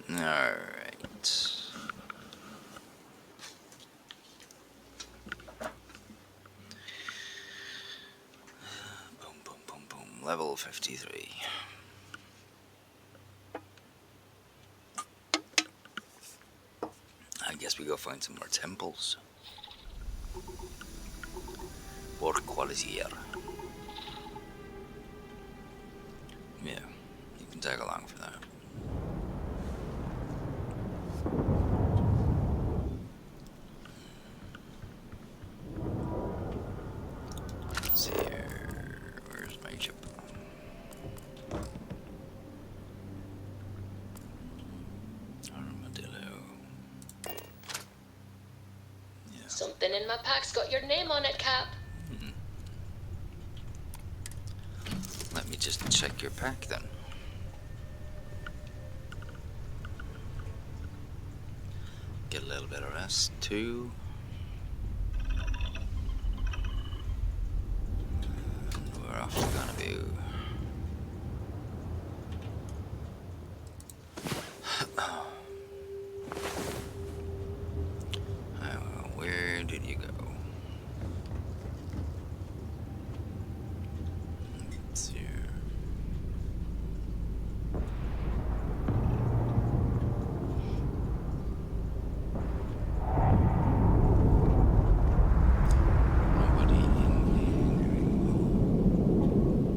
Alright. Boom, boom, boom, boom. Level 53. I guess we go find some more temples. Por qualisier. Yeah, you can tag along for that. Let's see here. Where's my ship? Armadillo. Yeah. Something in my pack's got your name on it, Cap. Let me just check your pack then. Get a little bit of rest too. And we're off to Gonaboo. Where did you go? Let's see here. Nobody in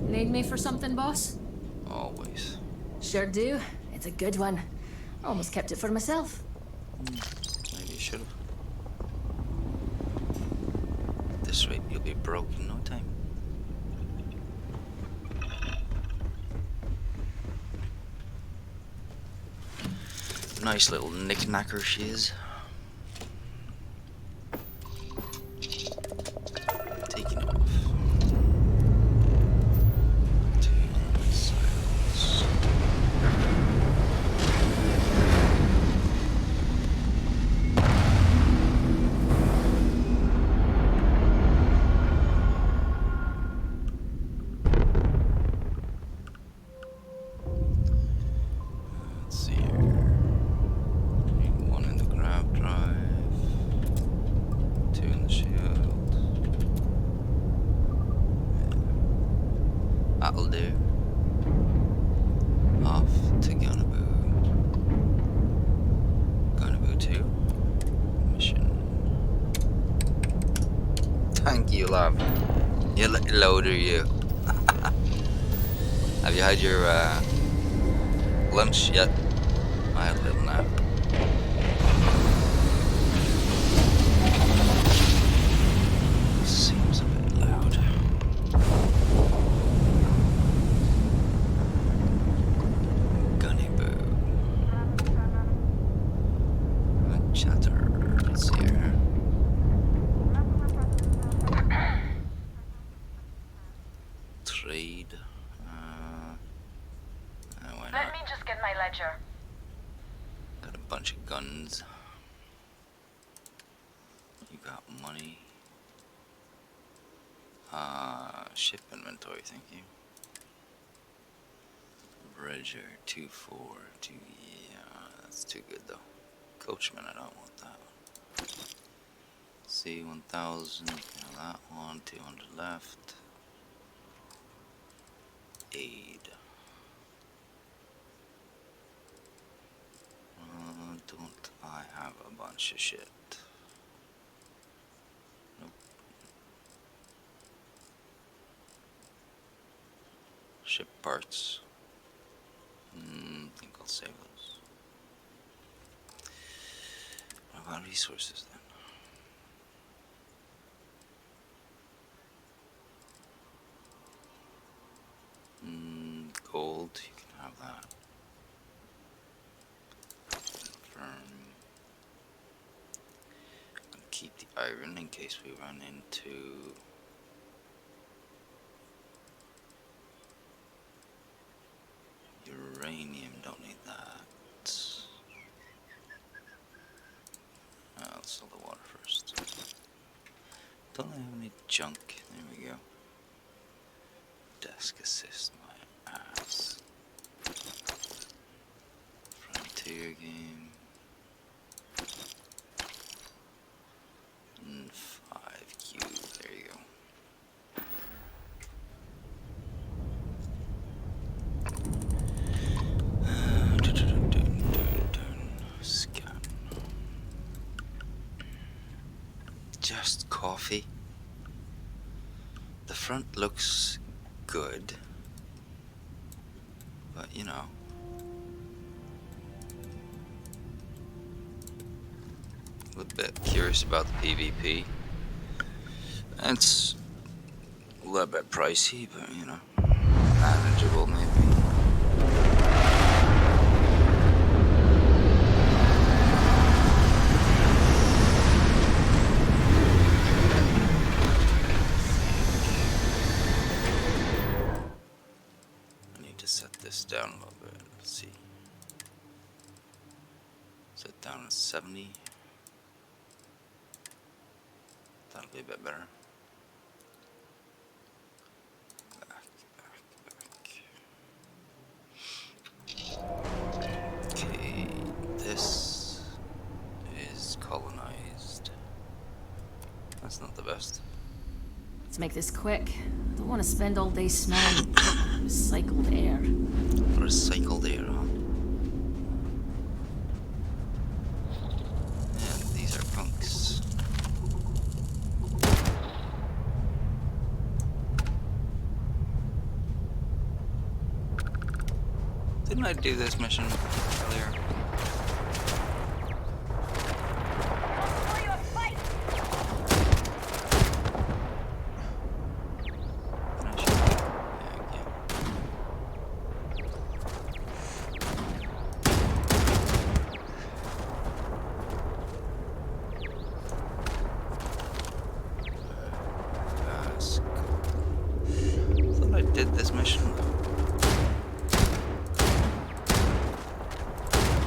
here. Need me for something, boss? Always. Sure do. It's a good one. Almost kept it for myself. Maybe you should have. At this rate, you'll be broke in no time. Nice little knick-knacker she is. Taking off. To silence. Let's see here. One in the grab drive, two in the shield. Yeah. That'll do. Off to Gonaboo. Gonaboo 2. Mission. Thank you, love. You loader, you. Have you had your lunch yet? I had a little nap. Seems a bit loud. Gonaboo. Chatter. Let's see here. Trade. Why not? Let me just get my ledger. Got a bunch of guns. You got money. Ship inventory, thank you. Bridger 242. Yeah, that's too good though. Coachman, I don't want that one. C1000, that one. 200 left. Aid. Don't I have a bunch of shit? Nope. Ship parts. Think I'll save those. What about resources then? Gold, you can have that. I'm gonna keep the iron in case we run into uranium. Don't need that. Let's sell the water first. Don't I have any junk? There we go. Desk assist my ass. Front 2. video game. 5 cubes. There you go. Scan. Just coffee. The front looks good, but you know. A little bit curious about the PvP. It's a little bit pricey, but you know, manageable maybe. I need to set this down a little bit. Let's see. Set down at 70. That'll be a bit better. Back. Okay, this is colonized. That's not the best. Let's make this quick. I don't want to spend all day smelling recycled air. Recycled air, huh? And these are punks. Didn't I do this mission earlier? Did this mission?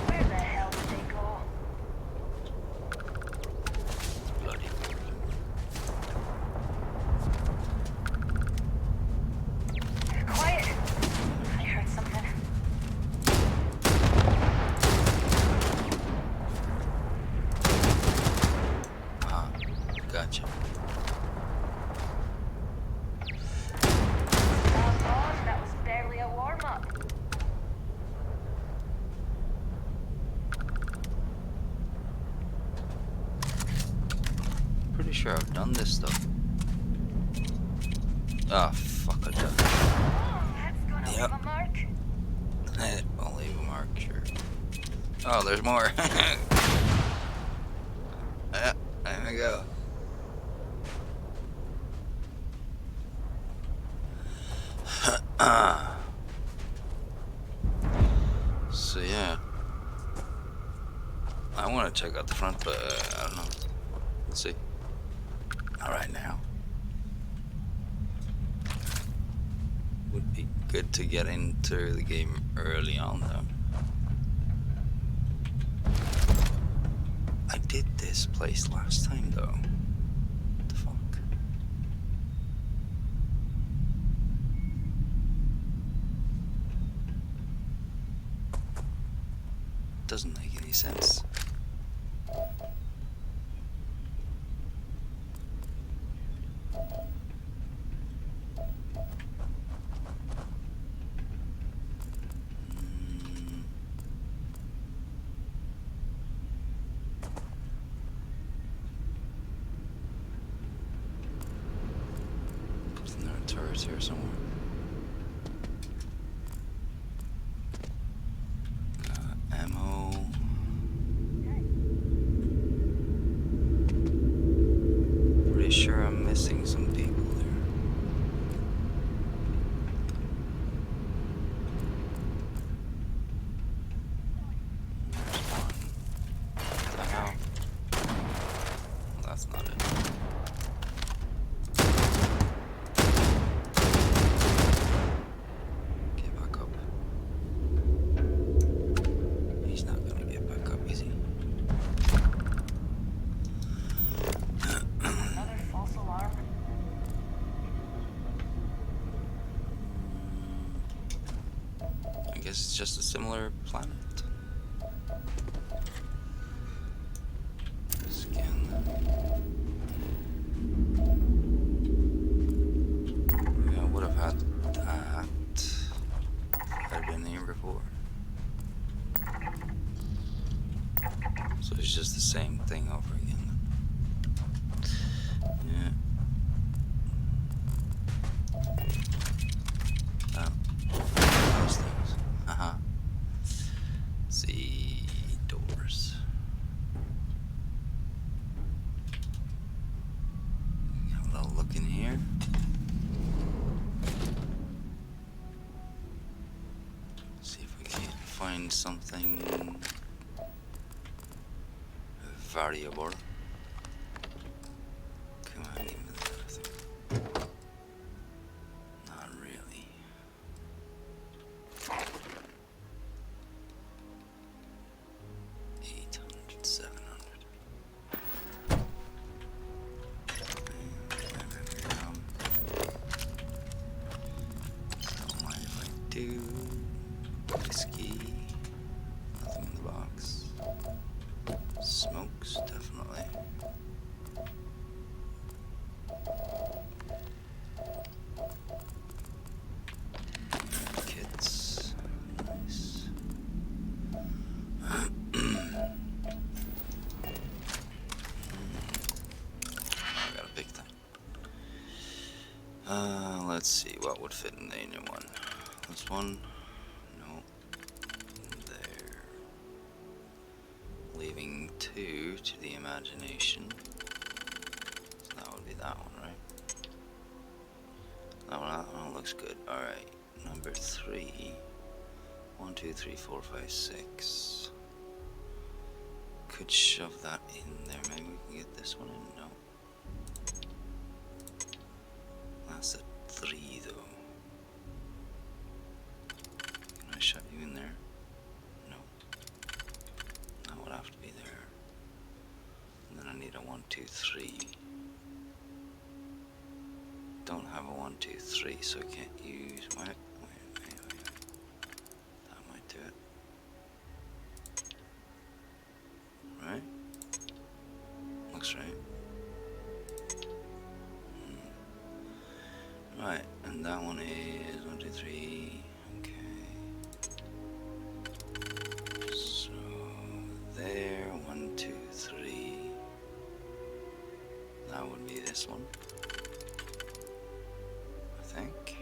Where the hell did they go? Bloody. Quiet. I heard something. Ah, gotcha. That was barely a warm-up. Pretty sure I've done this stuff. Ah, fuck, I done. That's gonna Yep. leave a mark. I'll leave a mark, sure. Oh, there's more. Yeah, there we go. So yeah, I want to check out the front, but I don't know. Let's see. All right now. Would be good to get into the game early on, though. I did this place last time, though. What the fuck? Doesn't make any sense. Isn't there a turret here somewhere? Ammo. Pretty sure I'm missing some people there. There's one. What the hell? Well, that's not it. Get back up. He's not gonna get back up, is he? Another false alarm. I guess it's just a similar planet. So it's just the same thing over again. Yeah. Oh, those things. Haha. See, doors. Have a little look in here. See if we can't find something variable. Come on, give me that other thing. Not really. $800, $700. Don't mind if I do. Whiskey. Nothing in the box. Smokes, definitely. Kits. Nice. I gotta pick that. Let's see what would fit in the inner one. This one? No. There. Leaving 2 to the imagination. So that would be that one, right? That one looks good. Alright. Number 3. 1, 2, 3, 4, 5, 6. Could shove that in there. Maybe we can get this one in. No. That's a 3 though. Can I shove you in there? No. That would have to be there. And then I need a 1, 2, 3. Don't have a 1, 2, 3, so I can't use my. Wait. That might do it. Right? Looks right. Right, and that one is 1, 2, 3. Okay. So there, 1, 2, 3. That would be this one, I think.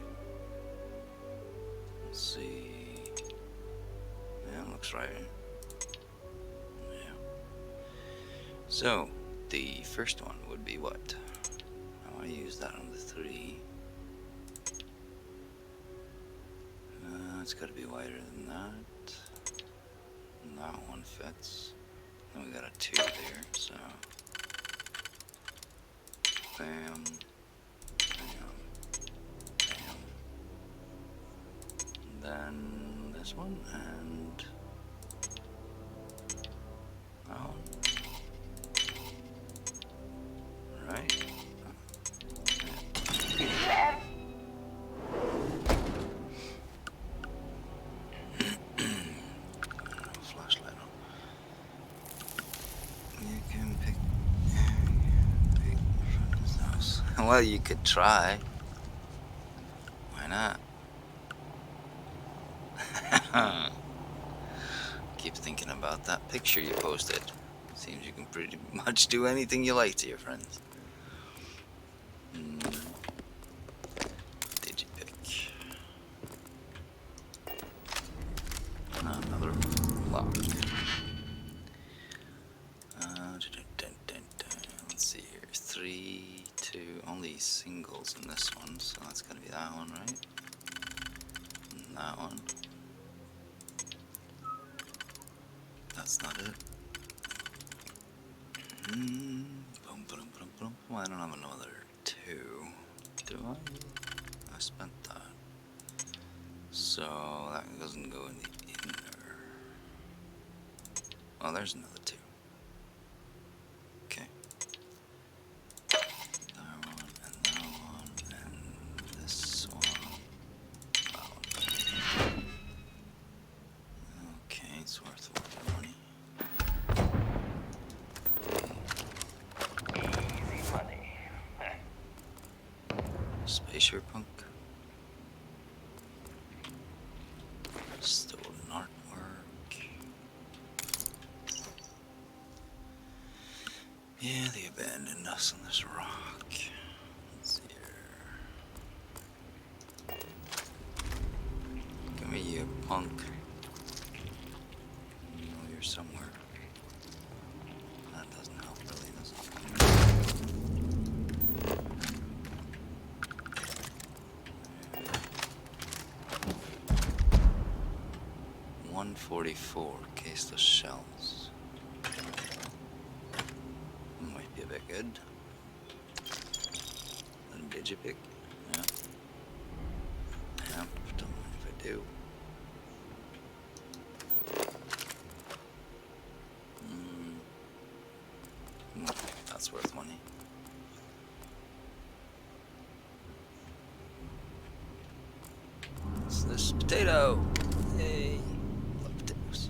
Let's see. Yeah, looks right. Yeah. So the first one would be what? I use that on the 3. It's got to be wider than that. And that one fits. Then we got a 2 there, so bam, bam, bam. And then this one and that one. Right. Flashlight on. You can pick from his house. Well, you could try. Why not? Keep thinking about that picture you posted. Seems you can pretty much do anything you like to your friends. Did you pick? Another lock. Let's see here. 3, 2. Only singles in this one, so that's gotta be that one, right? And that one. That's not it. I don't have another 2. Do I? I spent that. So that doesn't go in the inner. Well, there's another 2. Okay. That one, and this one. That one. Okay, it's worth money. Easy money. Spacer Punk. Stolen artwork. Yeah, they abandoned us on this rock. Let's see here. Come here, you punk. You know you're somewhere. That doesn't help really, does it? 144 caseless shells. Might be a bit good. Little digipick. Yeah. Yeah, don't mind if I do. That's worth money. What's this? Potato! Yay! Love potatoes.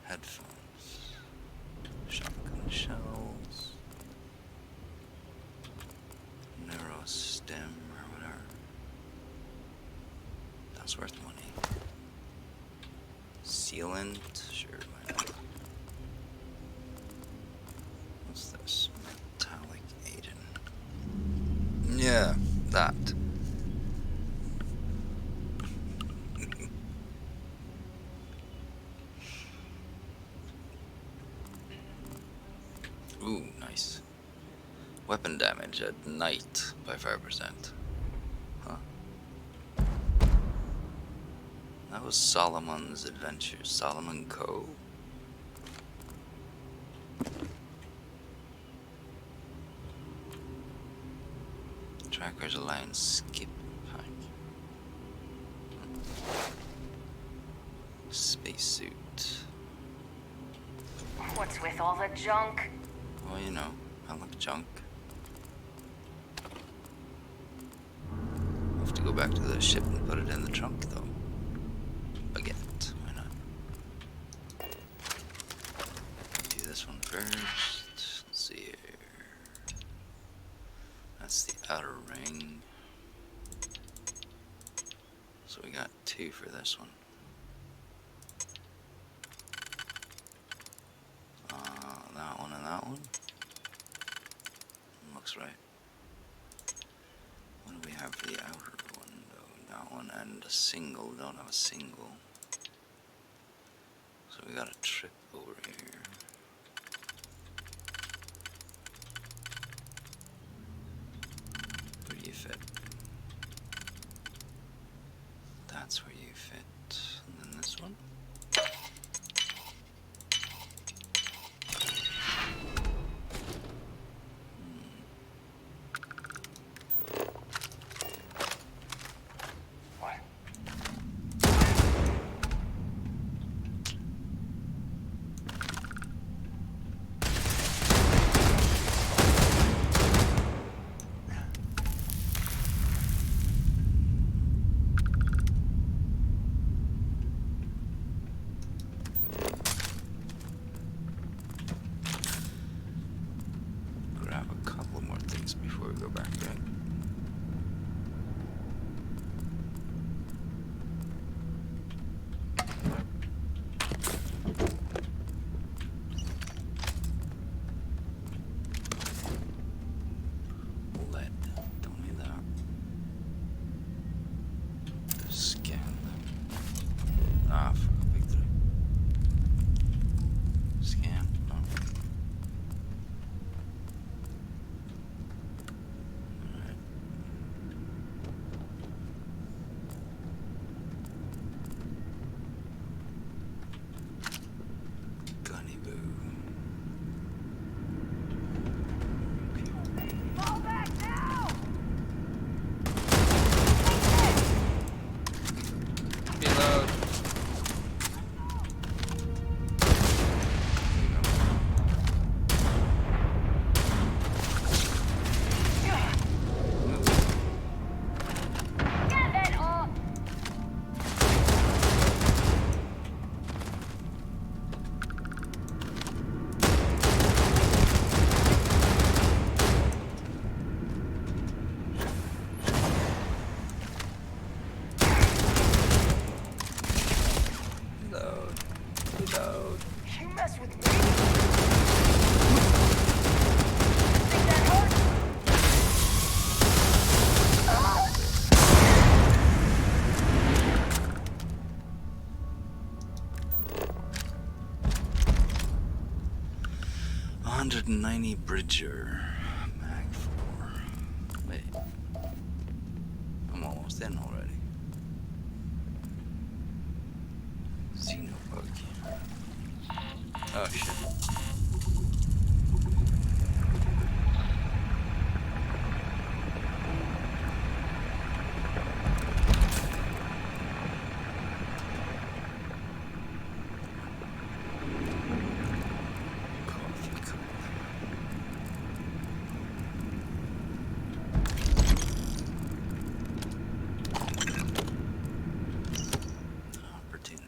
Headphones. Shotgun shells. Narrow stem or whatever. That's worth money. Sealant, sure, why not? What's this? Metallic agent. Yeah, that. Ooh, nice. Weapon damage at night by 5%. Huh. That was Solomon's Adventures. Solomon Co. Trackers Alliance skip pack. Spacesuit. What's with all the junk? Well, you know, I like junk. Have to go back to the ship and put it in the trunk, though. Baguette, why not? Do this one first. Let's see here. That's the outer ring. So we got 2 for this one. That one and that one. Looks right. What do we have for the outer window? That one and a single. Don't have a single. So we got a trip over here. Where do you fit? That's where you fit. And then this one. Grab a couple more things before we go back, right? Lead. Don't need that. Scan. Ah, fuck, big 3. Scan. No. Alright. 190 Bridger. Mag 4. Wait. I'm almost in already. Xenobug. Oh shit. Coffee cup. Opportunity.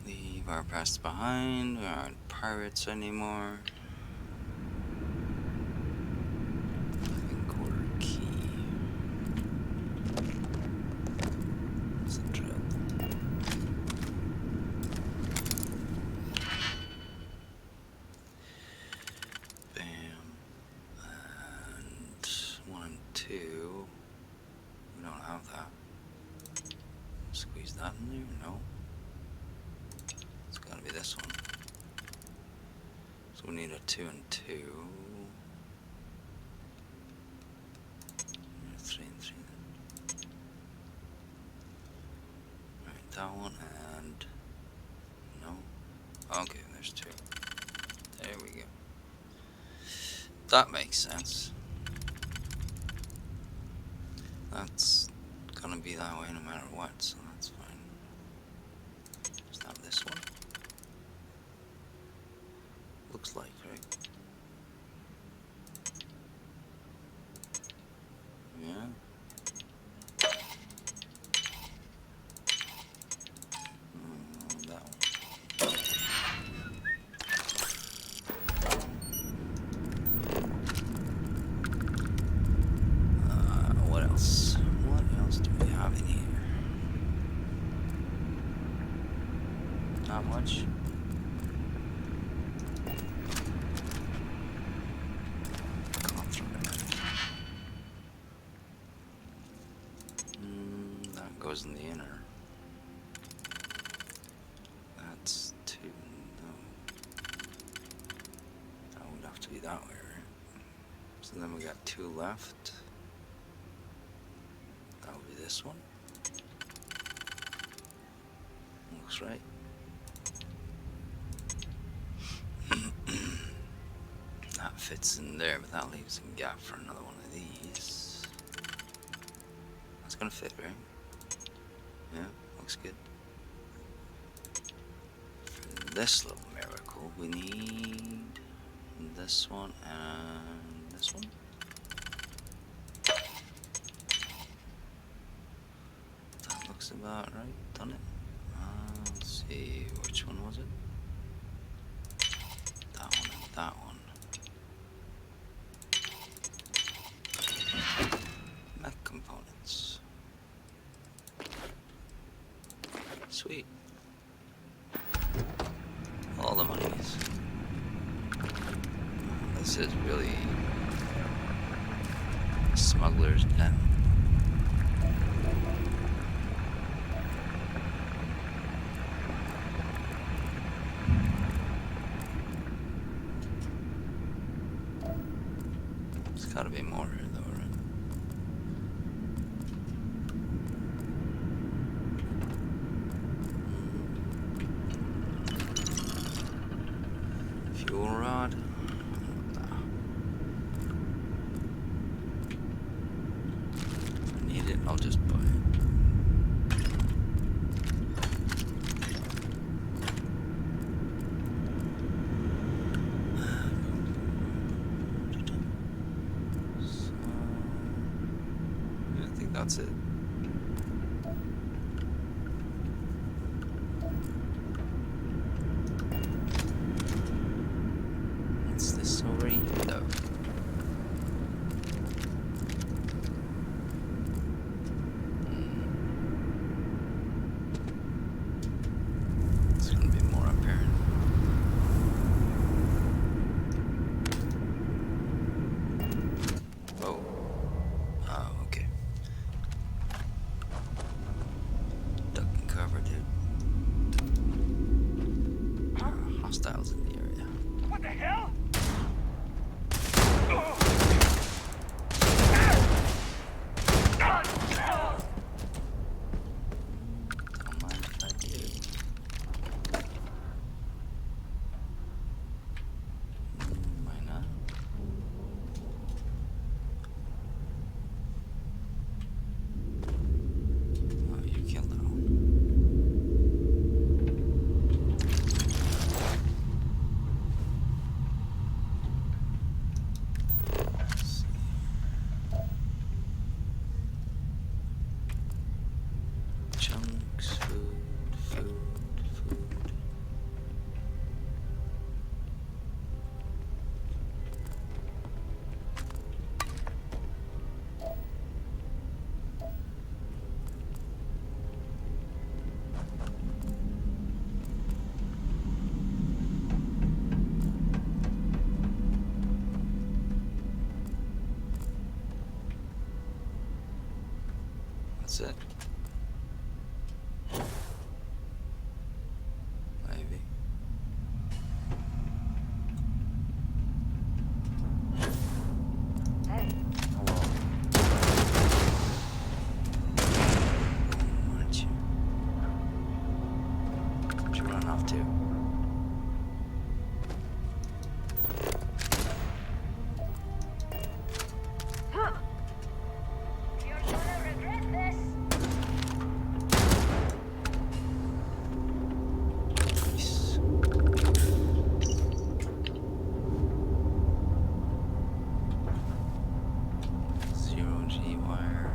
Leave our past behind. We aren't pirates anymore. Living quarter key. What's the drill? Bam. And 1 and 2. We don't have that. Squeeze that in there? No. It's gotta be this one. So we need a 2 and 2. 3 and 3 then. Right, that one and... No. Okay, there's 2. There we go. That makes sense. That's gonna be that way no matter what, so that's fine. Is that this one? Looks like, right? Yeah. That one. What else? What else do we have in here? Not much. That goes in the inner. That's 2. No. That would have to be that way, right? So then we got 2 left. That would be this one. Looks right. That fits in there, but that leaves a gap for another one of these. That's gonna fit, right? Yeah, looks good. For this little miracle, we need this one and this one. That looks about right, done it? Let's see, which one was it? That one and that one. Mech components. Sweet. All the monies. This is really smuggler's den. There's gotta be more here though, right? Fuel rod. If I need it, I'll just buy it. So, I think that's it. What's this over here though? It's gonna be more up here. Oh. Oh, okay. hostiles in the area. What the hell? Don't mind if I do. Why not? Oh, you killed it all. Let's see. Chunks, food. That's it. Maybe. Hey, Hello. Why don't you? Where'd you run off to? you're gonna regret this. Nice. Zero G wire.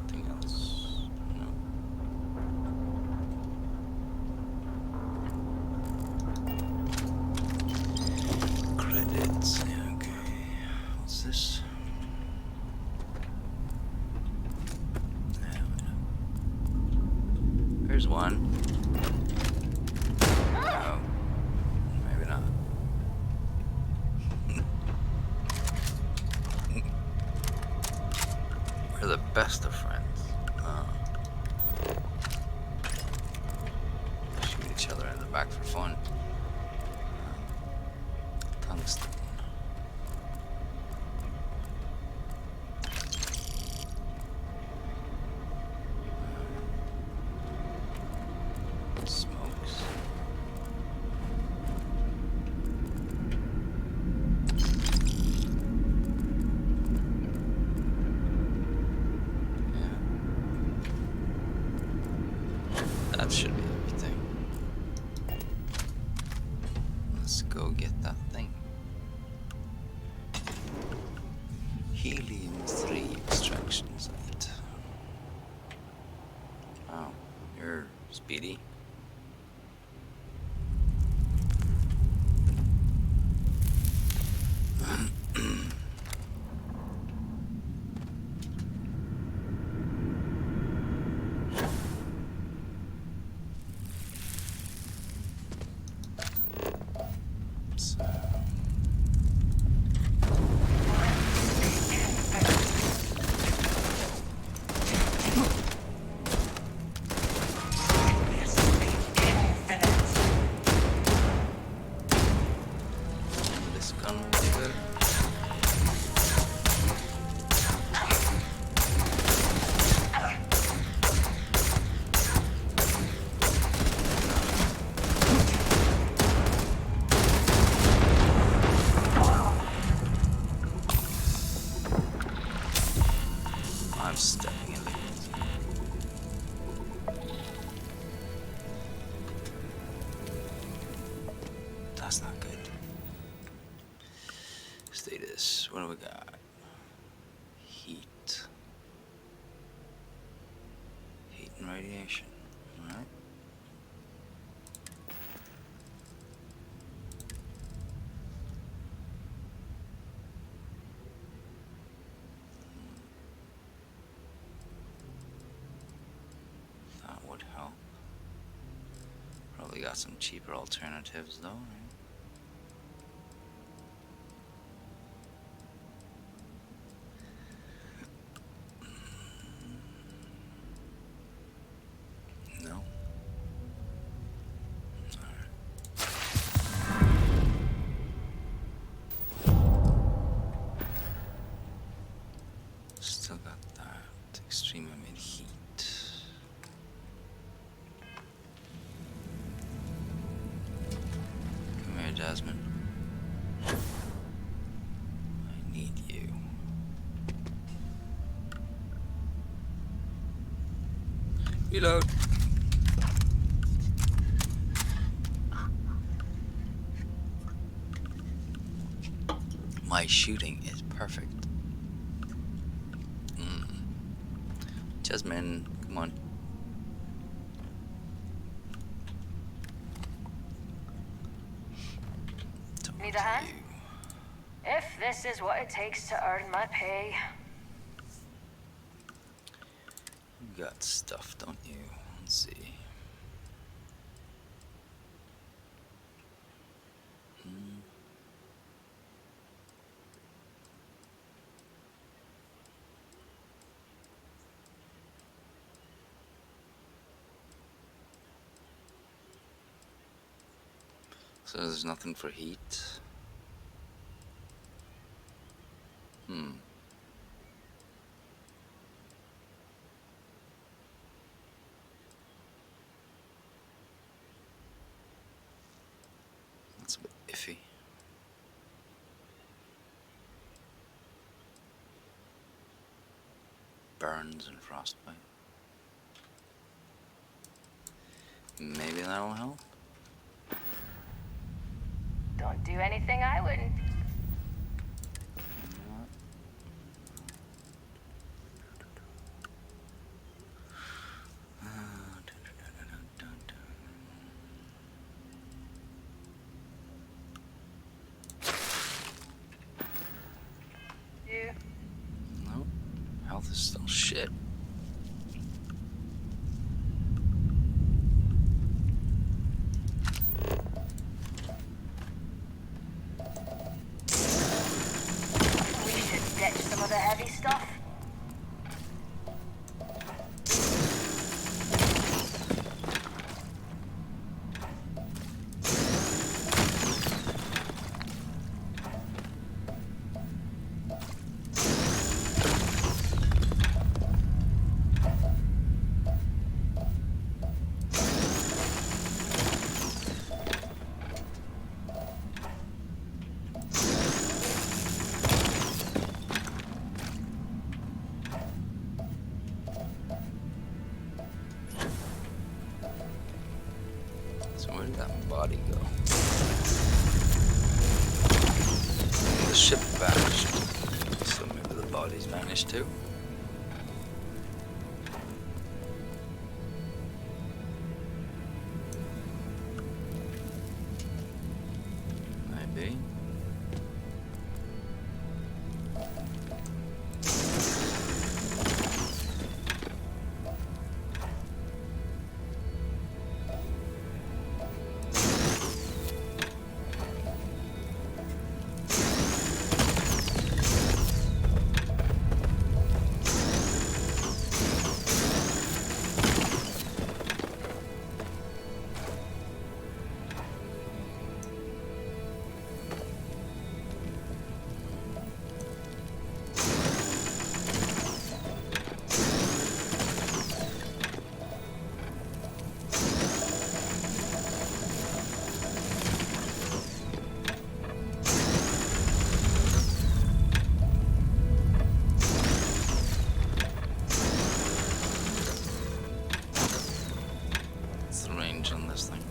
Anything else? No. Credits. Yeah, okay. What's this? Yeah, here's one. Oh, maybe not. We're the best of friends. Oh. Shoot each other in the back for fun. Tungsten. Smokes. Yeah. That should be everything. Let's go get that thing. Helium-3 extraction site. Wow, you're speedy. So, this gun will be good. I'm stepping in the That's not good. Status. What do we got? Heat. Heat and radiation. Alright. That would help. Probably got some cheaper alternatives though, right? Extreme ambient heat. Come here, Jasmine. I need you. Reload. My shooting is perfect. Jasmine, come on. Need a hand? If this is what it takes to earn my pay. You got stuff, don't you? Let's see. So there's nothing for heat. That's a bit iffy. Burns and frostbite. Maybe that'll help. Don't do anything I wouldn't. You. Nope. Health is still shit. We should ditch some of the heavy stuff. So where did that body go? The ship vanished. So maybe the body's vanished too. Maybe. What's the range on this thing?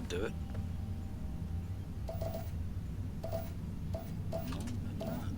do it. No, maybe not.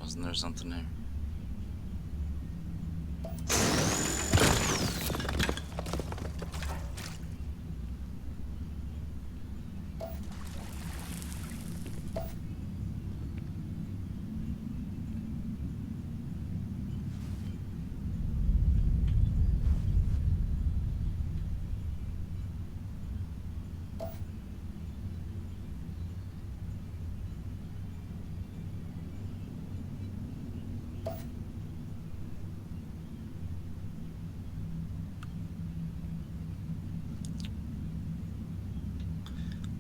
Wasn't there something there?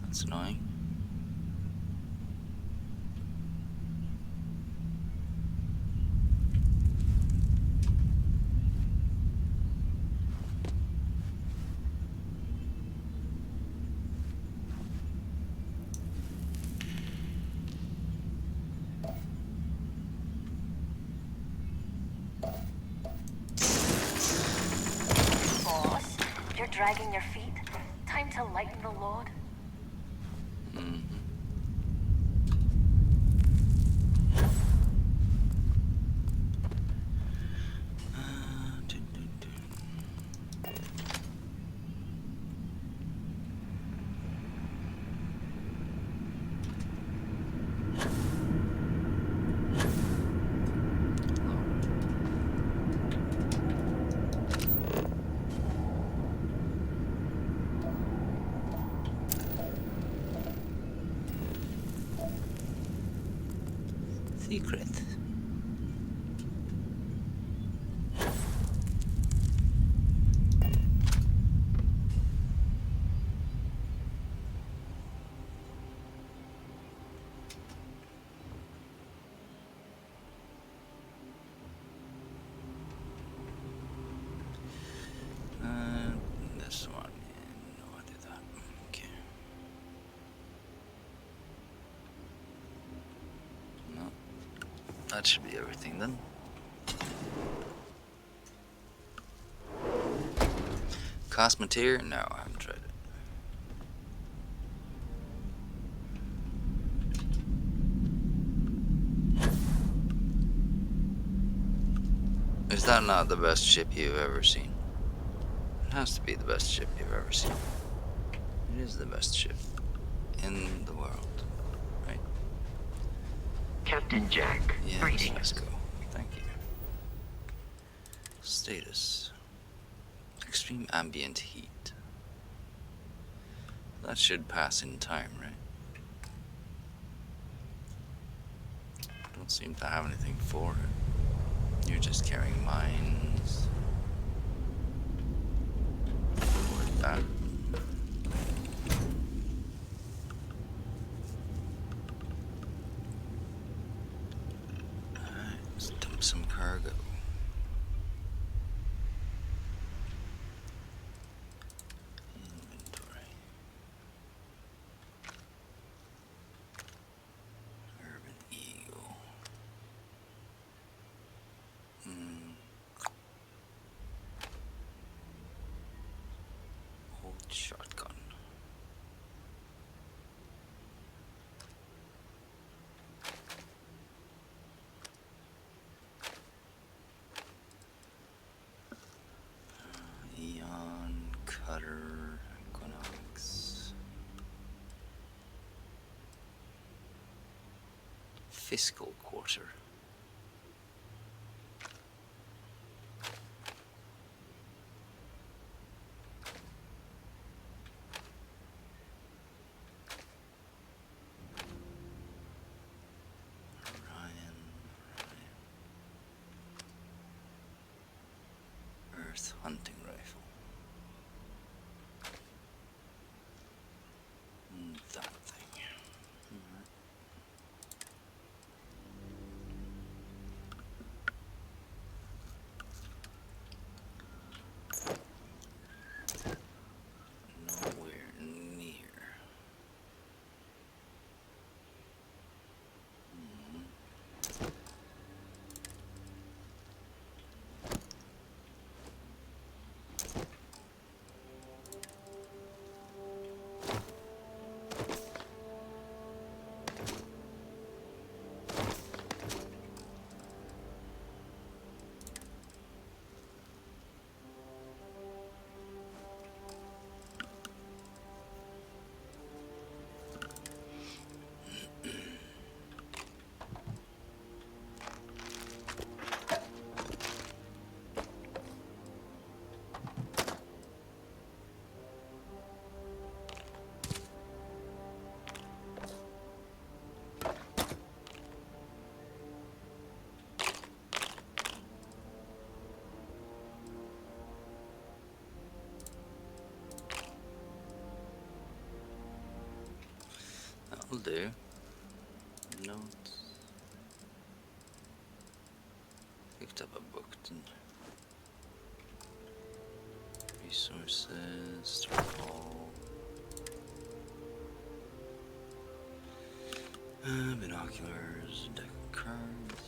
That's annoying. Boss, you're dragging your feet. Time to lighten the load. Secret. This one. No, I did that. Okay. No. That should be everything then. Cosmeteer? No, I haven't tried it. Is that not the best ship you've ever seen? It has to be the best ship you've ever seen. It is the best ship in the world, right? Captain Jack, Yes, greetings. let's go. Thank you. Status. Extreme ambient heat. That should pass in time, right? Don't seem to have anything for it. You're just carrying mines. Or that. Alright, let's dump some cargo. Inventory. Urban Eagle. Old shotgun. Eon, Cutter, Equinox. fiscal quarter. Earth hunting rifle. That thing. Alright. Nowhere near. That'll do. Notes. Picked up a book, didn't I? Resources, start hall. Binoculars, deck of cards.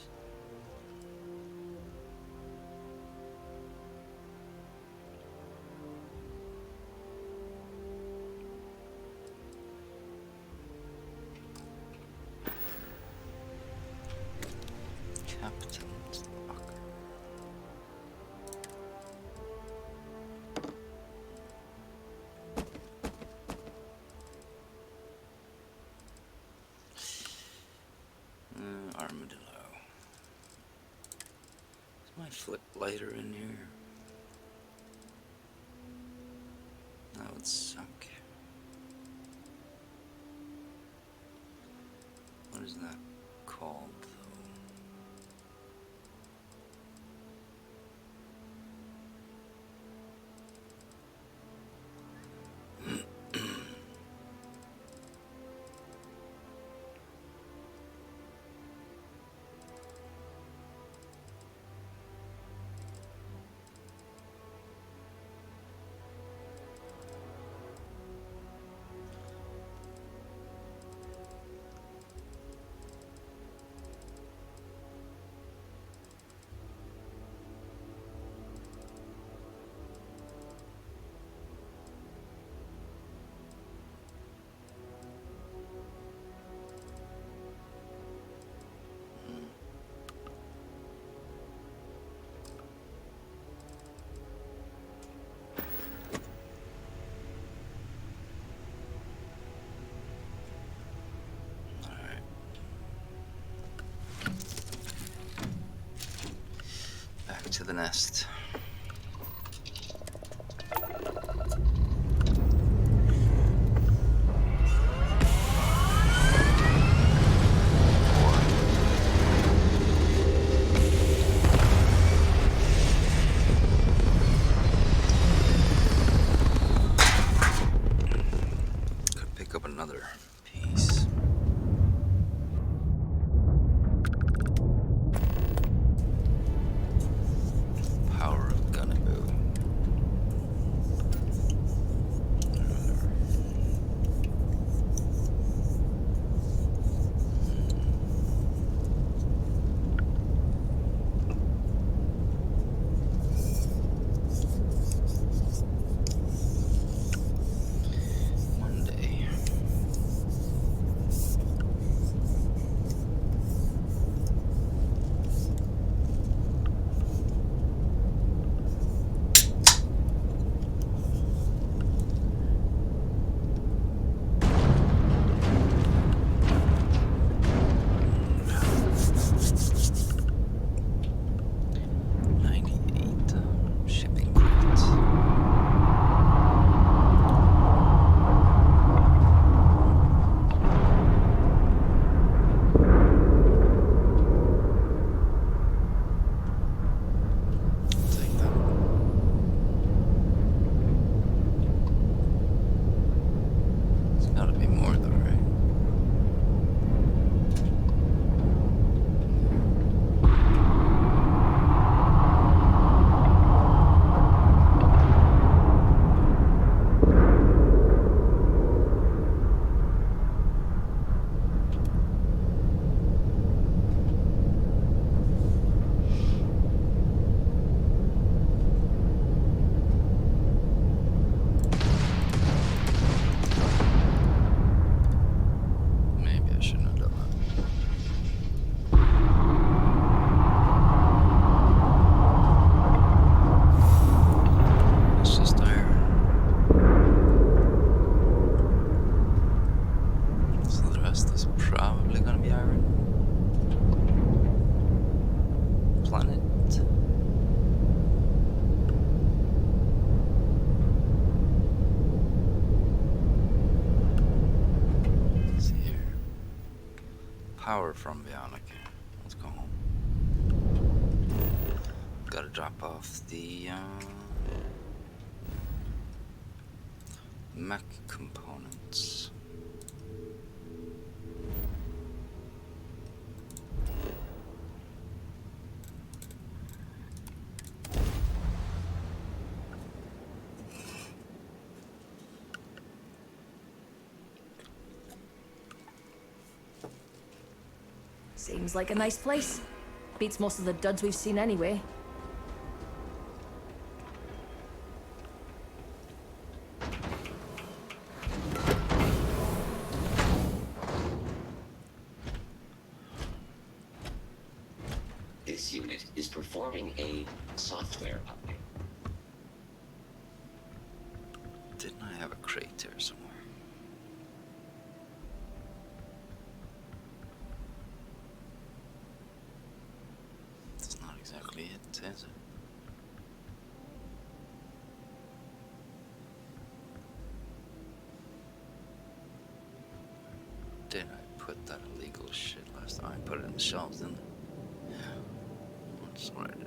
Captain's locker. Armadillo. Is my flip lighter in here? That would suck. What is that called, though? To the nest. Could pick up another piece. Power of power from Bionic. Let's go home. Gotta drop off the mech components. Seems like a nice place. Beats most of the duds we've seen anyway. This unit is performing a software update. Didn't I have a crate there somewhere? That's not exactly it, is it? Did I put that illegal shit last time? I put it in the shelves, didn't I? Yeah. That's what I did.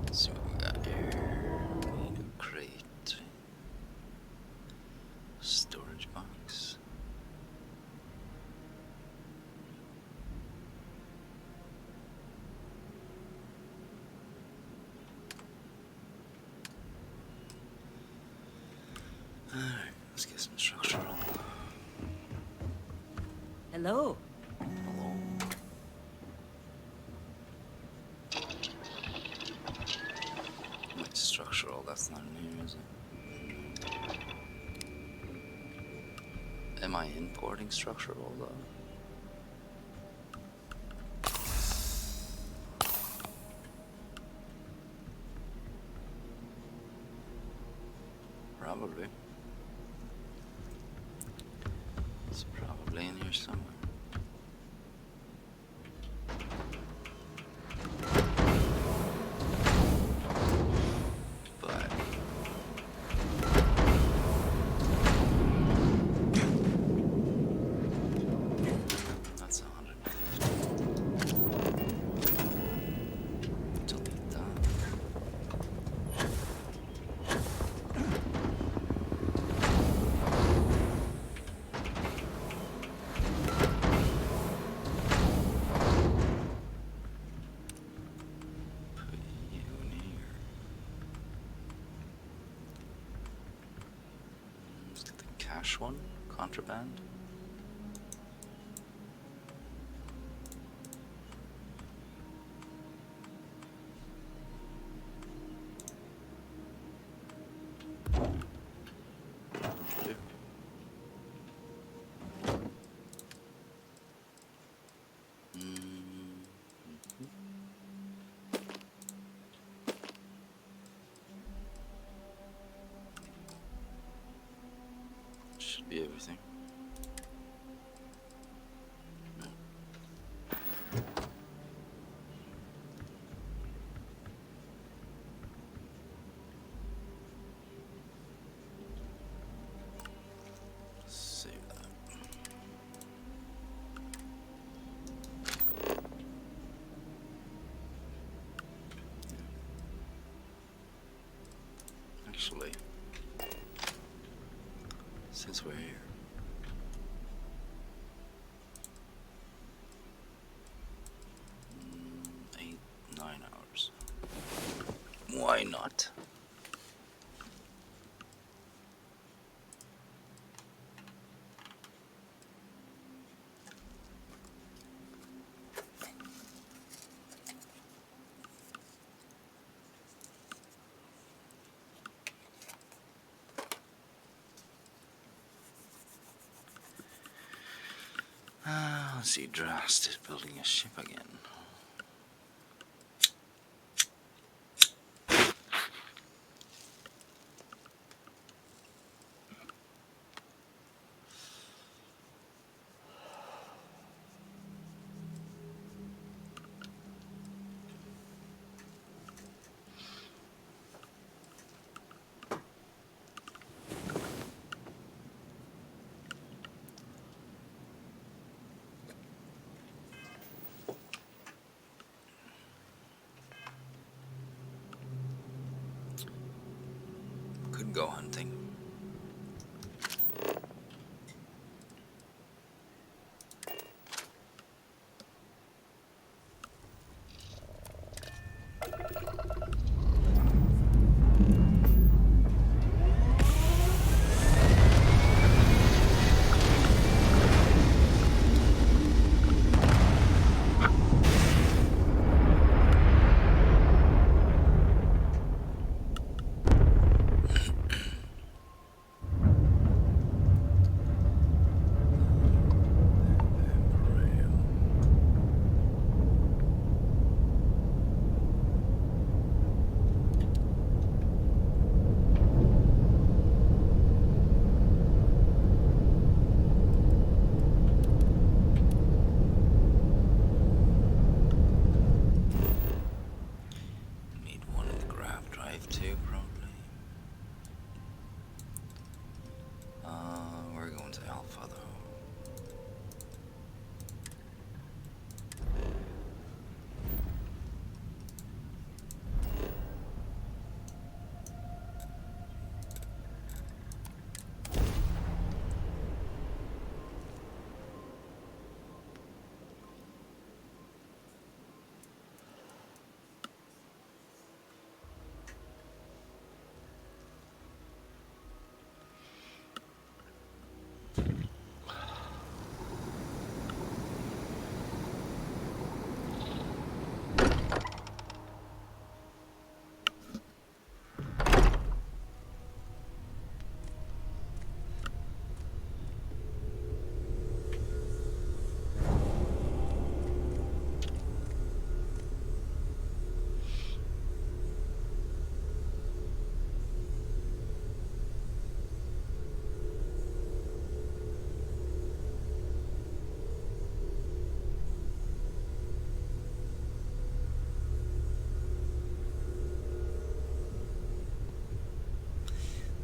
Let's see what we got here. We need a crate. Storage box. Alright, let's get some structural. Hello. Hello. Wait, structural, that's not in here, is it? Am I importing structural though? Probably. It's probably in here somewhere. But that's 150. Delete that. Put you in here. Let's get the cash one. Contraband. Two. Should be everything. Save that. Actually, since we're here, 8-9 hours. Why not? Let's see, Drast is building a ship again. go hunting. We're going to Alpha though.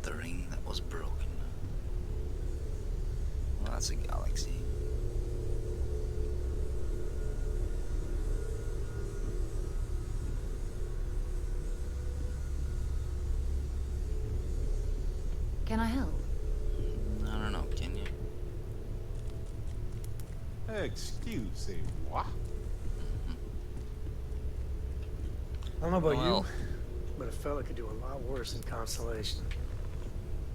The ring that was broken. Well, that's a galaxy. Can I help? I don't know, can you? Excuse-moi. I don't know about Well. you, but a fella could do a lot worse in Constellation.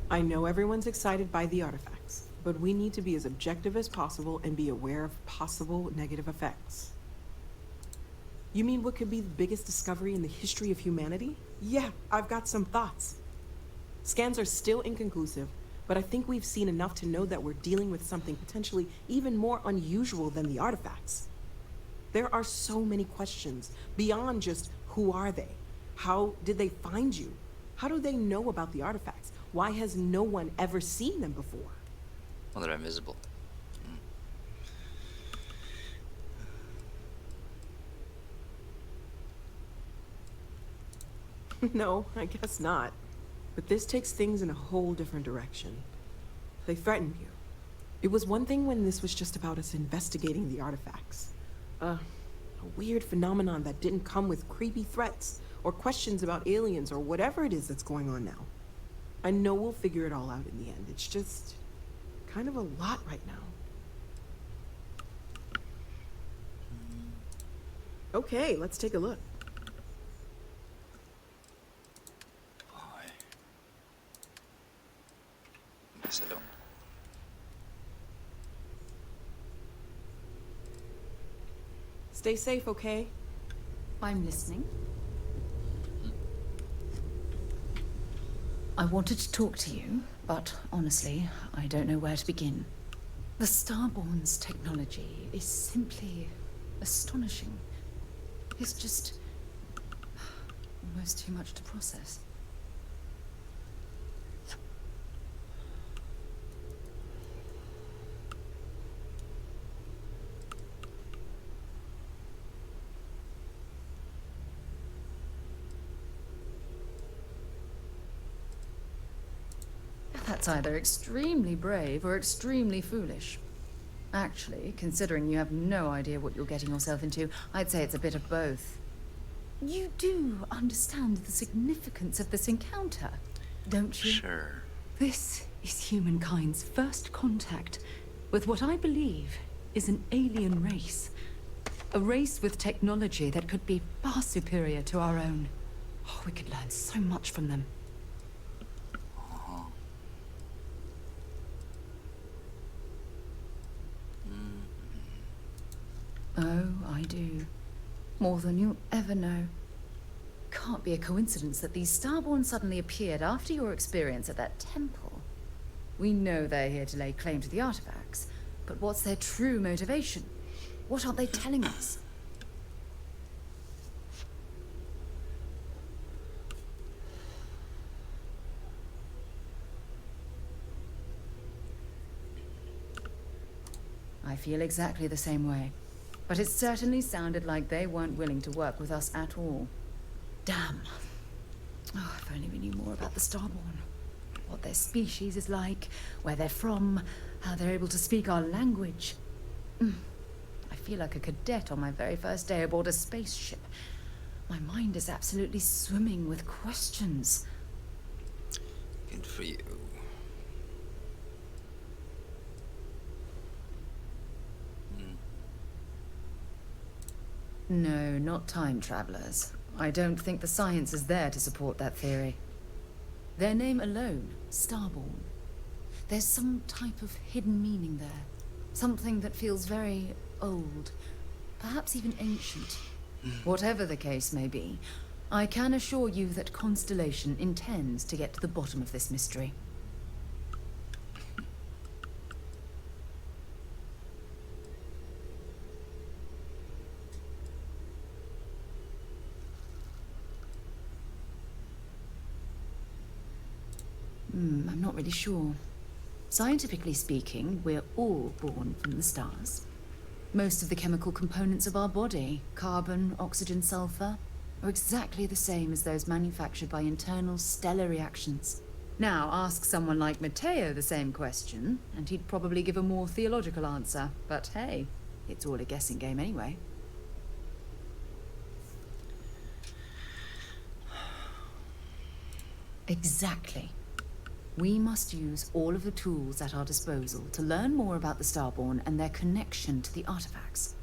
I know everyone's excited by the artifacts, but we need to be as objective as possible and be aware of possible negative effects. You mean what could be the biggest discovery in the history of humanity? Yeah, I've got some thoughts. Scans are still inconclusive, but I think we've seen enough to know that we're dealing with something potentially even more unusual than the artifacts. There are so many questions beyond just who are they? How did they find you? How do they know about the artifacts? Why has no one ever seen them before? Well, they're invisible. No, I guess not. But this takes things in a whole different direction. They threatened you. It was one thing when this was just about us investigating the artifacts. A weird phenomenon that didn't come with creepy threats or questions about aliens or whatever it is that's going on now. I know we'll figure it all out in the end. It's just kind of a lot right now. Okay, let's take a look. Why? Guess I don't. Stay safe, okay? I'm listening. I wanted to talk to you, but honestly, I don't know where to begin. The Starborn's technology is simply astonishing. It's just almost too much to process. That's either extremely brave or extremely foolish. Actually, considering you have no idea what you're getting yourself into, I'd say it's a bit of both. You do understand the significance of this encounter. don't you? Sure. This is humankind's first contact with what I believe is an alien race. A race with technology that could be far superior to our own. Oh, we could learn so much from them. Oh, I do. More than you'll ever know. Can't be a coincidence that these Starborn suddenly appeared after your experience at that temple. We know they're here to lay claim to the artifacts, but what's their true motivation? What aren't they telling us? I feel exactly the same way. But it certainly sounded like they weren't willing to work with us at all. Damn. Oh, if only we knew more about the Starborn. What their species is like, where they're from, how they're able to speak our language. I feel like a cadet on my very first day aboard a spaceship. My mind is absolutely swimming with questions. Good for you. No, not time travelers. I don't think the science is there to support that theory. Their name alone, Starborn. There's some type of hidden meaning there. Something that feels very old, perhaps even ancient. Whatever the case may be, I can assure you that Constellation intends to get to the bottom of this mystery. I'm not really sure. Scientifically speaking, we're all born from the stars. Most of the chemical components of our body, carbon, oxygen, sulfur, are exactly the same as those manufactured by internal stellar reactions. Now, ask someone like Matteo the same question, and he'd probably give a more theological answer. But hey, it's all a guessing game anyway. Exactly. We must use all of the tools at our disposal to learn more about the Starborn and their connection to the artifacts.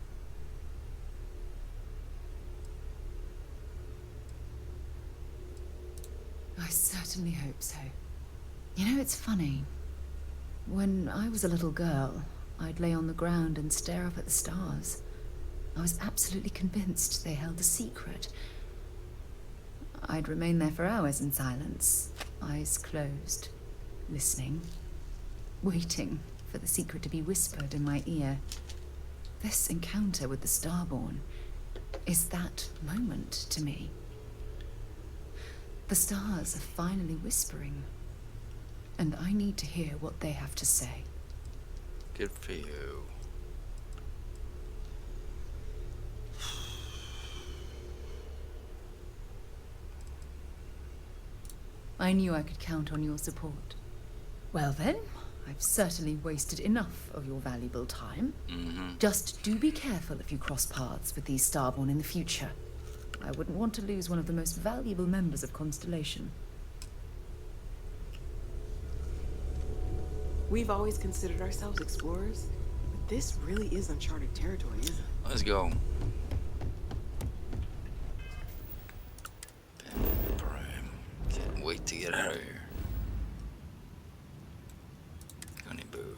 I certainly hope so. You know, it's funny. When I was a little girl, I'd lay on the ground and stare up at the stars. I was absolutely convinced they held a secret. I'd remain there for hours in silence, eyes closed, listening, waiting for the secret to be whispered in my ear. This encounter with the Starborn is that moment to me. The stars are finally whispering, and I need to hear what they have to say. Good for you. I knew I could count on your support. Well then, I've certainly wasted enough of your valuable time. Just do be careful if you cross paths with these Starborn in the future. I wouldn't want to lose one of the most valuable members of Constellation. We've always considered ourselves explorers, but this really is uncharted territory, isn't it? Let's go. Can't wait to get out of here. Gunny boo.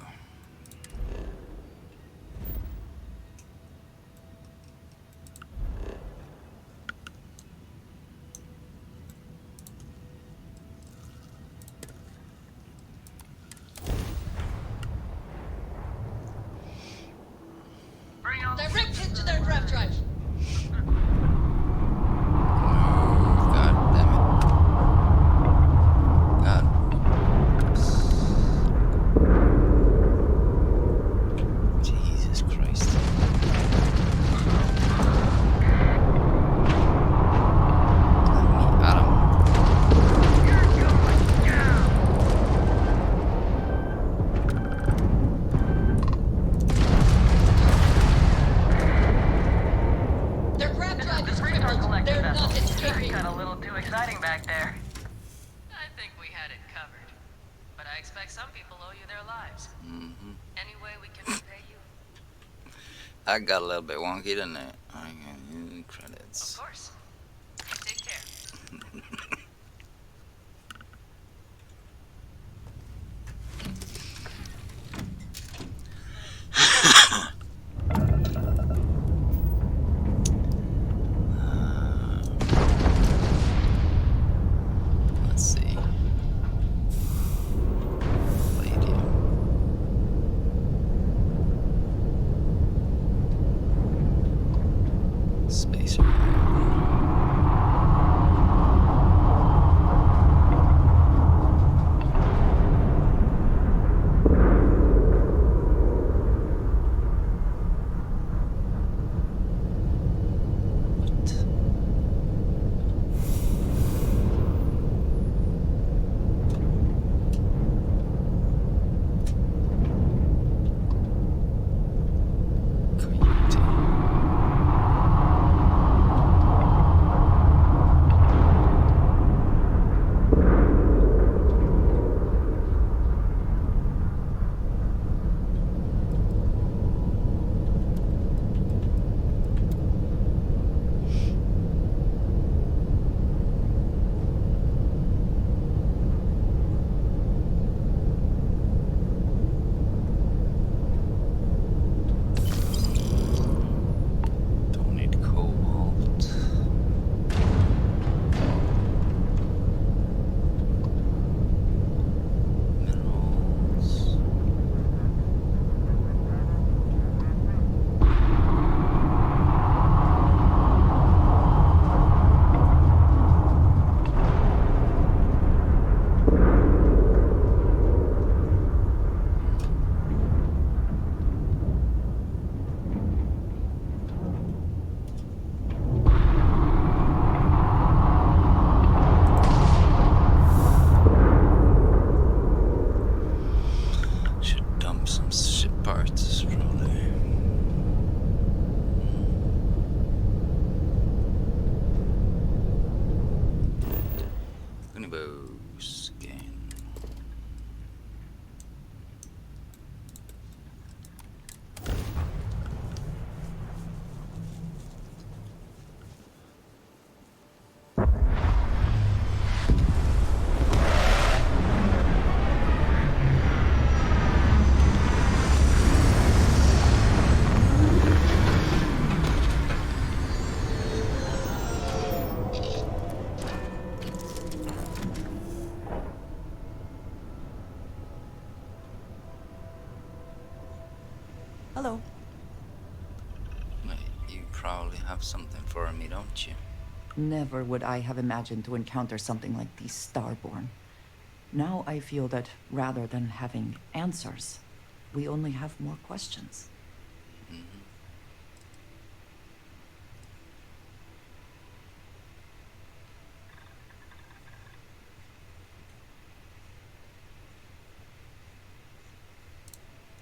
Direct into their grab drive. God damn it. God. I expect some people owe you their lives. Mm-hmm. Any way we can repay you? I got a little bit wonky, didn't it? I got you Of credits. course. Take care. Let's see. Palladium. Spacer. What? Coyote. Don't need cobalt. Minerals. Should dump some ship parts, probably. Unibo scan. Hello. Wait, you probably have something for me, don't you? Never would I have imagined to encounter something like these Starborn. Now I feel that rather than having answers, we only have more questions.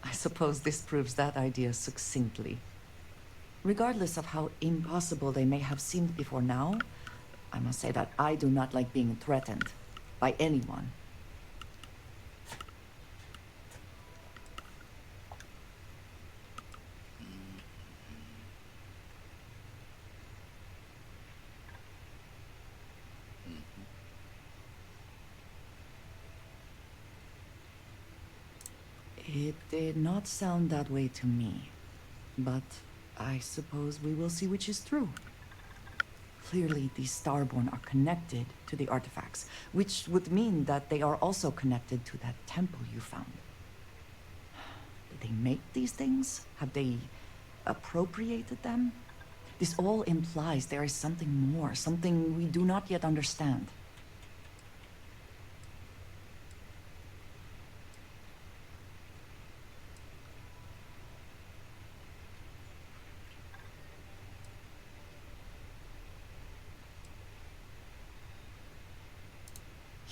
I suppose this proves that idea succinctly. Regardless of how impossible they may have seemed before now, I must say that I do not like being threatened by anyone. It did not sound that way to me, but I suppose we will see which is true. Clearly, these Starborn are connected to the artifacts, which would mean that they are also connected to that temple you found. Did they make these things? Have they appropriated them? This all implies there is something more, something we do not yet understand.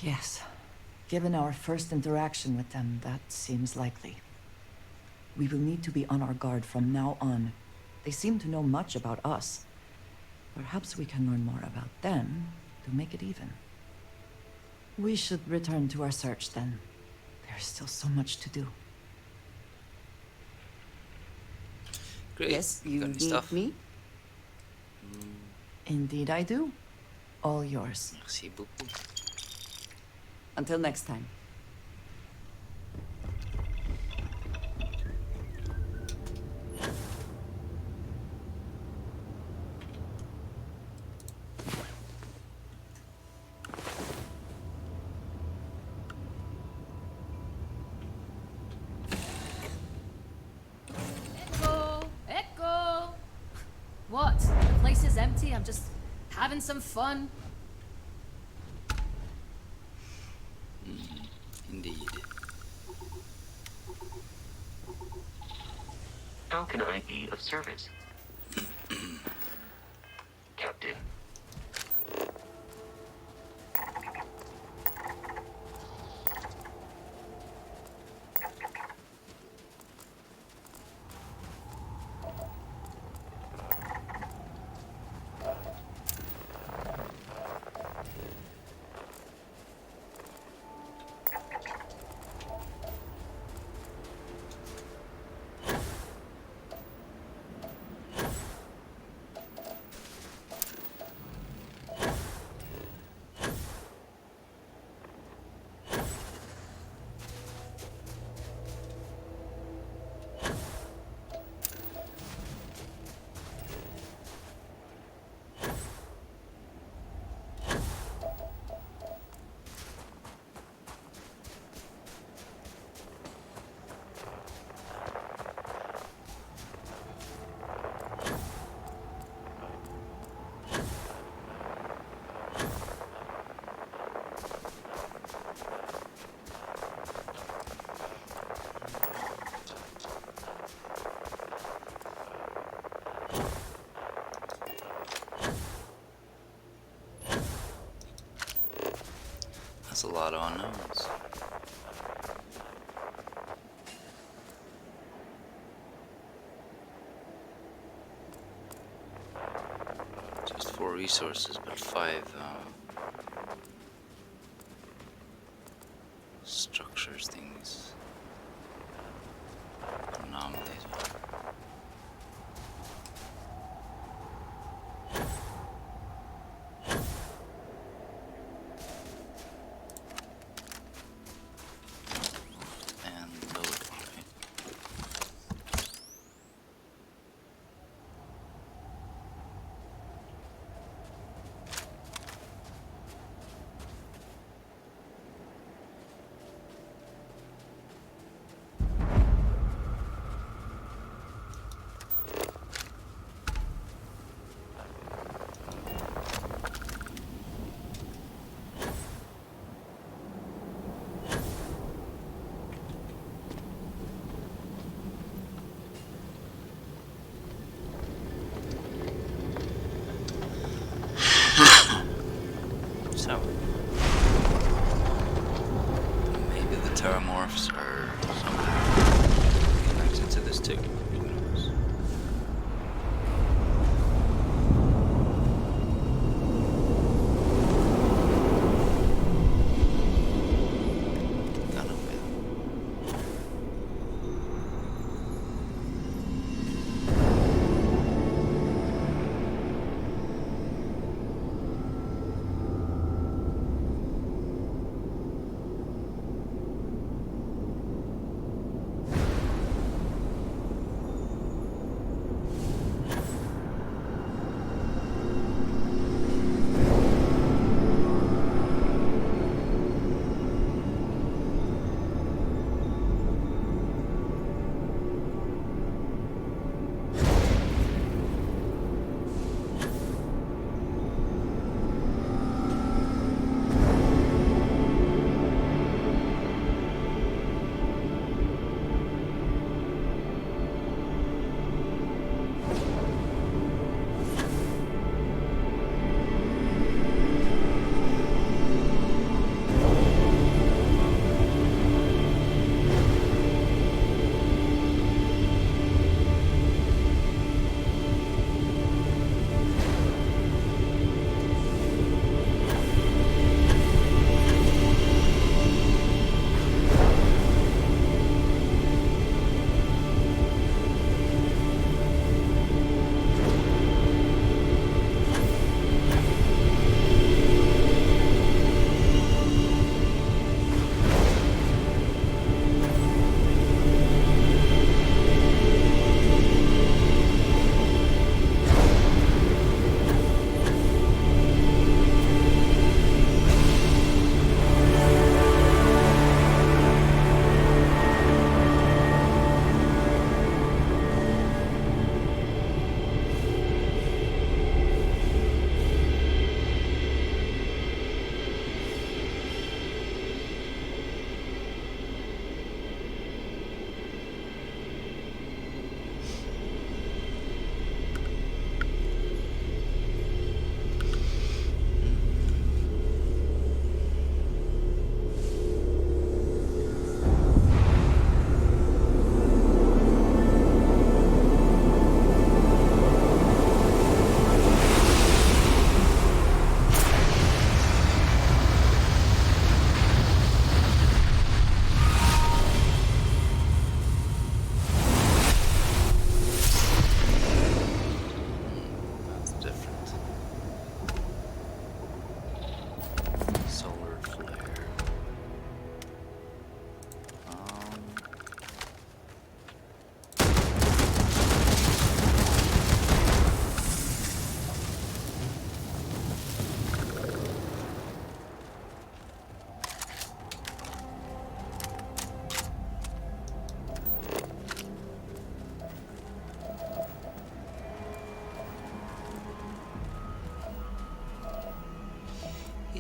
Yes. Given our first interaction with them, that seems likely. We will need to be on our guard from now on. They seem to know much about us. Perhaps we can learn more about them to make it even. We should return to our search then. There There's still so much to do. Great. Yes, you got any need stuff? me? Indeed I do. All yours. Merci beaucoup. Until next time. Echo! Echo! What? The place is empty. I'm just having some fun. Indeed. How can I be of service? Captain. That's a lot of unknowns. Just 4 resources, but 5 structures, things, anomalies. And load it, right? So maybe the terramorphs are somehow connected to this too. Who knows? Gonna win.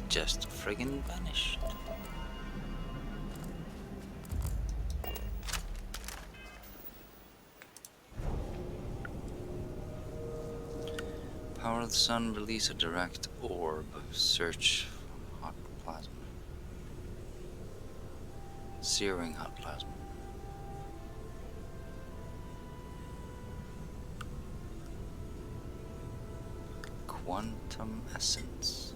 just friggin' vanished. Power of the sun, release a direct orb. Search hot plasma. Searing hot plasma. Quantum essence.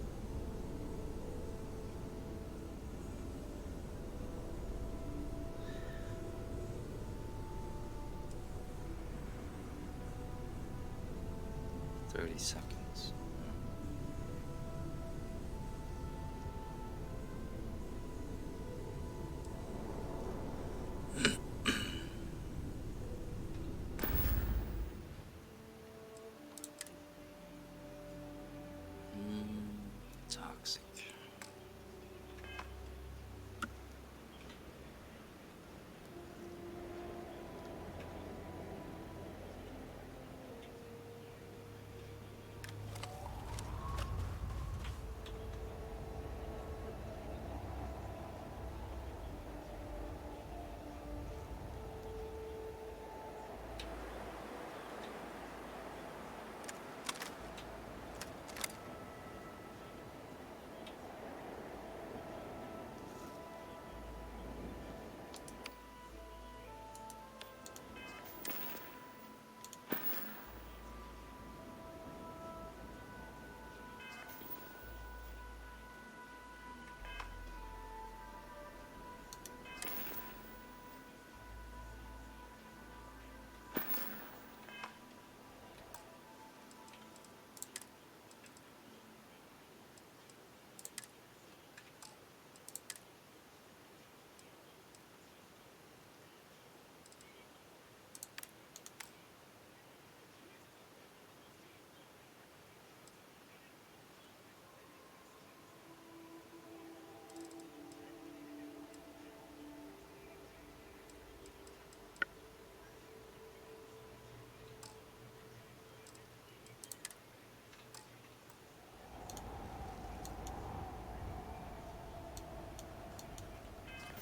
$30 seconds. Toxic.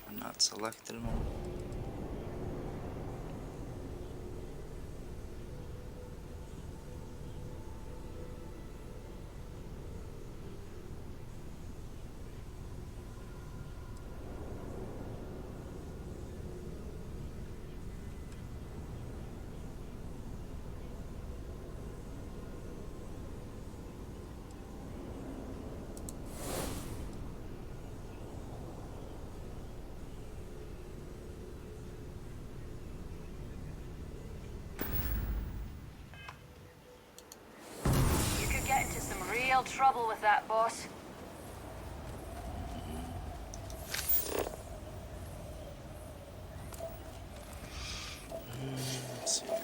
I'm not selected one. You could get into some real trouble with that, boss. Let's see here.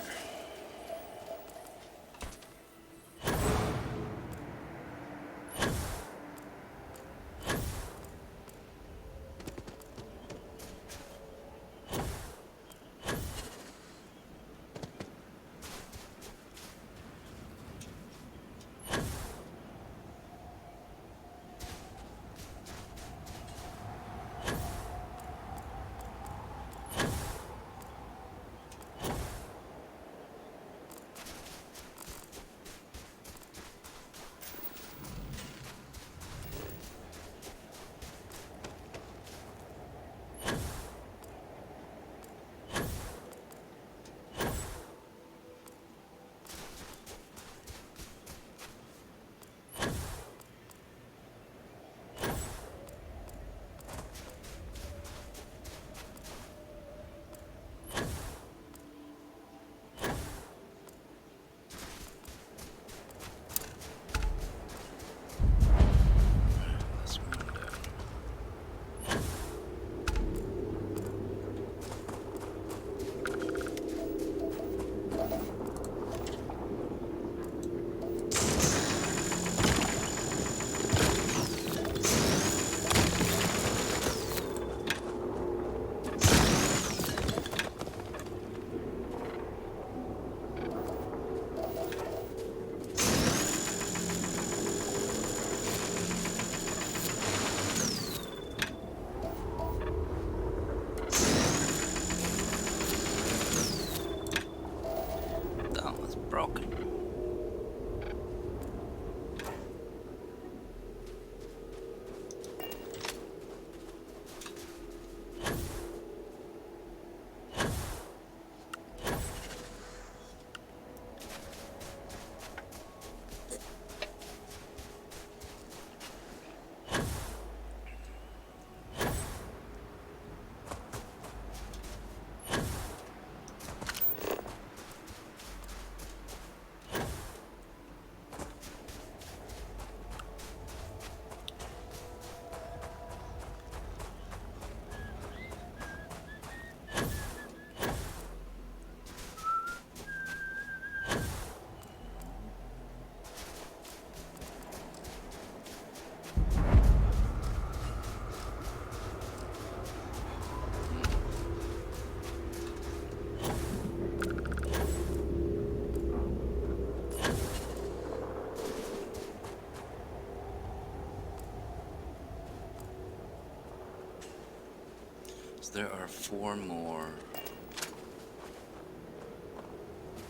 So there are 4 more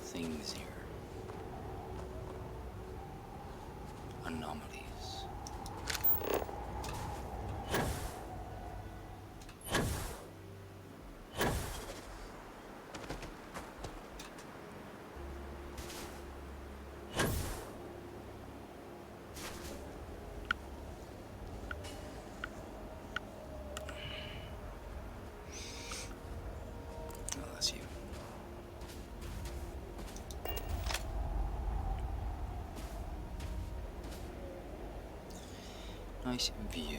things here. Anomalies. Oh, that's you. Nice view.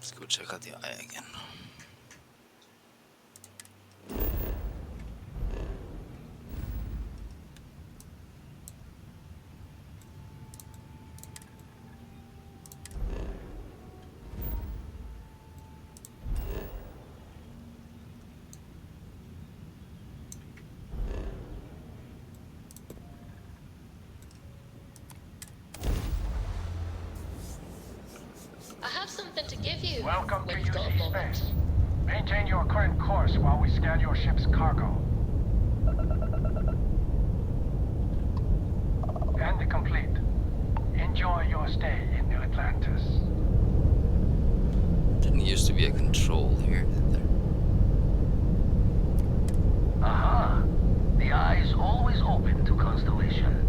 Let's go check out the eye again. I have something to give you. Welcome to when you've got a UC moment. Space. Maintain your current course while we scan your ship's cargo. And complete. Enjoy your stay in New Atlantis. Didn't used to be a control here, did there? Aha. The eye is always open to Constellation.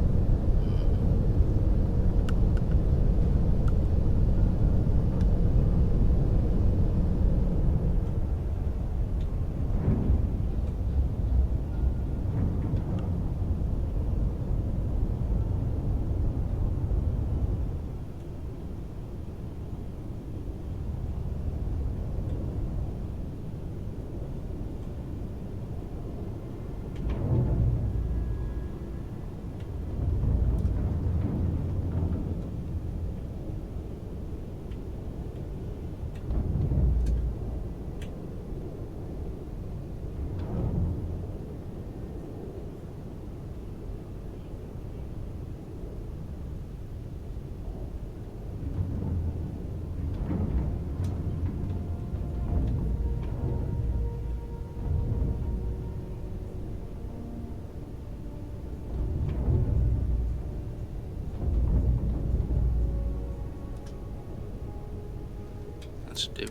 Let's do.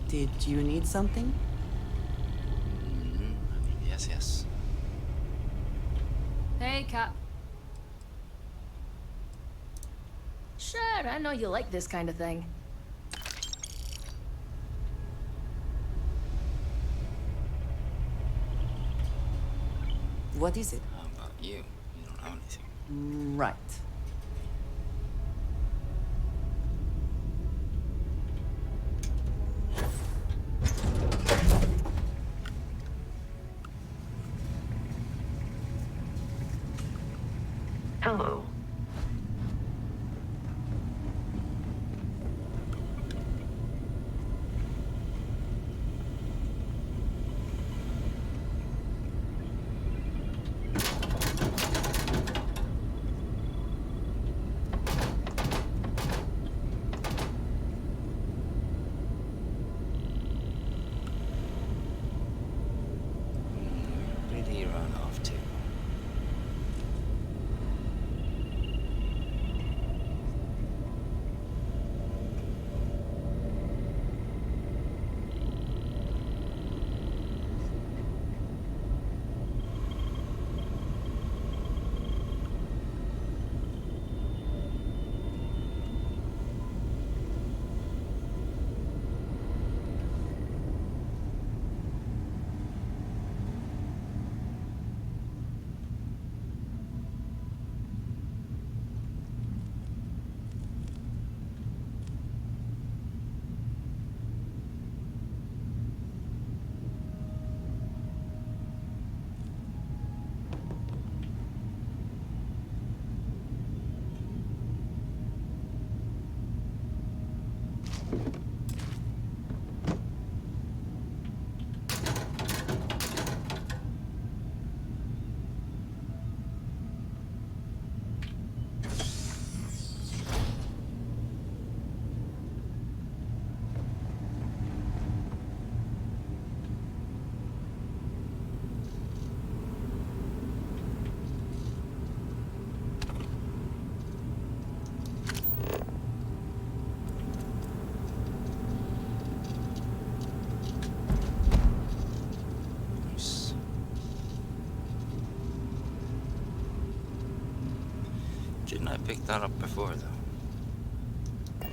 Did you need something? Yes, yes. Hey, Cap. Sure, I know you like this kind of thing. What is it? How about you? You don't have anything. Right. Hello. Didn't I pick that up before, though?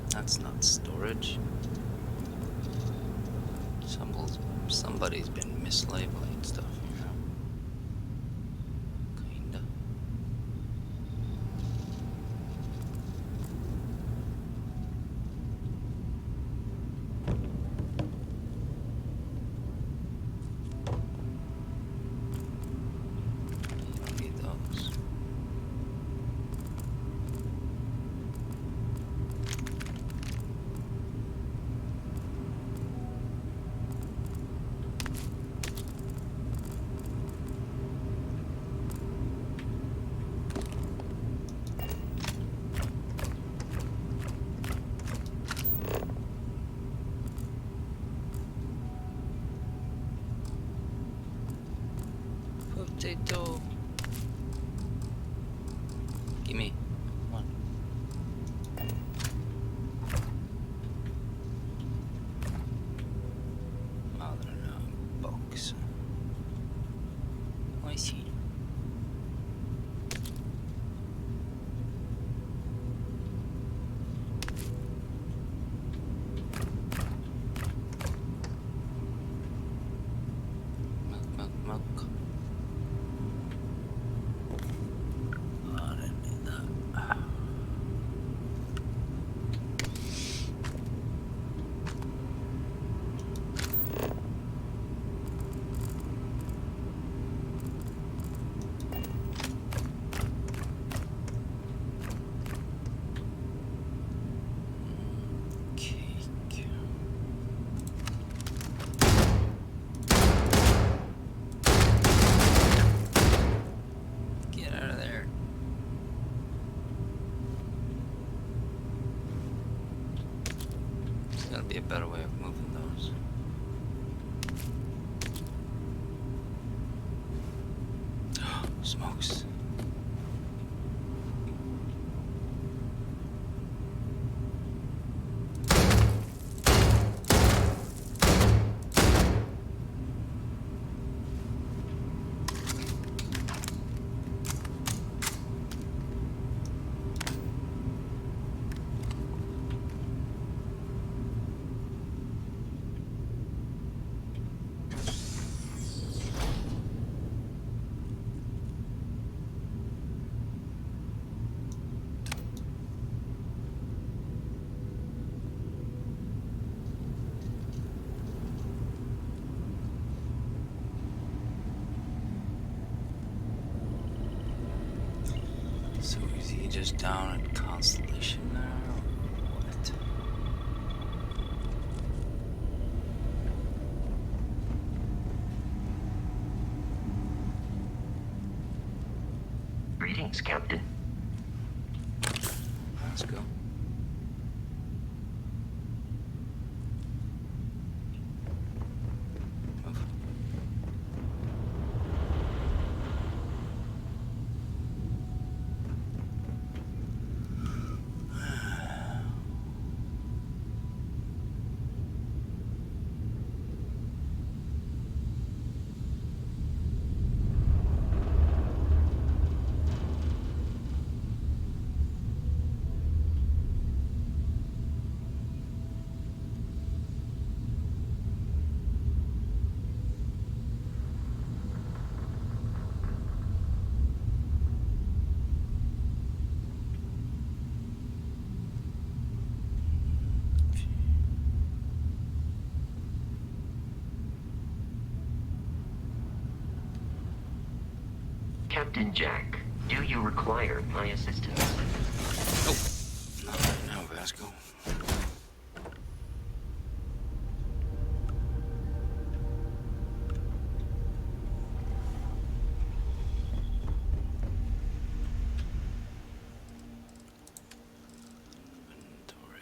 That's not storage. Somebody's been mislabeling stuff here. Kinda. You don't need those. Potato. Gimme. Come on. Mother box. I see. Milk. Oh, I didn't need that. Cake. Get out of there. There's gotta be a better way of moving those. Smokes. So is he just down at Constellation now, or what? Greetings, Captain. Let's go. Move. Captain Jack, do you require my assistance? Oh, not right now, Vasco. Inventory.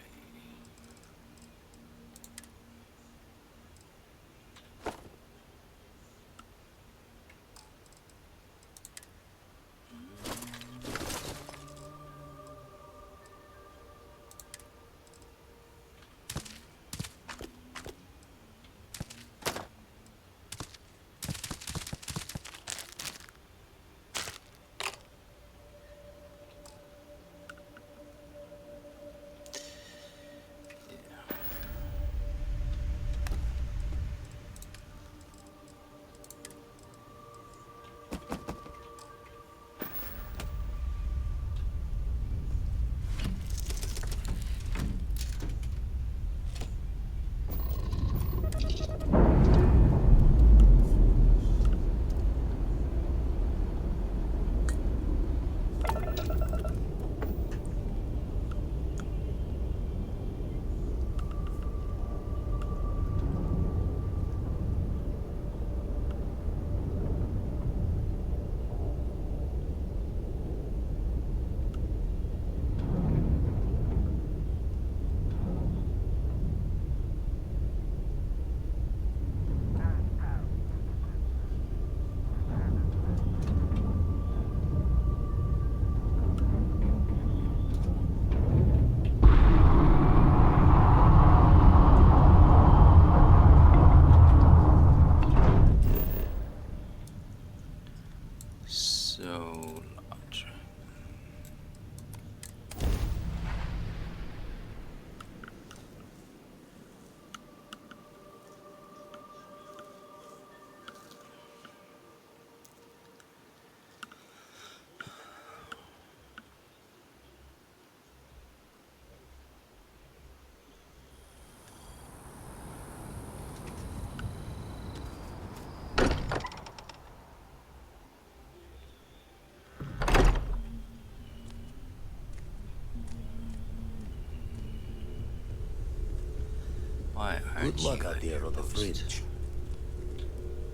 Why aren't Good luck you out at there your on the post? fridge.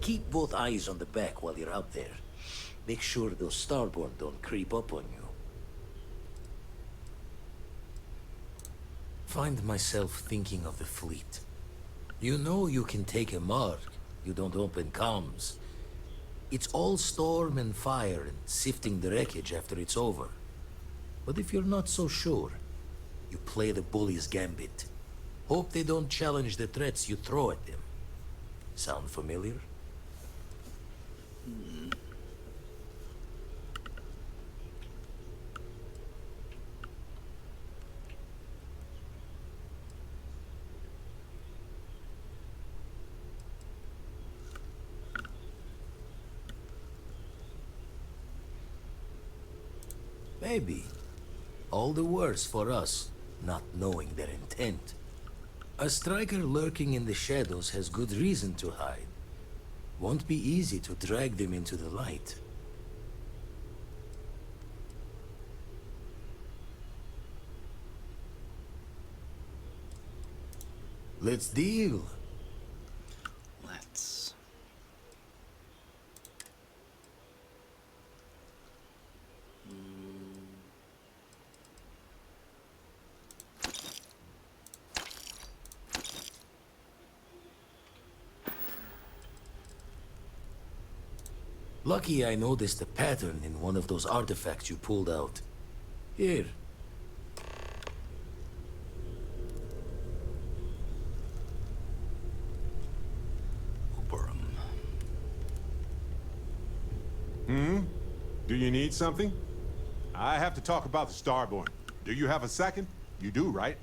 Keep both eyes on the back while you're out there. Make sure those starboard don't creep up on you. Find myself thinking of the fleet. You know you can take a mark. You don't open comms. It's all storm and fire and sifting the wreckage after it's over. But if you're not so sure, you play the bully's gambit. Hope they don't challenge the threats you throw at them. Sound familiar? Maybe. All the worse for us, not knowing their intent. A striker lurking in the shadows has good reason to hide. Won't be easy to drag them into the light. Let's deal. Let's. Lucky I noticed a pattern in one of those artifacts you pulled out. Here. Oberum. Do you need something? I have to talk about the Starborn. Do you have a second? You do, right?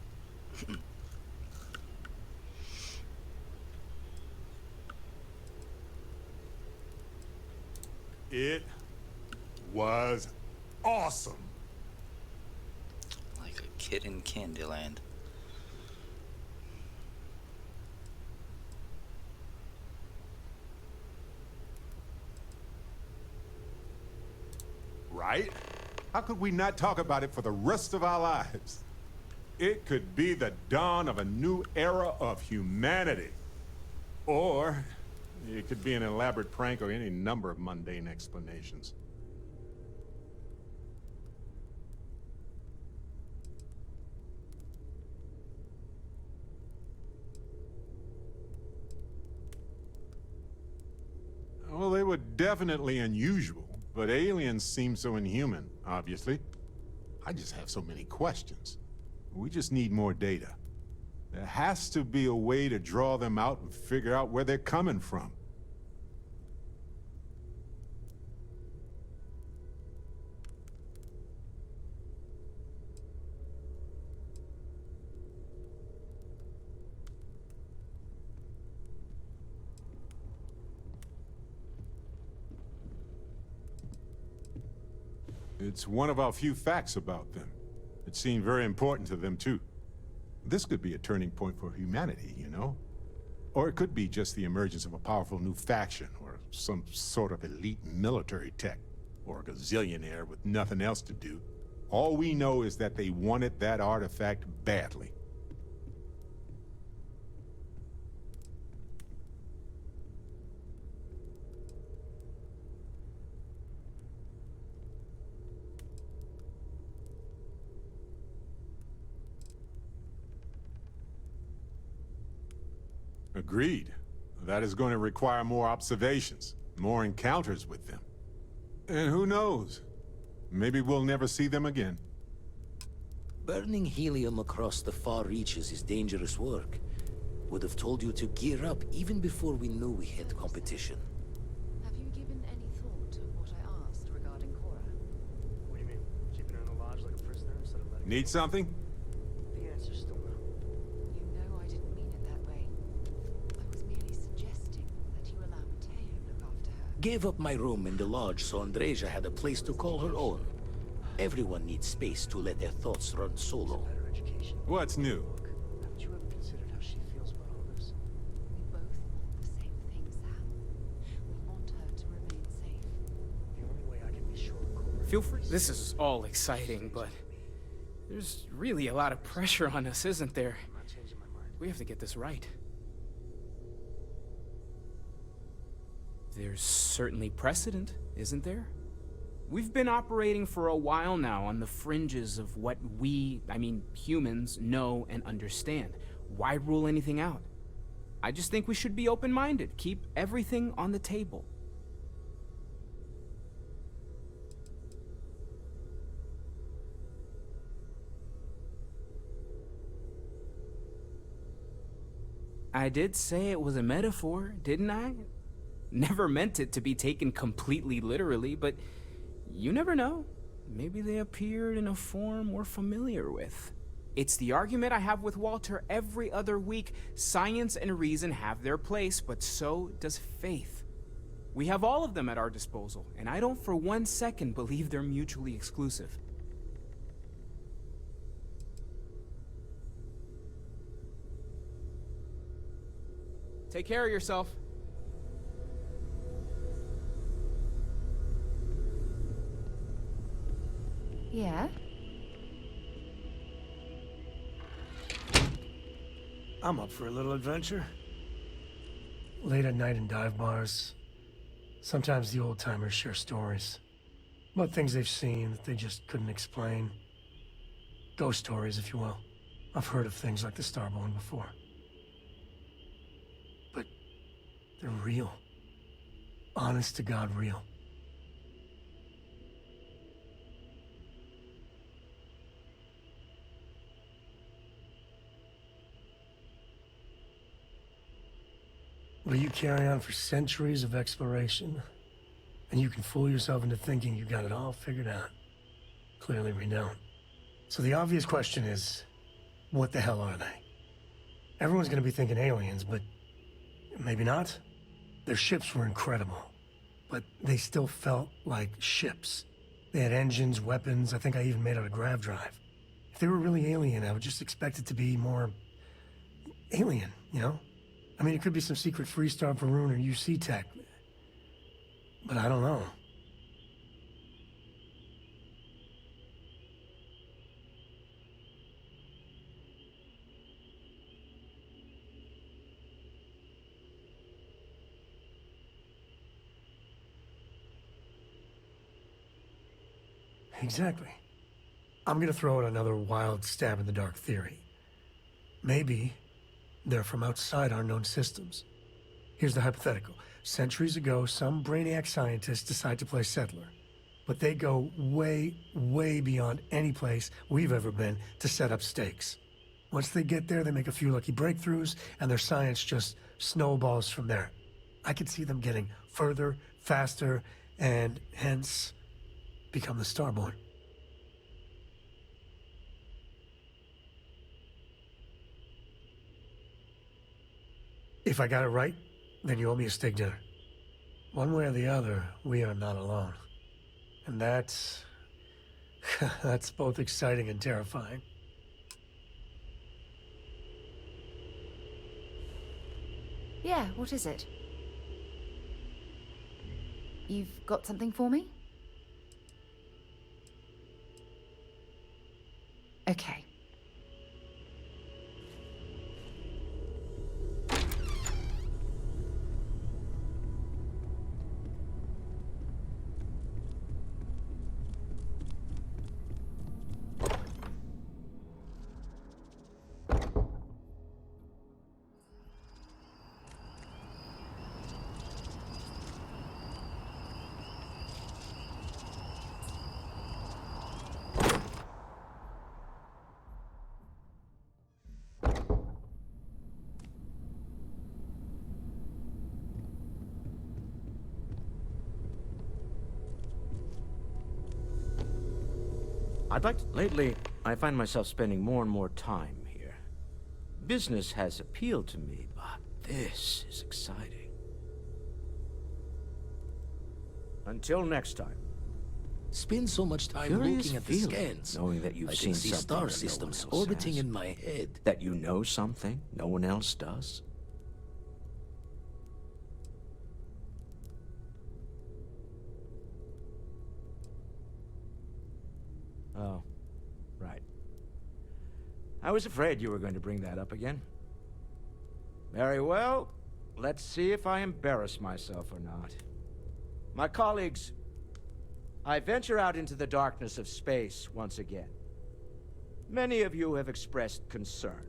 It was awesome. Like a kid in Candyland. Right? How could we not talk about it for the rest of our lives? It could be the dawn of a new era of humanity. Or it could be an elaborate prank or any number of mundane explanations. Well, they were definitely unusual, but aliens seem so inhuman, obviously. I just have so many questions. We just need more data. There has to be a way to draw them out and figure out where they're coming from. It's one of our few facts about them. It seemed very important to them, too. This could be a turning point for humanity, you know? Or it could be just the emergence of a powerful new faction, or some sort of elite military tech, or a gazillionaire with nothing else to do. All we know is that they wanted that artifact badly. Agreed. That is going to require more observations, more encounters with them. And who knows? Maybe we'll never see them again. Burning helium across the far reaches is dangerous work. Would have told you to gear up even before we knew we had competition. Have you given any thought to what I asked regarding Cora? What do you mean? Keeping her in the lodge like a prisoner instead of letting Need something? The answer's still no. You know I didn't mean it that way. I was merely suggesting that you allow Mateo look after her. Gave up my room in the lodge so Andreja had a place to call her own. Everyone needs space to let their thoughts run solo. Better education. What's new? Haven't you ever considered how she feels about all this? We both want the same thing, Sam. We want her to remain safe. The only way I can be sure Cora... Feel free. This is all exciting, but there's really a lot of pressure on us, isn't there? I'm not changing my mind. We have to get this right. There's certainly precedent, isn't there? We've been operating for a while now on the fringes of what we, I mean humans, know and understand. Why rule anything out? I just think we should be open-minded, keep everything on the table. I did say it was a metaphor, didn't I? Never meant it to be taken completely literally, but you never know. Maybe they appeared in a form we're familiar with. It's the argument I have with Walter every other week. Science and reason have their place, but so does faith. We have all of them at our disposal, and I don't for 1 second believe they're mutually exclusive. Take care of yourself. Yeah? I'm up for a little adventure. Late at night in dive bars. Sometimes the old-timers share stories about things they've seen that they just couldn't explain. Ghost stories, if you will. I've heard of things like the Starborn before. But they're real. Honest to God real. But you carry on for centuries of exploration, and you can fool yourself into thinking you got it all figured out. Clearly we don't. So the obvious question is, what the hell are they? Everyone's gonna be thinking aliens, but maybe not. Their ships were incredible, but they still felt like ships. They had engines, weapons, I think I even made out a grav drive. If they were really alien, I would just expect it to be more alien, you know? I mean, it could be some secret Freestar Varun or UC tech, but I don't know. Exactly. I'm gonna throw out another wild stab in the dark theory. Maybe they're from outside our known systems. Here's the hypothetical. Centuries ago, some brainiac scientists decide to play settler. But they go way, way beyond any place we've ever been to set up stakes. Once they get there, they make a few lucky breakthroughs, and their science just snowballs from there. I could see them getting further, faster, and hence become the Starborn. If I got it right, then you owe me a steak dinner. One way or the other, we are not alone. And that's that's both exciting and terrifying. Yeah, what is it? You've got something for me? Okay. Lately, I find myself spending more and more time here. Business has appealed to me, but this is exciting. Until next time. Spend so much time Curious looking at the feeling, scans. knowing that you've I seen can see something star that no systems one else orbiting has. in my head. That you know something no one else does. Oh, right. I was afraid you were going to bring that up again. Very well. Let's see if I embarrass myself or not. My colleagues, I venture out into the darkness of space once again. Many of you have expressed concern.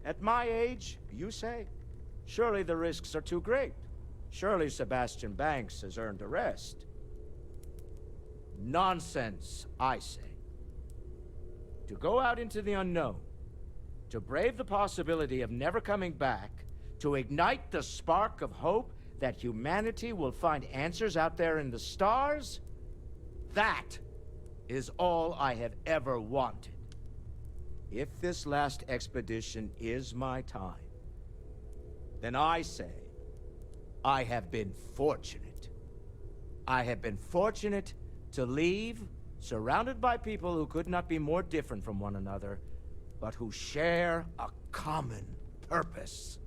At my age, you say, surely the risks are too great. Surely Sebastian Banks has earned a rest. Nonsense, I say. To go out into the unknown, to brave the possibility of never coming back, to ignite the spark of hope that humanity will find answers out there in the stars, that is all I have ever wanted. If this last expedition is my time, then I say, I have been fortunate. I have been fortunate to leave, surrounded by people who could not be more different from one another, but who share a common purpose.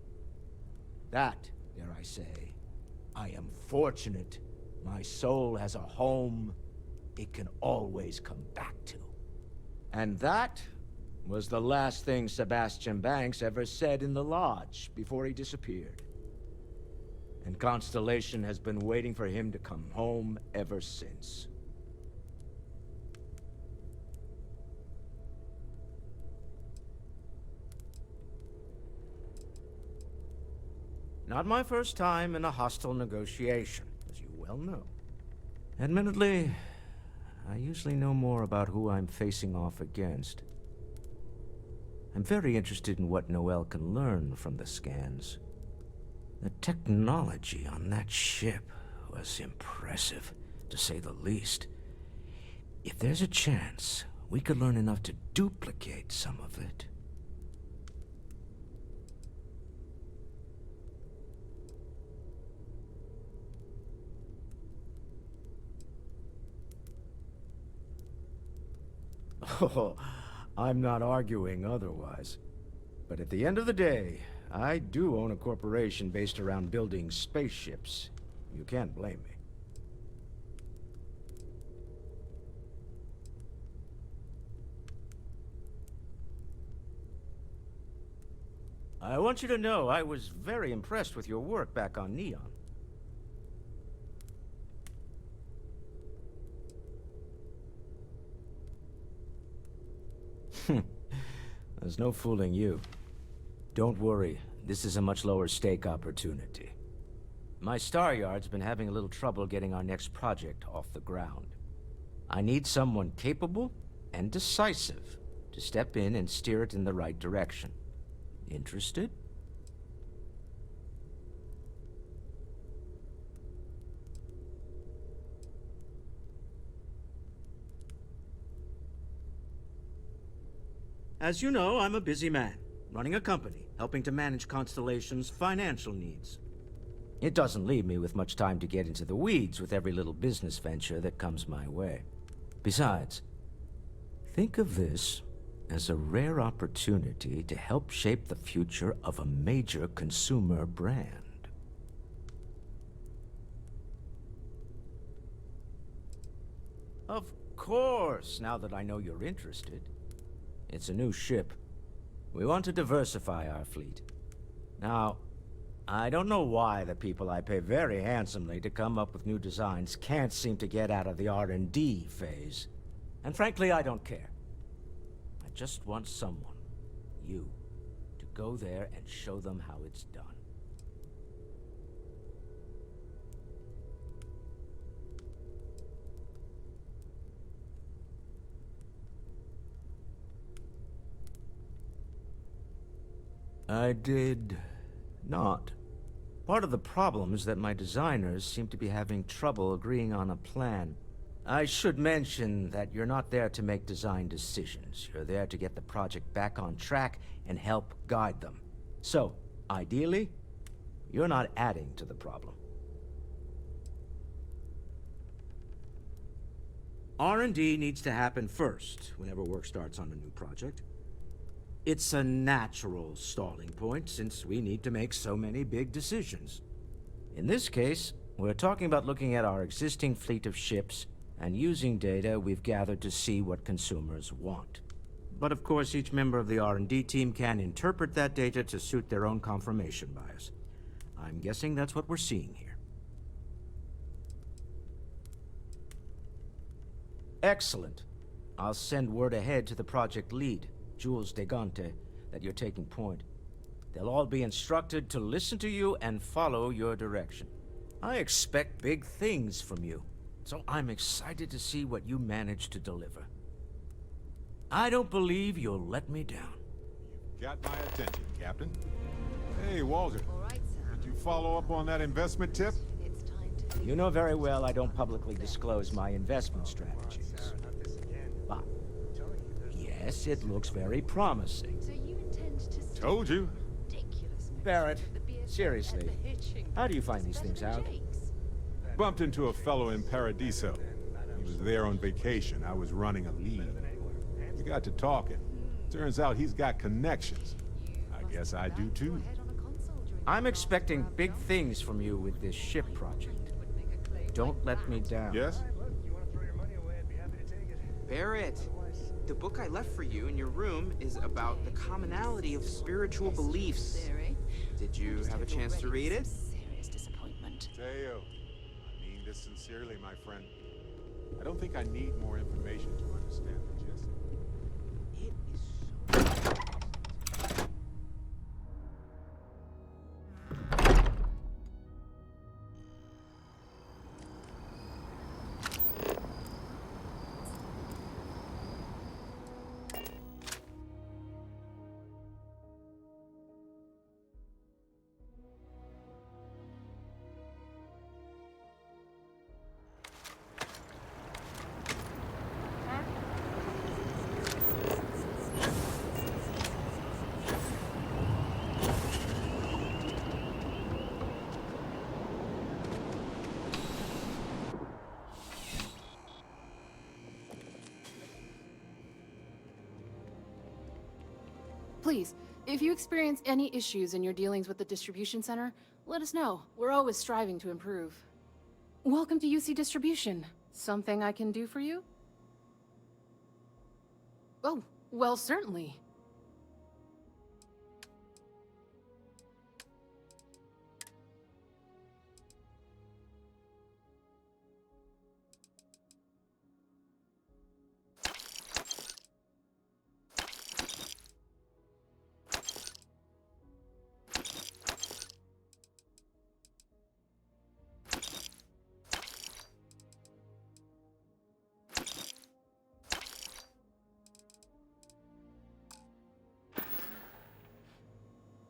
That, dare I say, I am fortunate. My soul has a home it can always come back to. And that was the last thing Sebastian Banks ever said in the lodge before he disappeared. And Constellation has been waiting for him to come home ever since. Not my first time in a hostile negotiation, as you well know. Admittedly, I usually know more about who I'm facing off against. I'm very interested in what Noel can learn from the scans. The technology on that ship was impressive, to say the least. If there's a chance, we could learn enough to duplicate some of it. Oh, I'm not arguing otherwise. But at the end of the day, I do own a corporation based around building spaceships. You can't blame me. I want you to know I was very impressed with your work back on Neon. There's no fooling you. Don't worry, this is a much lower stake opportunity. My Star Yard's been having a little trouble getting our next project off the ground. I need someone capable and decisive to step in and steer it in the right direction. Interested? As you know, I'm a busy man, running a company, helping to manage Constellation's financial needs. It doesn't leave me with much time to get into the weeds with every little business venture that comes my way. Besides, think of this as a rare opportunity to help shape the future of a major consumer brand. Of course, now that I know you're interested. It's a new ship. We want to diversify our fleet. Now, I don't know why the people I pay very handsomely to come up with new designs can't seem to get out of the R&D phase. And frankly, I don't care. I just want someone, you, to go there and show them how it's done. I did not. Part of the problem is that my designers seem to be having trouble agreeing on a plan. I should mention that you're not there to make design decisions. You're there to get the project back on track and help guide them. So, ideally, you're not adding to the problem. R&D needs to happen first whenever work starts on a new project. It's a natural stalling point since we need to make so many big decisions. In this case, we're talking about looking at our existing fleet of ships and using data we've gathered to see what consumers want. But of course, each member of the R&D team can interpret that data to suit their own confirmation bias. I'm guessing that's what we're seeing here. Excellent. I'll send word ahead to the project lead, Jules Degante, that you're taking point. They'll all be instructed to listen to you and follow your direction. I expect big things from you, so I'm excited to see what you manage to deliver. I don't believe you'll let me down. You've got my attention, Captain. Hey, Walter. Did you follow up on that investment tip? You know very well I don't publicly disclose my investment strategies. But, yes, it looks very promising. Told you. Barrett, seriously, how do you find these things out? Bumped into a fellow in Paradiso. He was there on vacation. I was running a lead. We got to talking. Turns out he's got connections. I guess I do too. I'm expecting big things from you with this ship project. Don't let me down. Yes? Barrett, the book I left for you in your room is about the commonality of spiritual beliefs. Did you have a chance to read it? Serious disappointment. Teo, I mean this sincerely, my friend. I don't think I need more information to understand the gist. Please, if you experience any issues in your dealings with the distribution center, let us know. We're always striving to improve. Welcome to UC Distribution. Something I can do for you? Oh, well, certainly.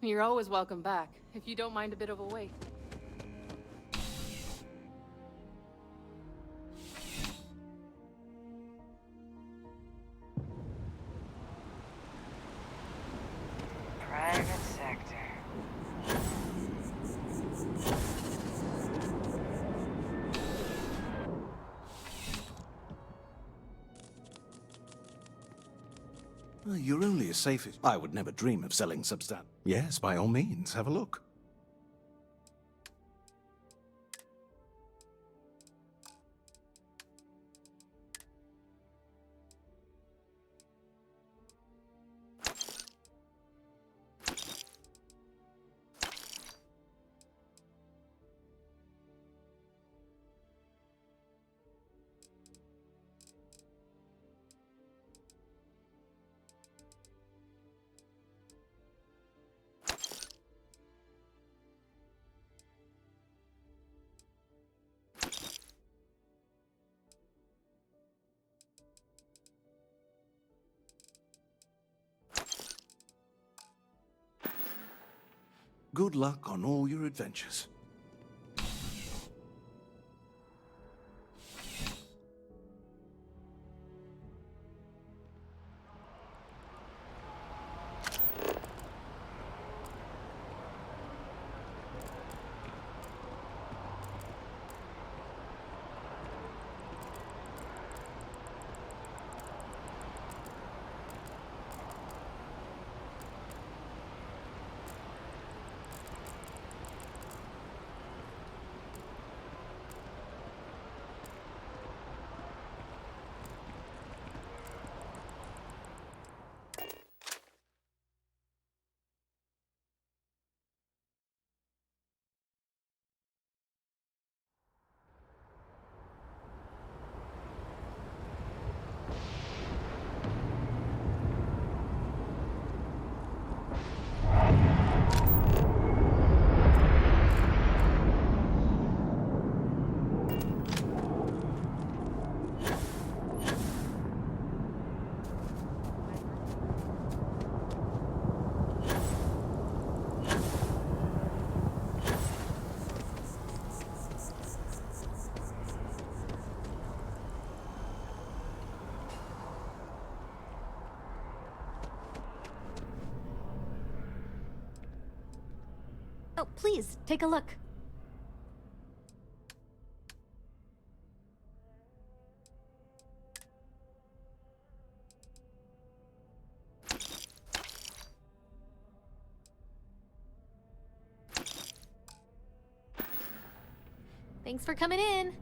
You're always welcome back, if you don't mind a bit of a wait. Private sector. You're only as safe as... I would never dream of selling substan... Yes, by all means, have a look. Good luck on all your adventures. Oh, please, take a look. Thanks for coming in.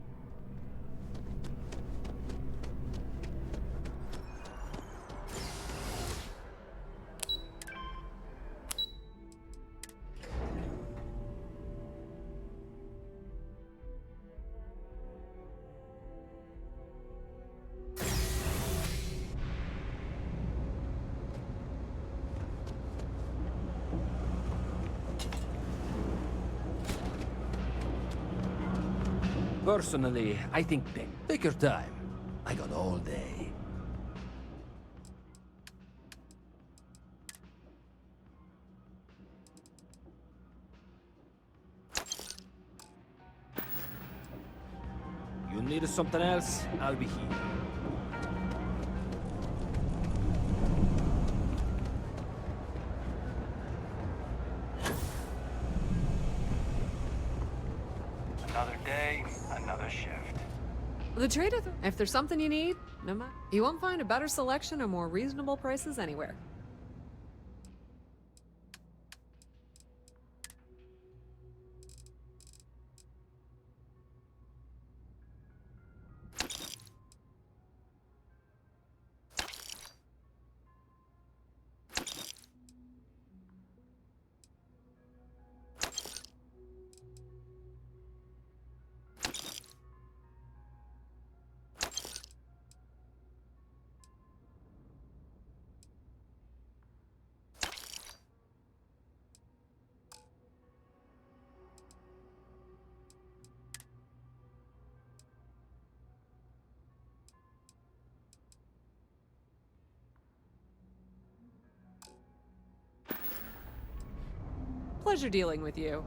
Personally, I think take your time. I got all day. You need something else? I'll be here. Another day, another shift. The trader, if there's something you need, you won't find a better selection or more reasonable prices anywhere. Pleasure dealing with you.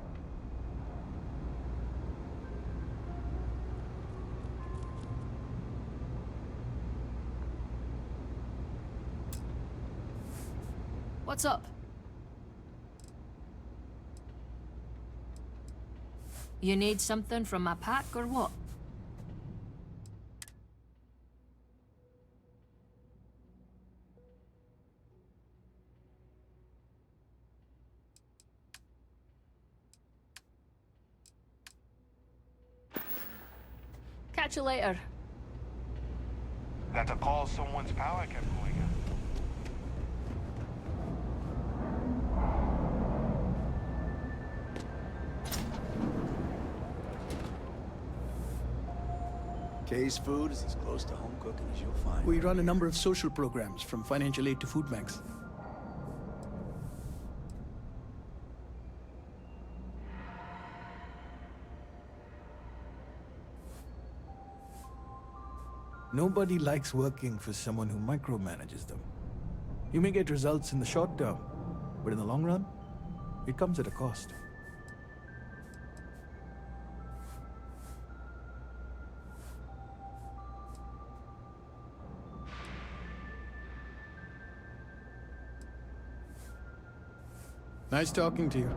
What's up? You need something from my pack or what? Catch you later. That's a call someone's power kept going out. Kay's food is as close to home cooking as you'll find. We run a number of social programs, from financial aid to food banks. Nobody likes working for someone who micromanages them. You may get results in the short term, but in the long run, it comes at a cost. Nice talking to you.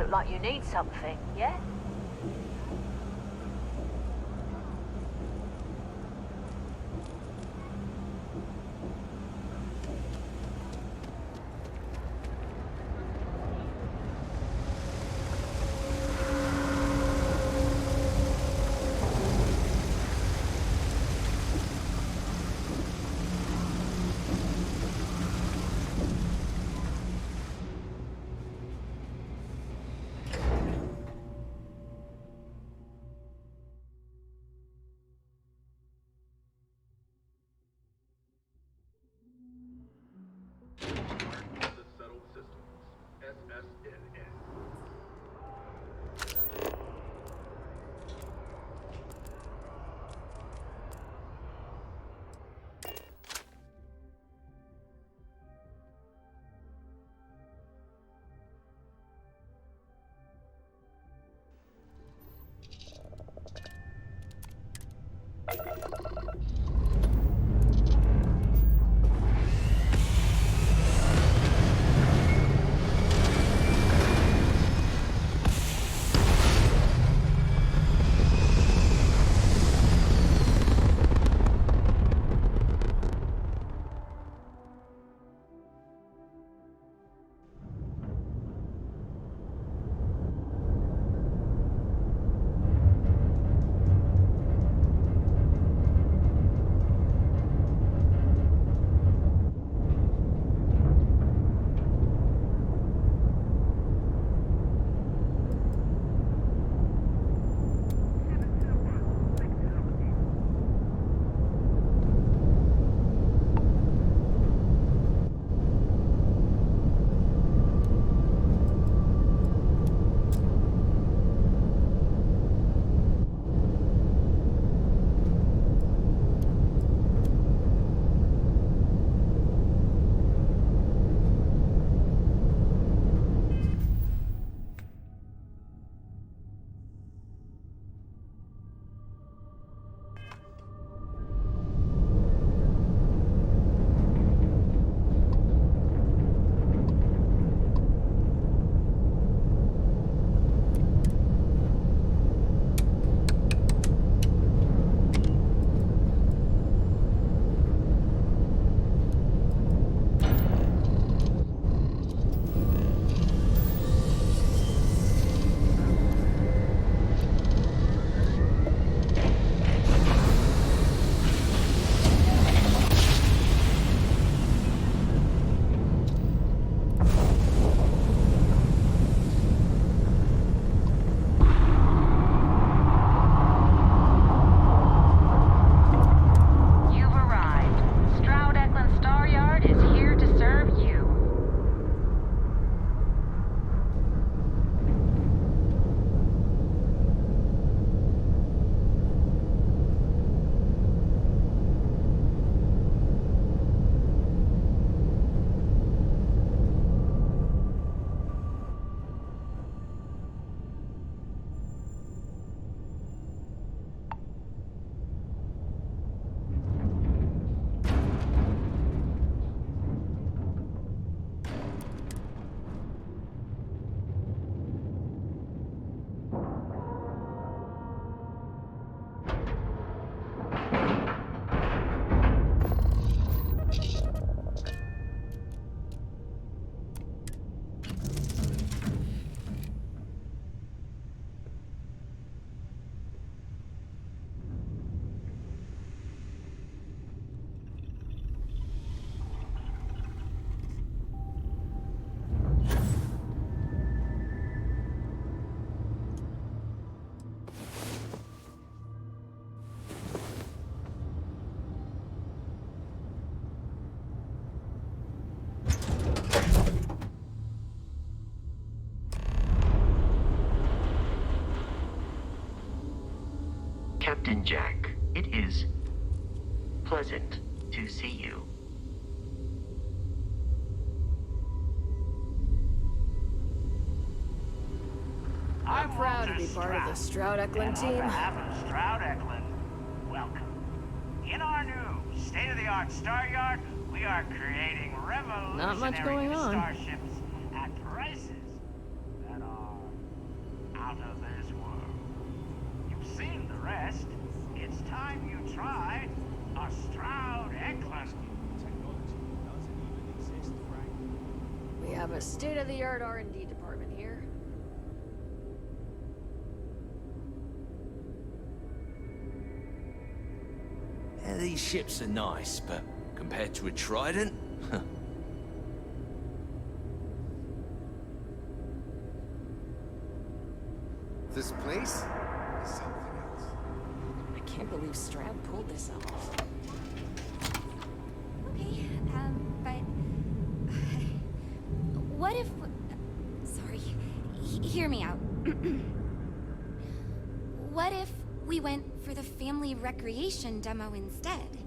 look like you need something, yeah? Captain Jack, it is pleasant to see you. I'm proud to be part of the Stroud Eklund team. On behalf of Stroud Eklund, welcome. In our new state-of-the-art star yard, we are creating revolutionary Not much going on. starships at prices that are of this world. You've seen the rest. It's time you try a stroud eklund. We have a state-of-the-art R&D department here. Yeah, these ships are nice, but compared to a trident, This place is something else. I can't believe Stroud pulled this off. Okay, but... what if... Sorry. Hear me out. What if we went for the family recreation demo instead?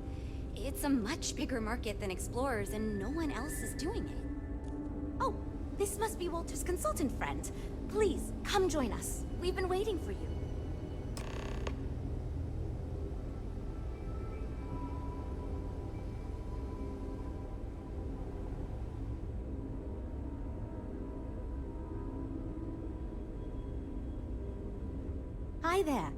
It's a much bigger market than Explorers, and no one else is doing it. Oh, this must be Walter's consultant friend. Please, come join us. We've been waiting for you. Hi there.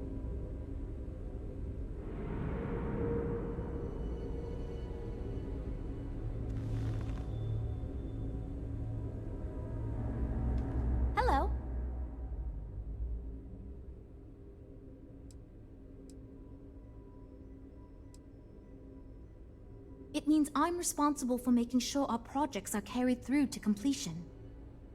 Hello. It means I'm responsible for making sure our projects are carried through to completion.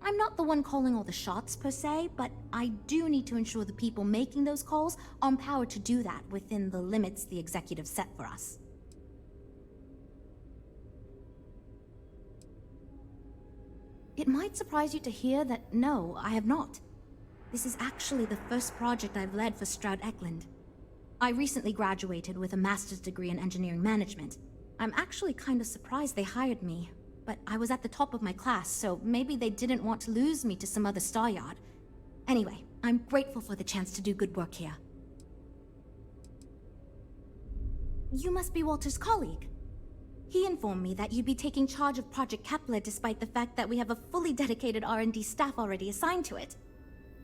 I'm not the one calling all the shots per se, but I do need to ensure the people making those calls are empowered to do that within the limits the executive set for us. It might surprise you to hear that no, I have not. This is actually the first project I've led for Stroud Eklund. I recently graduated with a master's degree in engineering management. I'm actually kind of surprised they hired me, but I was at the top of my class, so maybe they didn't want to lose me to some other star yard. Anyway, I'm grateful for the chance to do good work here. You must be Walter's colleague. He informed me that you'd be taking charge of Project Kepler despite the fact that we have a fully dedicated R&D staff already assigned to it.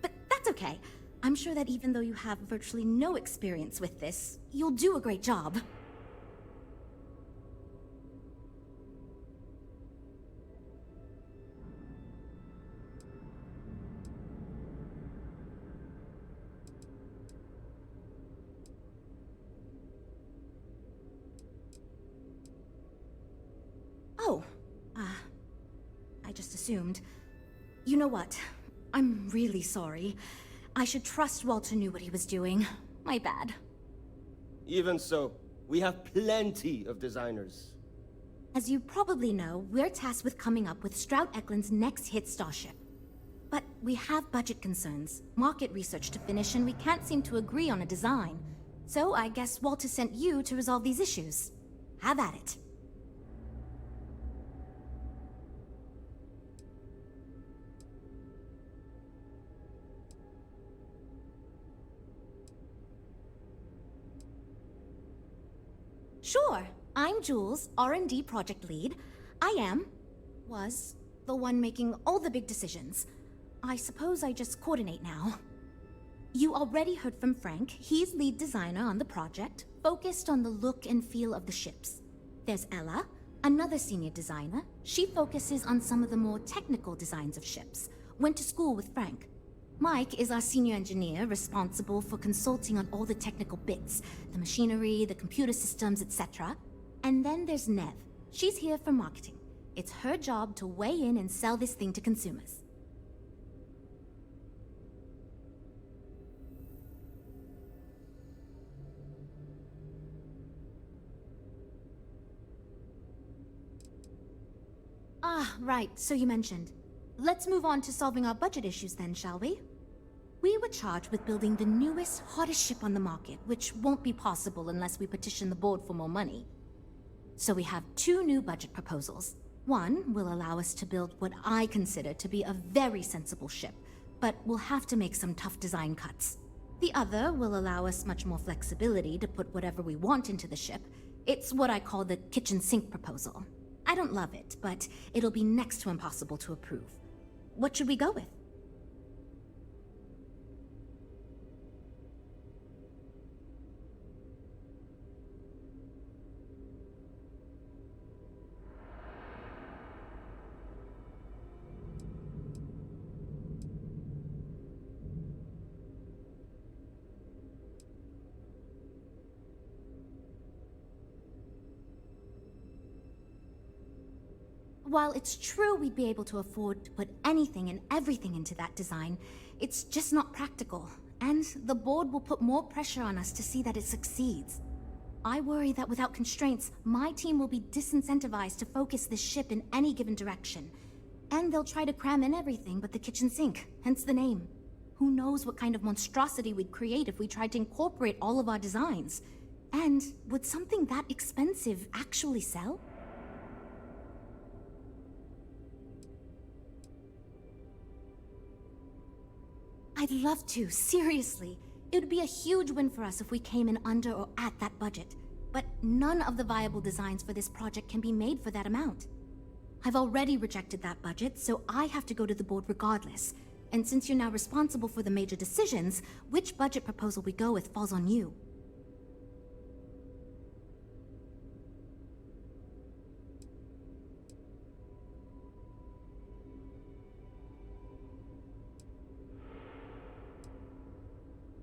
But that's okay. I'm sure that even though you have virtually no experience with this, you'll do a great job. Oh, I just assumed. You know what? I'm really sorry. I should trust Walter knew what he was doing. My bad. Even so, we have plenty of designers. As you probably know, we're tasked with coming up with Stroud Eklund's next hit starship. But we have budget concerns, market research to finish, and we can't seem to agree on a design. So I guess Walter sent you to resolve these issues. Have at it. Sure. I'm Jules, R&D project lead. Was the one making all the big decisions. I suppose I just coordinate now. You already heard from Frank. He's lead designer on the project, focused on the look and feel of the ships. There's Ella, another senior designer. She focuses on some of the more technical designs of ships. Went to school with Frank. Mike is our senior engineer, responsible for consulting on all the technical bits, the machinery, the computer systems, etc. And then there's Nev. She's here for marketing. It's her job to weigh in and sell this thing to consumers. Ah, right, so you mentioned. Let's move on to solving our budget issues then, shall we? We were charged with building the newest, hottest ship on the market, which won't be possible unless we petition the board for more money. So we have two new budget proposals. One will allow us to build what I consider to be a very sensible ship, but we'll have to make some tough design cuts. The other will allow us much more flexibility to put whatever we want into the ship. It's what I call the kitchen sink proposal. I don't love it, but it'll be next to impossible to approve. What should we go with? While it's true we'd be able to afford to put anything and everything into that design, it's just not practical, and the board will put more pressure on us to see that it succeeds. I worry that without constraints, my team will be disincentivized to focus this ship in any given direction. And they'll try to cram in everything but the kitchen sink, hence the name. Who knows what kind of monstrosity we'd create if we tried to incorporate all of our designs? And would something that expensive actually sell? I'd love to, seriously. It would be a huge win for us if we came in under or at that budget. But none of the viable designs for this project can be made for that amount. I've already rejected that budget, so I have to go to the board regardless. And since you're now responsible for the major decisions, which budget proposal we go with falls on you.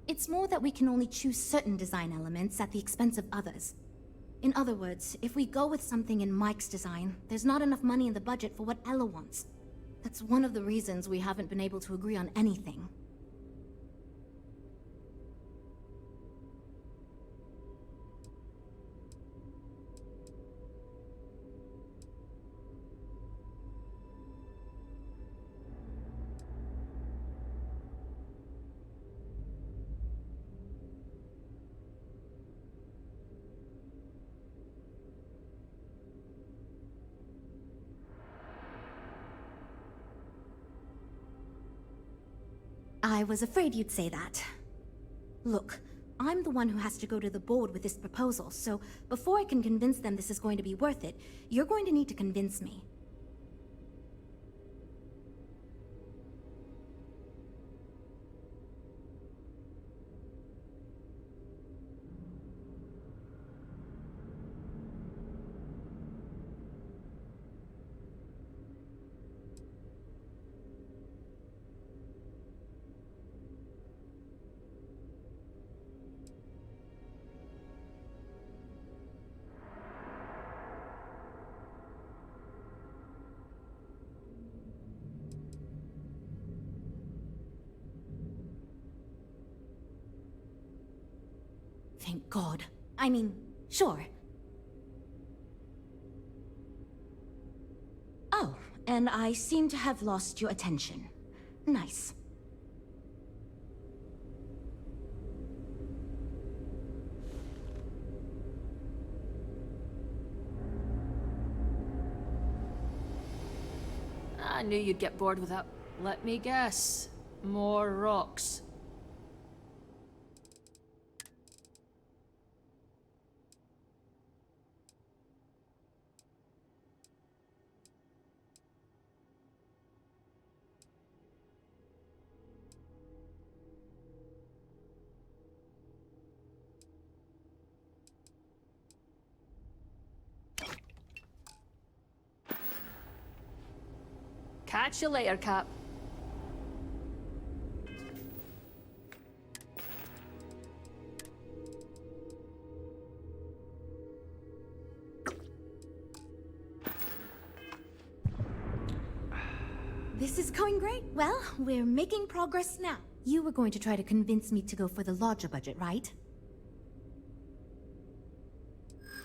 It's more that we can only choose certain design elements at the expense of others. In other words, if we go with something in Mike's design, there's not enough money in the budget for what Ella wants. That's one of the reasons we haven't been able to agree on anything. I was afraid you'd say that. Look, I'm the one who has to go to the board with this proposal, so before I can convince them this is going to be worth it, you're going to need to convince me. Thank God. I mean, sure. Oh, and I seem to have lost your attention. Nice. I knew you'd get bored with that. Let me guess. More rocks. Catch you later, Cap. This is going great. Well, we're making progress now. You were going to try to convince me to go for the larger budget, right?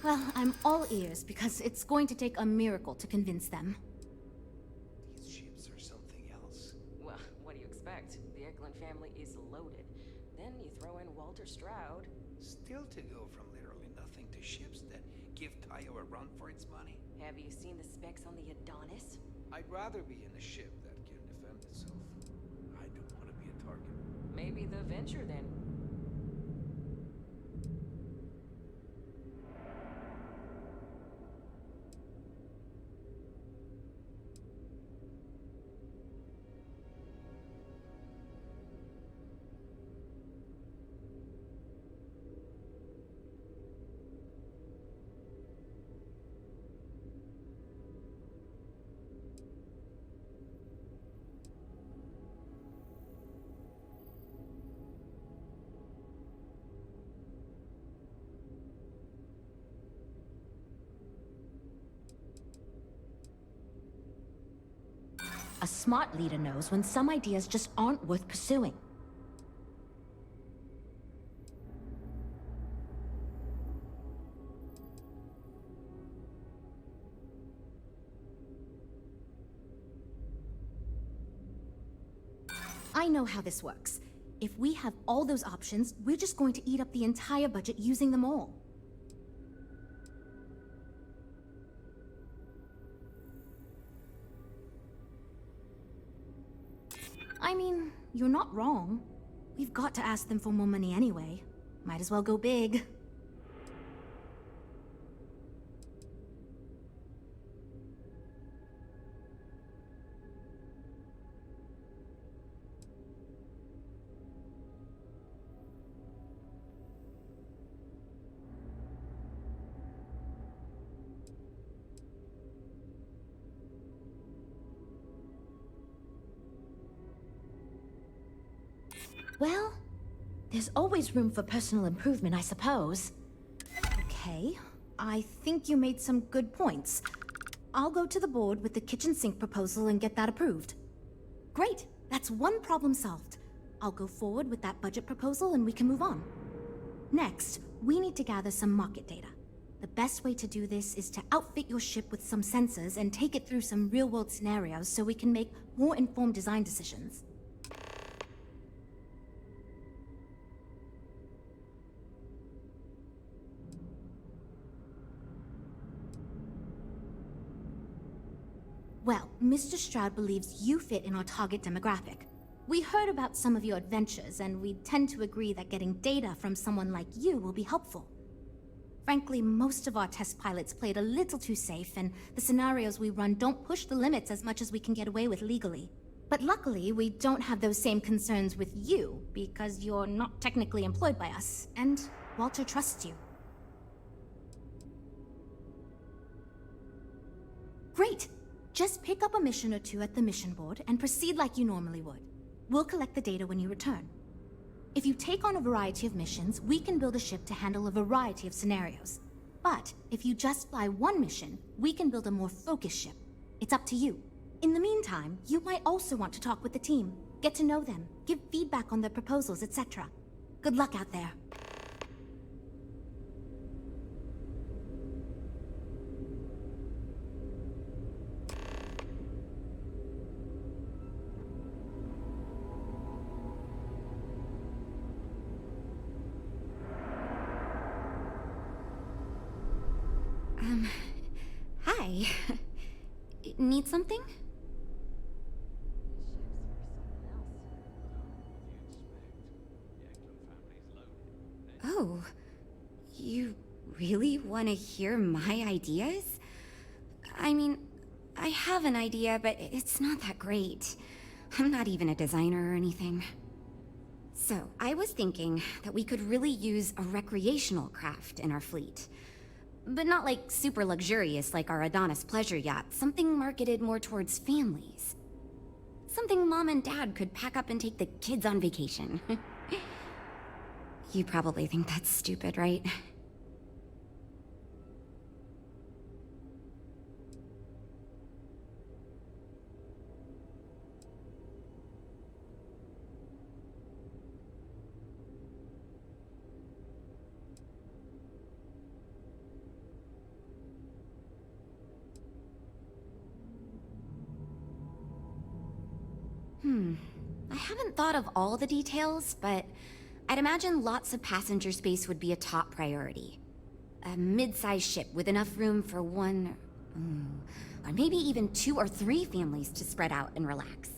Well, I'm all ears because it's going to take a miracle to convince them. These ships are something else. Well, what do you expect? The Eklund family is loaded. Then you throw in Walter Stroud. Still to go from literally nothing to ships that give Tayo a run for its money. Have you seen the specs on the Adonis? I'd rather be in a ship that can defend itself. I don't want to be a target. Maybe the Venture then. A smart leader knows when some ideas just aren't worth pursuing. I know how this works. If we have all those options, we're just going to eat up the entire budget using them all. I mean, you're not wrong. We've got to ask them for more money anyway. Might as well go big. Well, there's always room for personal improvement, I suppose. Okay, I think you made some good points. I'll go to the board with the kitchen sink proposal and get that approved. Great, that's one problem solved. I'll go forward with that budget proposal and we can move on. Next, we need to gather some market data. The best way to do this is to outfit your ship with some sensors and take it through some real-world scenarios so we can make more informed design decisions. Well, Mr. Stroud believes you fit in our target demographic. We heard about some of your adventures, and we tend to agree that getting data from someone like you will be helpful. Frankly, most of our test pilots played a little too safe, and the scenarios we run don't push the limits as much as we can get away with legally. But luckily, we don't have those same concerns with you, because you're not technically employed by us, and Walter trusts you. Great! Just pick up a mission or two at the mission board and proceed like you normally would. We'll collect the data when you return. If you take on a variety of missions, we can build a ship to handle a variety of scenarios. But if you just fly one mission, we can build a more focused ship. It's up to you. In the meantime, you might also want to talk with the team, get to know them, give feedback on their proposals, etc. Good luck out there. Hi. Need something? Oh, you really want to hear my ideas? I mean, I have an idea, but it's not that great. I'm not even a designer or anything. So, I was thinking that we could really use a recreational craft in our fleet. But not like super luxurious like our Adonis pleasure yacht, something marketed more towards families. Something Mom and Dad could pack up and take the kids on vacation. You probably think that's stupid, right? I haven't thought of all the details, but I'd imagine lots of passenger space would be a top priority. A mid-sized ship with enough room for one, or maybe even 2 or 3 families to spread out and relax.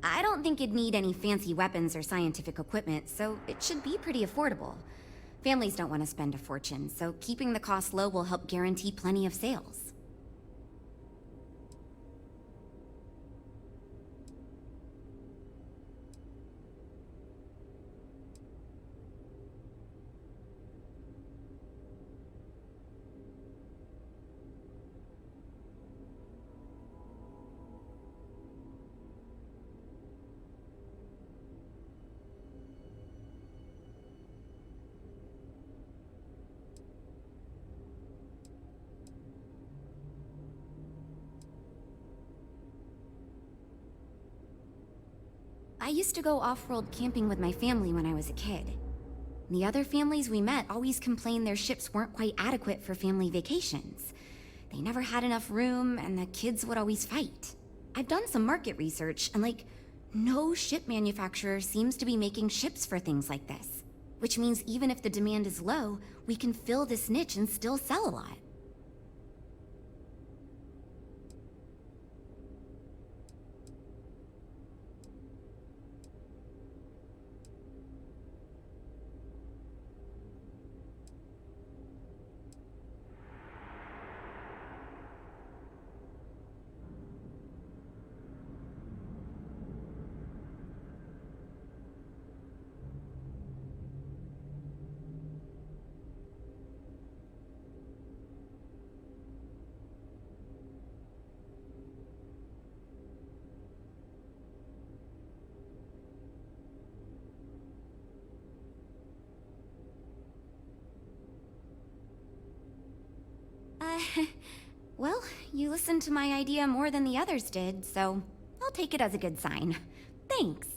I don't think it'd need any fancy weapons or scientific equipment, so it should be pretty affordable. Families don't want to spend a fortune, so keeping the cost low will help guarantee plenty of sales. I used to go off-world camping with my family when I was a kid. The other families we met always complained their ships weren't quite adequate for family vacations. They never had enough room, and the kids would always fight. I've done some market research, and no ship manufacturer seems to be making ships for things like this. Which means even if the demand is low, we can fill this niche and still sell a lot. Well, you listened to my idea more than the others did, so I'll take it as a good sign. Thanks.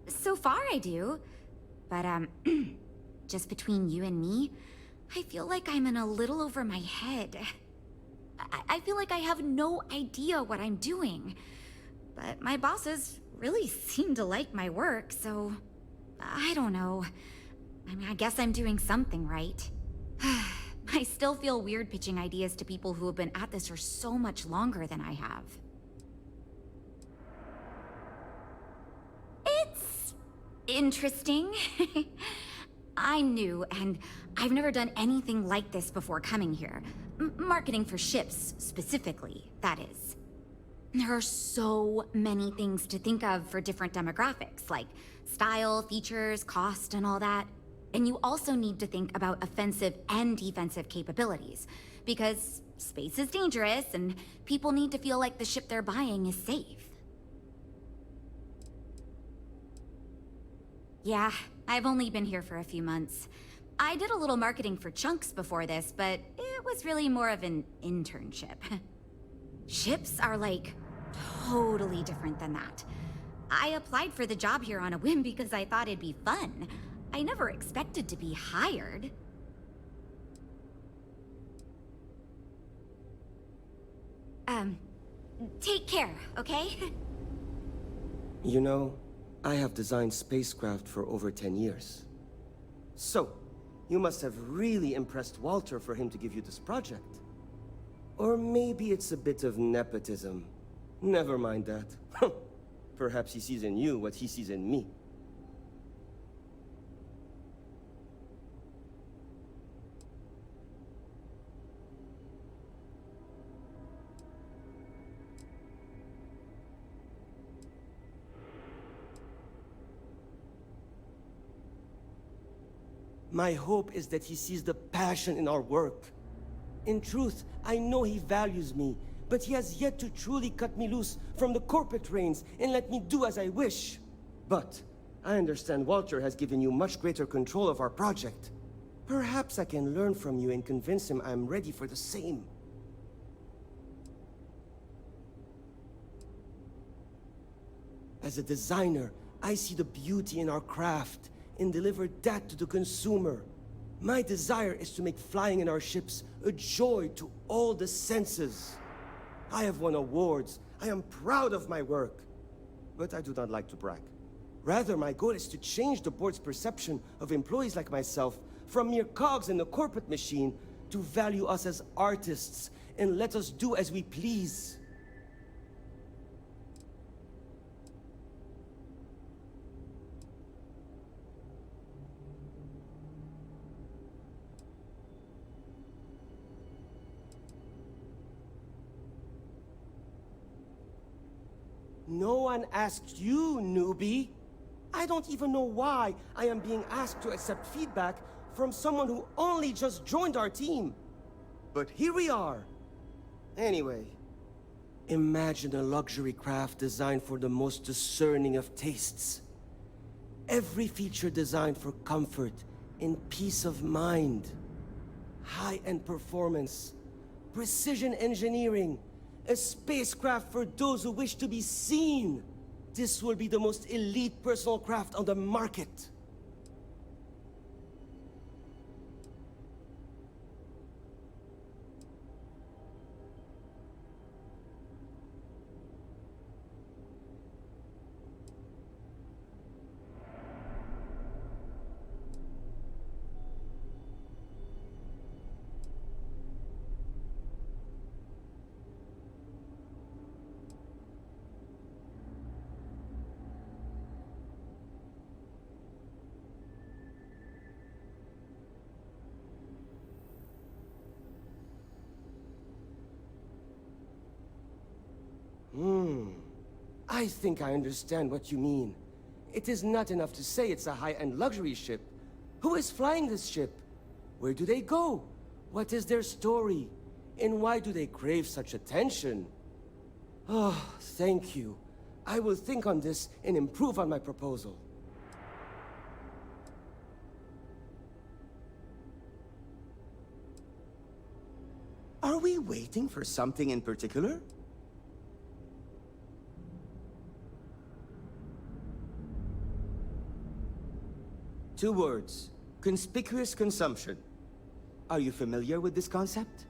So far I do, but just between you and me, I feel like I'm in a little over my head. I feel like I have no idea what I'm doing. But my bosses really seem to like my work, so I don't know. I mean, I guess I'm doing something right. I still feel weird pitching ideas to people who have been at this for so much longer than I have. It's interesting. I'm new, and I've never done anything like this before coming here. Marketing for ships, specifically, that is. There are so many things to think of for different demographics, like style, features, cost, and all that. And you also need to think about offensive and defensive capabilities, because space is dangerous and people need to feel like the ship they're buying is safe. Yeah, I've only been here for a few months. I did a little marketing for Chunks before this, but it was really more of an internship. Ships are totally different than that. I applied for the job here on a whim because I thought it'd be fun. I never expected to be hired. Take care, okay? You know, I have designed spacecraft for over 10 years. So, you must have really impressed Walter for him to give you this project. Or maybe it's a bit of nepotism. Never mind that. Perhaps he sees in you what he sees in me. My hope is that he sees the passion in our work. In truth, I know he values me, but he has yet to truly cut me loose from the corporate reins and let me do as I wish. But I understand Walter has given you much greater control of our project. Perhaps I can learn from you and convince him I'm ready for the same. As a designer, I see the beauty in our craft and deliver that to the consumer. My desire is to make flying in our ships a joy to all the senses. I have won awards. I am proud of my work. But I do not like to brag. Rather, my goal is to change the board's perception of employees like myself from mere cogs in the corporate machine to value us as artists and let us do as we please. No one asked you, newbie. I don't even know why I am being asked to accept feedback from someone who only just joined our team. But here we are. Anyway, imagine a luxury craft designed for the most discerning of tastes. Every feature designed for comfort and peace of mind. high-end performance, precision engineering, a spacecraft for those who wish to be seen. This will be the most elite personal craft on the market. I think I understand what you mean. It is not enough to say it's a high-end luxury ship. Who is flying this ship? Where do they go? What is their story? And why do they crave such attention? Oh, thank you. I will think on this and improve on my proposal. Are we waiting for something in particular? 2 words. Conspicuous consumption. Are you familiar with this concept?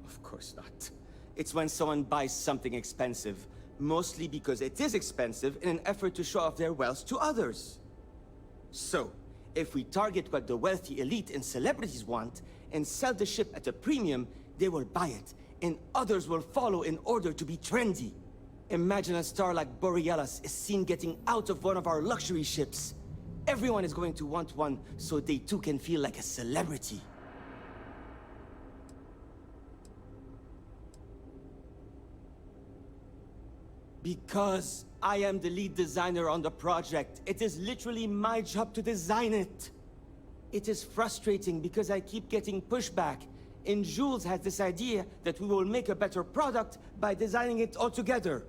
Of course not. It's when someone buys something expensive, mostly because it is expensive in an effort to show off their wealth to others. So, if we target what the wealthy elite and celebrities want, and sell the ship at a premium, they will buy it, and others will follow in order to be trendy. Imagine a star like Borealis is seen getting out of one of our luxury ships. Everyone is going to want one, so they too can feel like a celebrity. Because I am the lead designer on the project. It is literally my job to design it. It is frustrating because I keep getting pushback, and Jules has this idea that we will make a better product by designing it all together.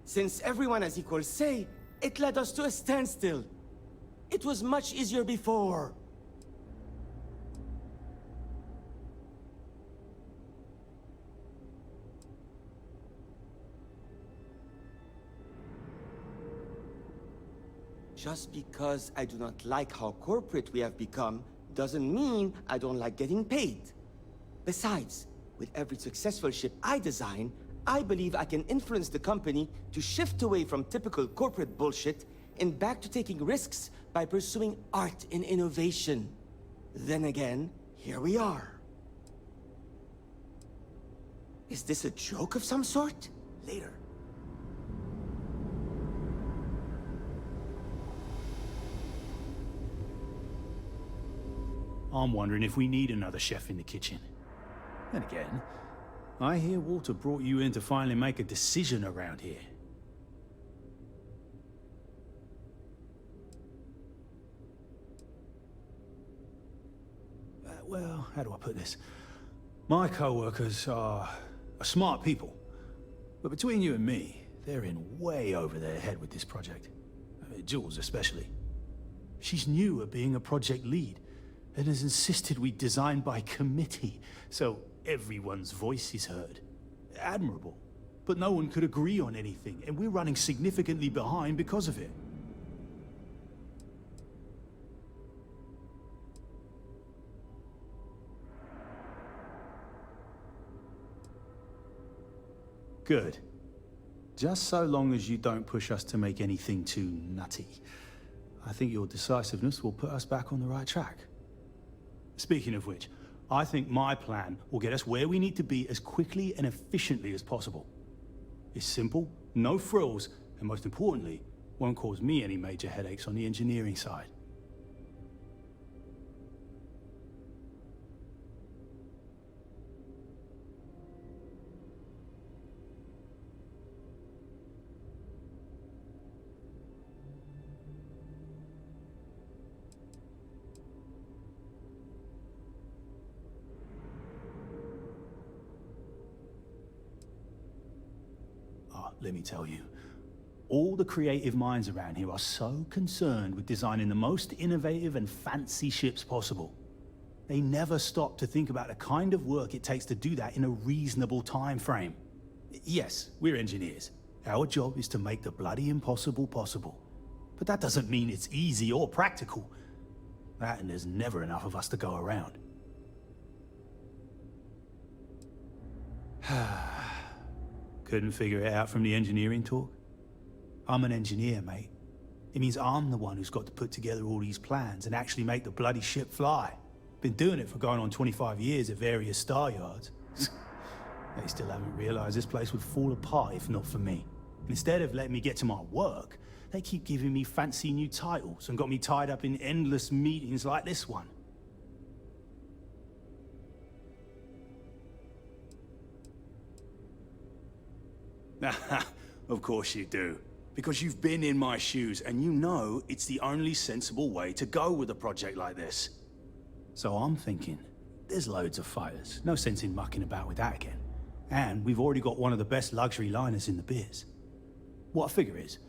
Since everyone has equal say, it led us to a standstill. It was much easier before. Just because I do not like how corporate we have become, doesn't mean I don't like getting paid. Besides, with every successful ship I design, I believe I can influence the company to shift away from typical corporate bullshit and back to taking risks by pursuing art and innovation. Then again, here we are. Is this a joke of some sort? Later. I'm wondering if we need another chef in the kitchen. Then again, I hear Walter brought you in to finally make a decision around here. Well, how do I put this? My co-workers are smart people. But between you and me, they're in way over their head with this project. Jules especially. She's new at being a project lead, and has insisted we design by committee, so everyone's voice is heard. Admirable. But no one could agree on anything, and we're running significantly behind because of it. Good. Just so long as you don't push us to make anything too nutty. I think your decisiveness will put us back on the right track. Speaking of which, I think my plan will get us where we need to be as quickly and efficiently as possible. It's simple, no frills, and most importantly, won't cause me any major headaches on the engineering side. let me tell you. All the creative minds around here are so concerned with designing the most innovative and fancy ships possible. They never stop to think about the kind of work it takes to do that in a reasonable time frame. Yes, we're engineers. Our job is to make the bloody impossible possible. But that doesn't mean it's easy or practical. That and there's never enough of us to go around. Couldn't figure it out from the engineering talk? I'm an engineer, mate. It means I'm the one who's got to put together all these plans and actually make the bloody ship fly. Been doing it for going on 25 years at various star yards. They still haven't realized this place would fall apart if not for me. Instead of letting me get to my work, they keep giving me fancy new titles and got me tied up in endless meetings like this one. Of course you do. Because you've been in my shoes and you know it's the only sensible way to go with a project like this. So I'm thinking, there's loads of fighters. No sense in mucking about with that again. And we've already got one of the best luxury liners in the biz. What I figure is,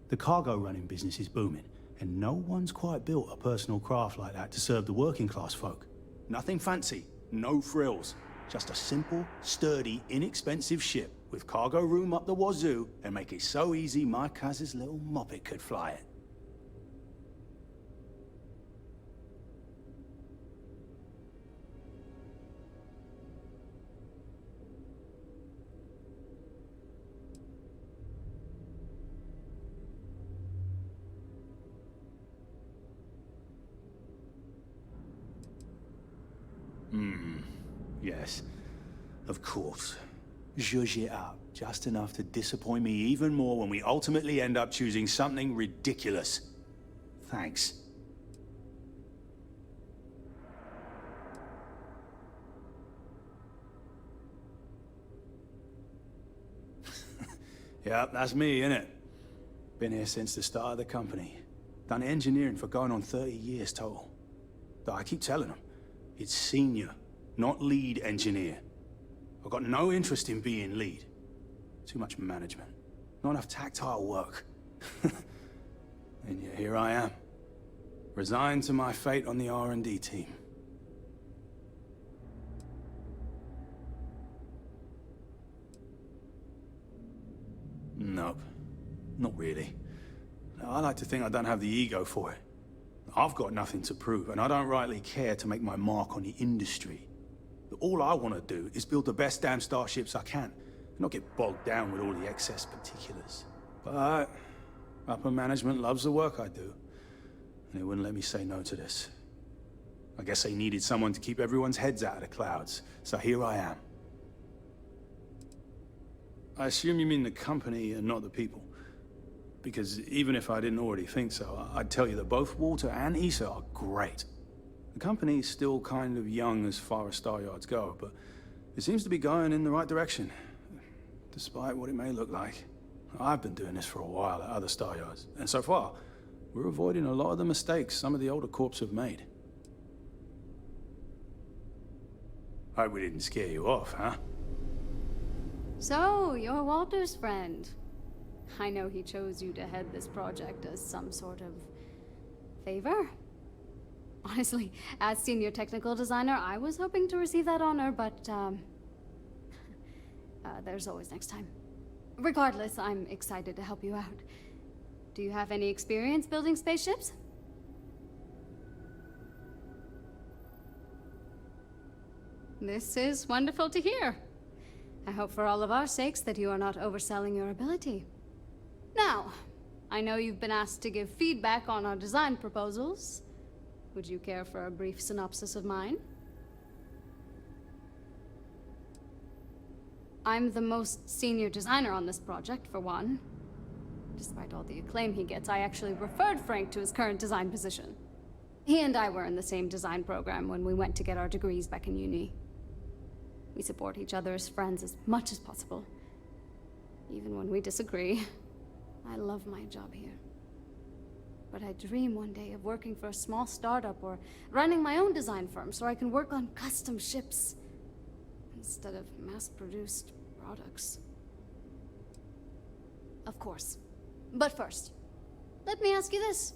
the cargo running business is booming, and no one's quite built a personal craft like that to serve the working class folk. Nothing fancy, no frills. Just a simple, sturdy, inexpensive ship with cargo room up the wazoo and make it so easy my cousin's little moppet could fly it. Yes, of course. Zhuzh it up, just enough to disappoint me even more when we ultimately end up choosing something ridiculous. Thanks. Yeah, that's me, innit? Been here since the start of the company. Done engineering for going on 30 years total. Though I keep telling them, it's senior, not lead engineer. I've got no interest in being lead. Too much management. Not enough tactile work. And yet here I am. Resigned to my fate on the R&D team. Nope. Not really. I like to think I don't have the ego for it. I've got nothing to prove, and I don't rightly care to make my mark on the industry. All I want to do is build the best damn starships I can, and not get bogged down with all the excess particulars. But upper management loves the work I do, and they wouldn't let me say no to this. I guess they needed someone to keep everyone's heads out of the clouds, so here I am. I assume you mean the company and not the people. Because even if I didn't already think so, I'd tell you that both Walter and Issa are great. The company's still kind of young as far as star yards go, but it seems to be going in the right direction, despite what it may look like. I've been doing this for a while at other star yards, and so far, we're avoiding a lot of the mistakes some of the older corps have made. Hope we didn't scare you off, huh? So, you're Walter's friend. I know he chose you to head this project as some sort of favor. Honestly, as senior technical designer, I was hoping to receive that honor, but, there's always next time. Regardless, I'm excited to help you out. Do you have any experience building spaceships? This is wonderful to hear. I hope for all of our sakes that you are not overselling your ability. Now, I know you've been asked to give feedback on our design proposals. Would you care for a brief synopsis of mine? I'm the most senior designer on this project, for one. Despite all the acclaim he gets, I actually referred Frank to his current design position. He and I were in the same design program when we went to get our degrees back in uni. We support each other as friends as much as possible. Even when we disagree. I love my job here. But I dream one day of working for a small startup or running my own design firm so I can work on custom ships instead of mass-produced products. of course. But first, let me ask you this.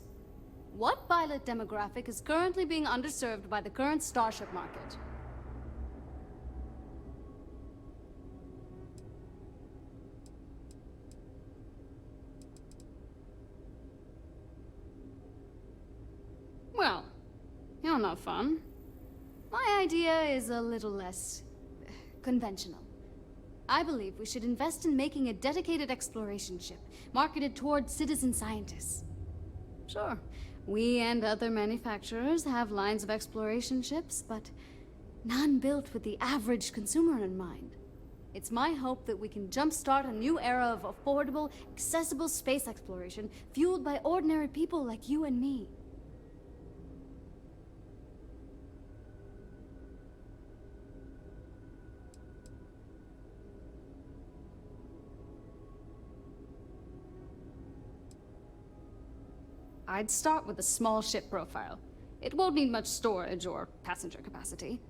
What pilot demographic is currently being underserved by the current starship market? Well, you're no fun. My idea is a little less conventional. I believe we should invest in making a dedicated exploration ship, marketed toward citizen scientists. Sure, we and other manufacturers have lines of exploration ships, but none built with the average consumer in mind. It's my hope that we can jumpstart a new era of affordable, accessible space exploration, fueled by ordinary people like you and me. I'd start with a small ship profile. It won't need much storage or passenger capacity.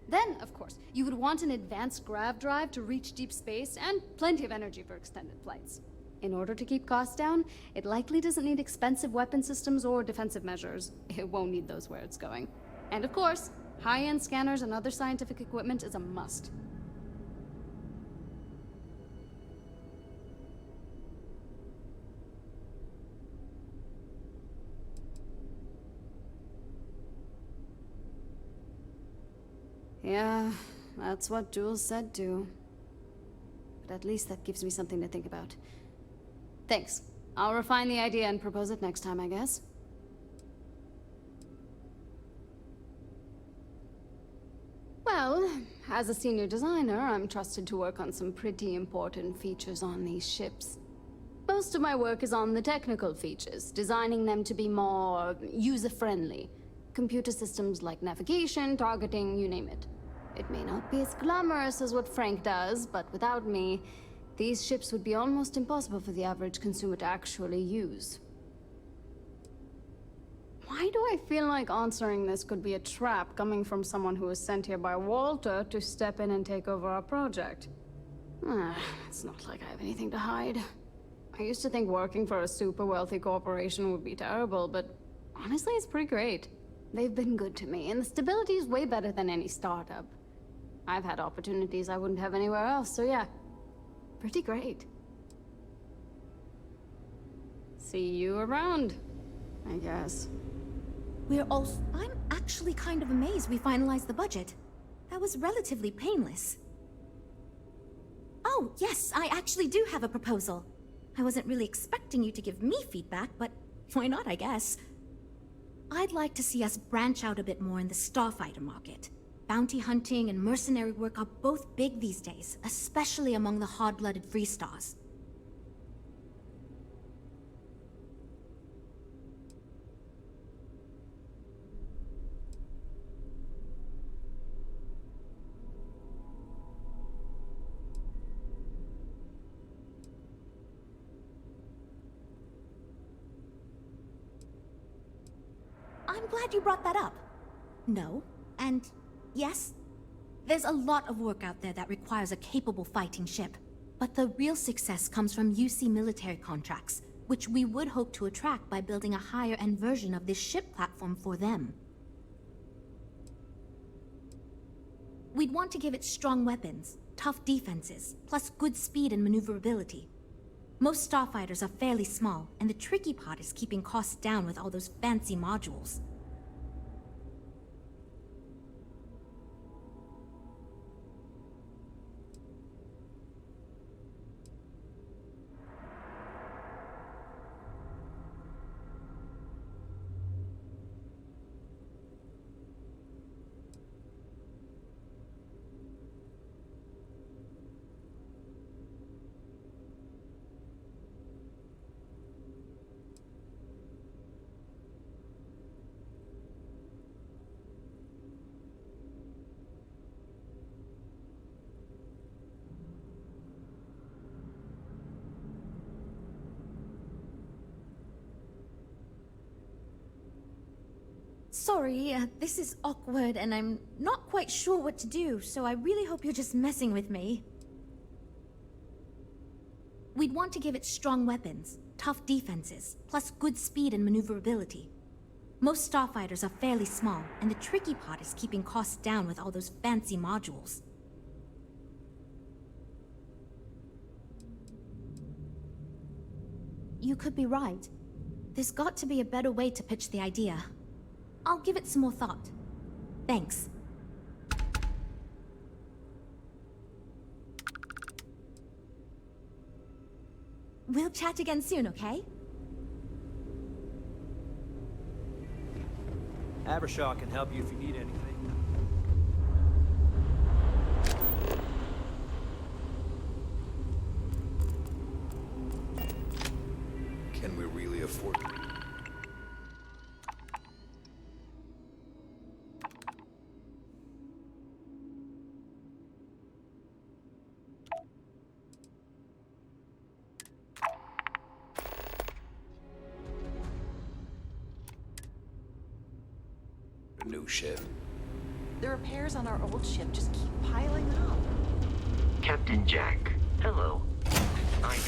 Then, of course, you would want an advanced grav drive to reach deep space and plenty of energy for extended flights. In order to keep costs down, it likely doesn't need expensive weapon systems or defensive measures. It won't need those where it's going. And of course, high-end scanners and other scientific equipment is a must. Yeah, that's what Jules said too. But at least that gives me something to think about. Thanks. I'll refine the idea and propose it next time, I guess. Well, as a senior designer, I'm trusted to work on some pretty important features on these ships. Most of my work is on the technical features, designing them to be more user-friendly. Computer systems like navigation, targeting, you name it. It may not be as glamorous as what Frank does, but without me, these ships would be almost impossible for the average consumer to actually use. Why do I feel like answering this could be a trap coming from someone who was sent here by Walter to step in and take over our project? It's not like I have anything to hide. I used to think working for a super wealthy corporation would be terrible, but honestly, it's pretty great. They've been good to me, and the stability is way better than any startup. I've had opportunities I wouldn't have anywhere else, so yeah, pretty great. See you around, I guess. I'm actually kind of amazed we finalized the budget. That was relatively painless. Oh, yes, I actually do have a proposal. I wasn't really expecting you to give me feedback, but why not, I guess. I'd like to see us branch out a bit more in the starfighter market. Bounty hunting and mercenary work are both big these days, especially among the hard-blooded Freestars. I'm glad you brought that up. No, and yes, there's a lot of work out there that requires a capable fighting ship. But the real success comes from UC military contracts, which we would hope to attract by building a higher-end version of this ship platform for them. We'd want to give it strong weapons, tough defenses, plus good speed and maneuverability. Most starfighters are fairly small, and the tricky part is keeping costs down with all those fancy modules. Sorry, this is awkward and I'm not quite sure what to do, so I really hope you're just messing with me. We'd want to give it strong weapons, tough defenses, plus good speed and maneuverability. Most starfighters are fairly small, and the tricky part is keeping costs down with all those fancy modules. You could be right. There's got to be a better way to pitch the idea. I'll give it some more thought. Thanks. We'll chat again soon, okay? Abershaw can help you if you need anything. Can we really afford it? A new ship. The repairs on our old ship just keep piling up. Captain Jack, hello. I am.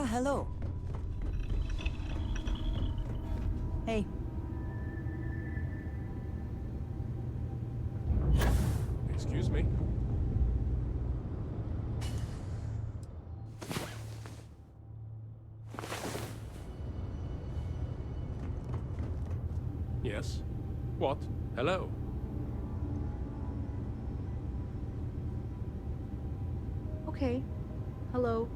Hello. Hey. Excuse me. Yes? What? Hello? Okay. Hello.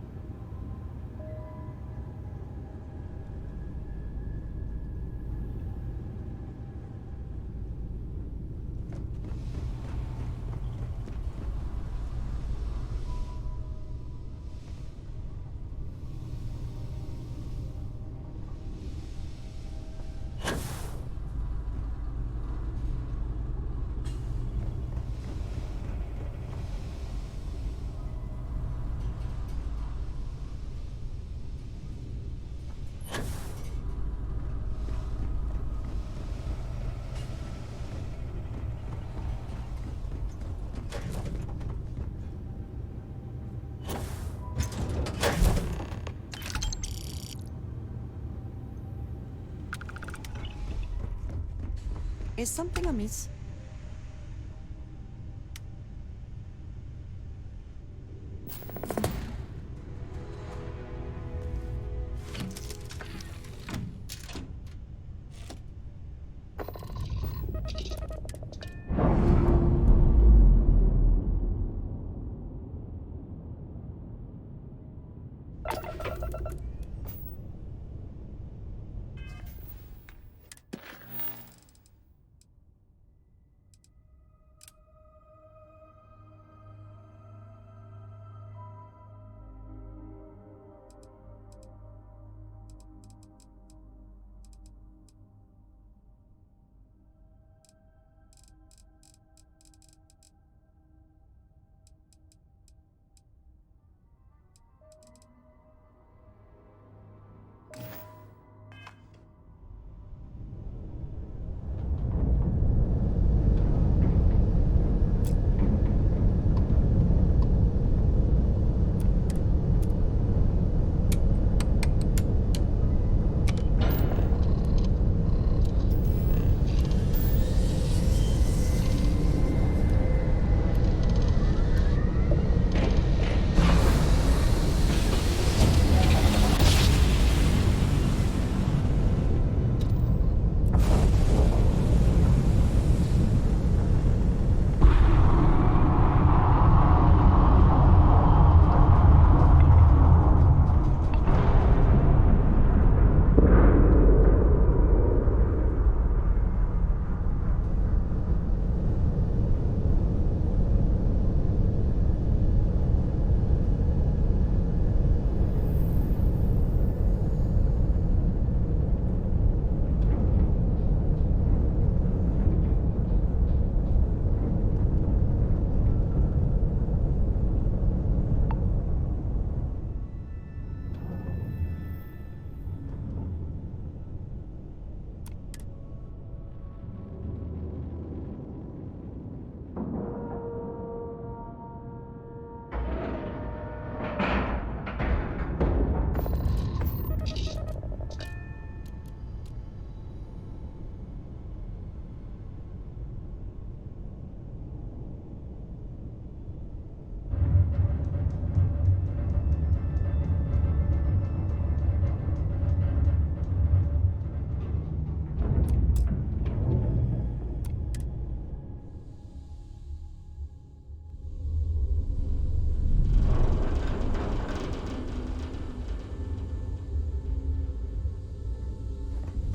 Is something amiss?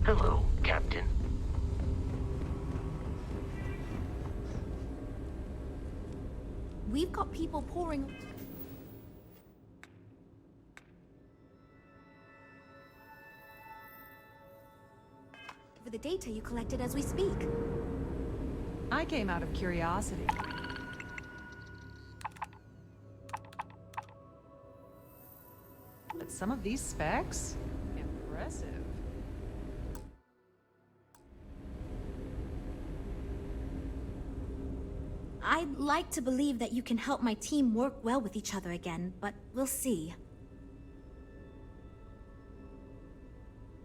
Hello, Captain. We've got people pouring... over the data you collected as we speak. I came out of curiosity. But some of these specs? Impressive. I'd like to believe that you can help my team work well with each other again, but we'll see.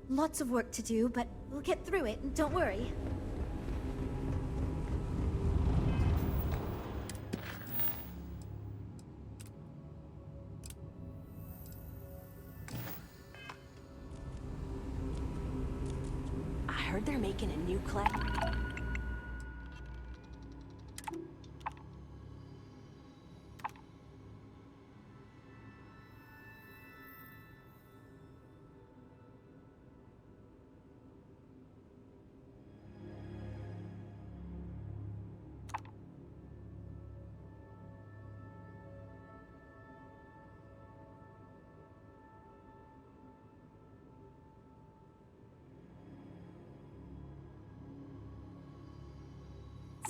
Lots of work to do, but we'll get through it, don't worry. I heard they're making a new class.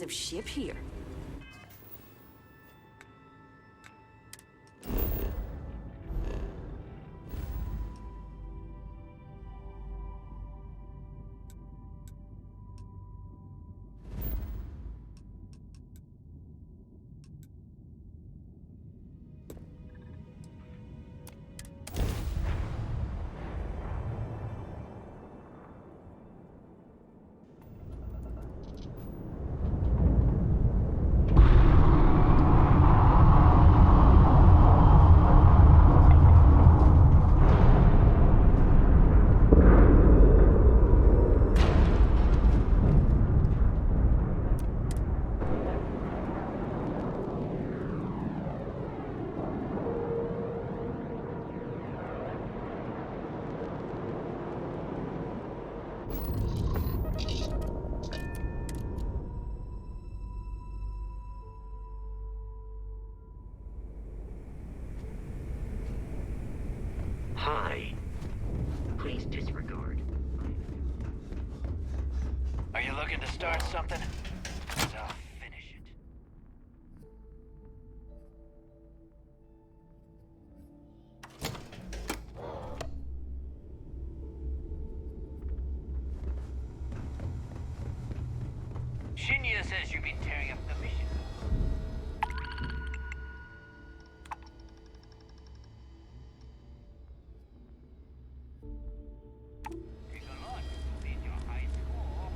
Of ship here. Please disregard. Are you looking to start something? 'Cause I'll finish it. Shinya says you've been tearing up the mission. Take a look. Need your high score.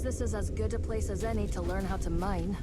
suppose this is as good a place as any to learn how to mine.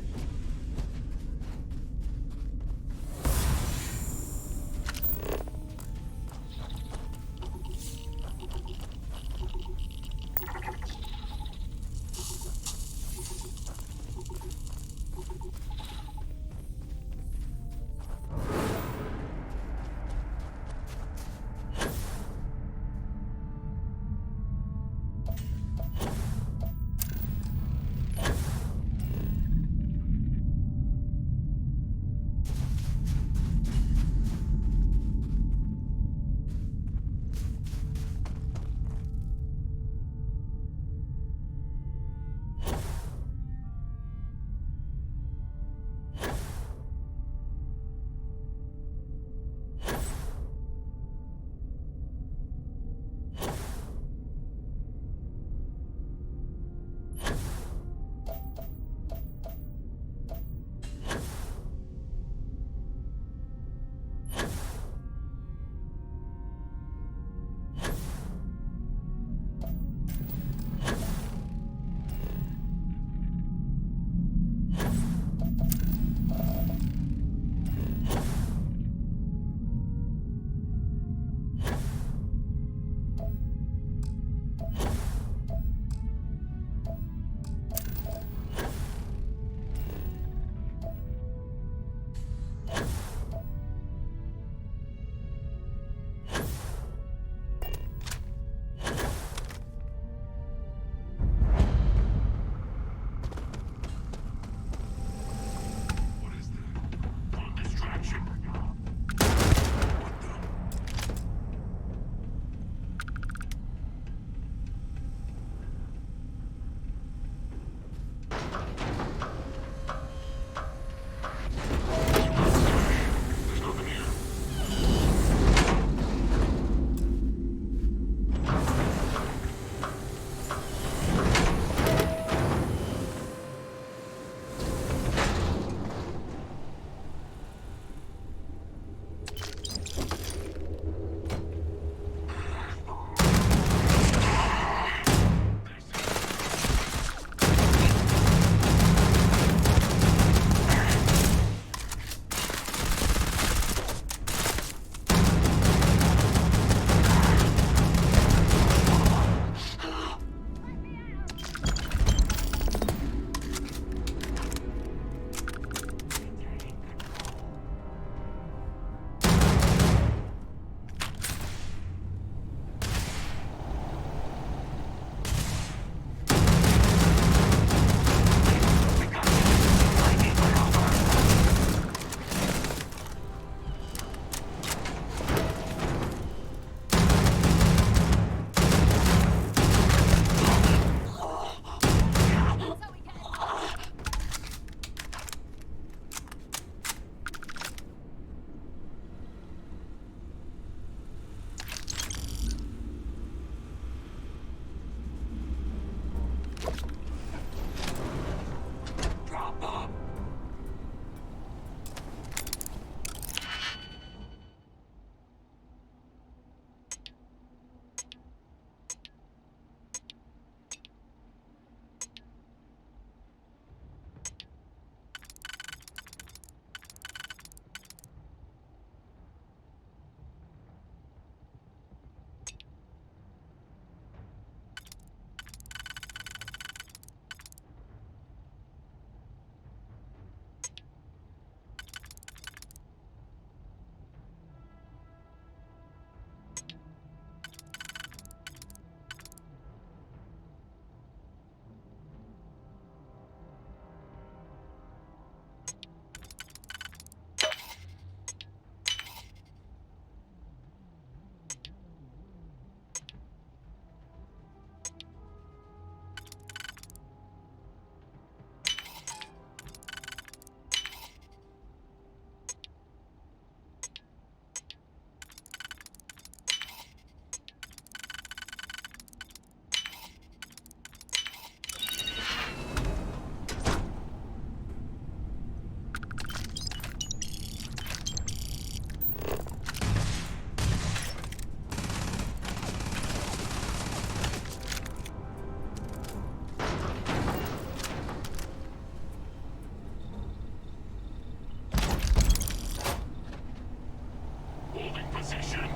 Holding position.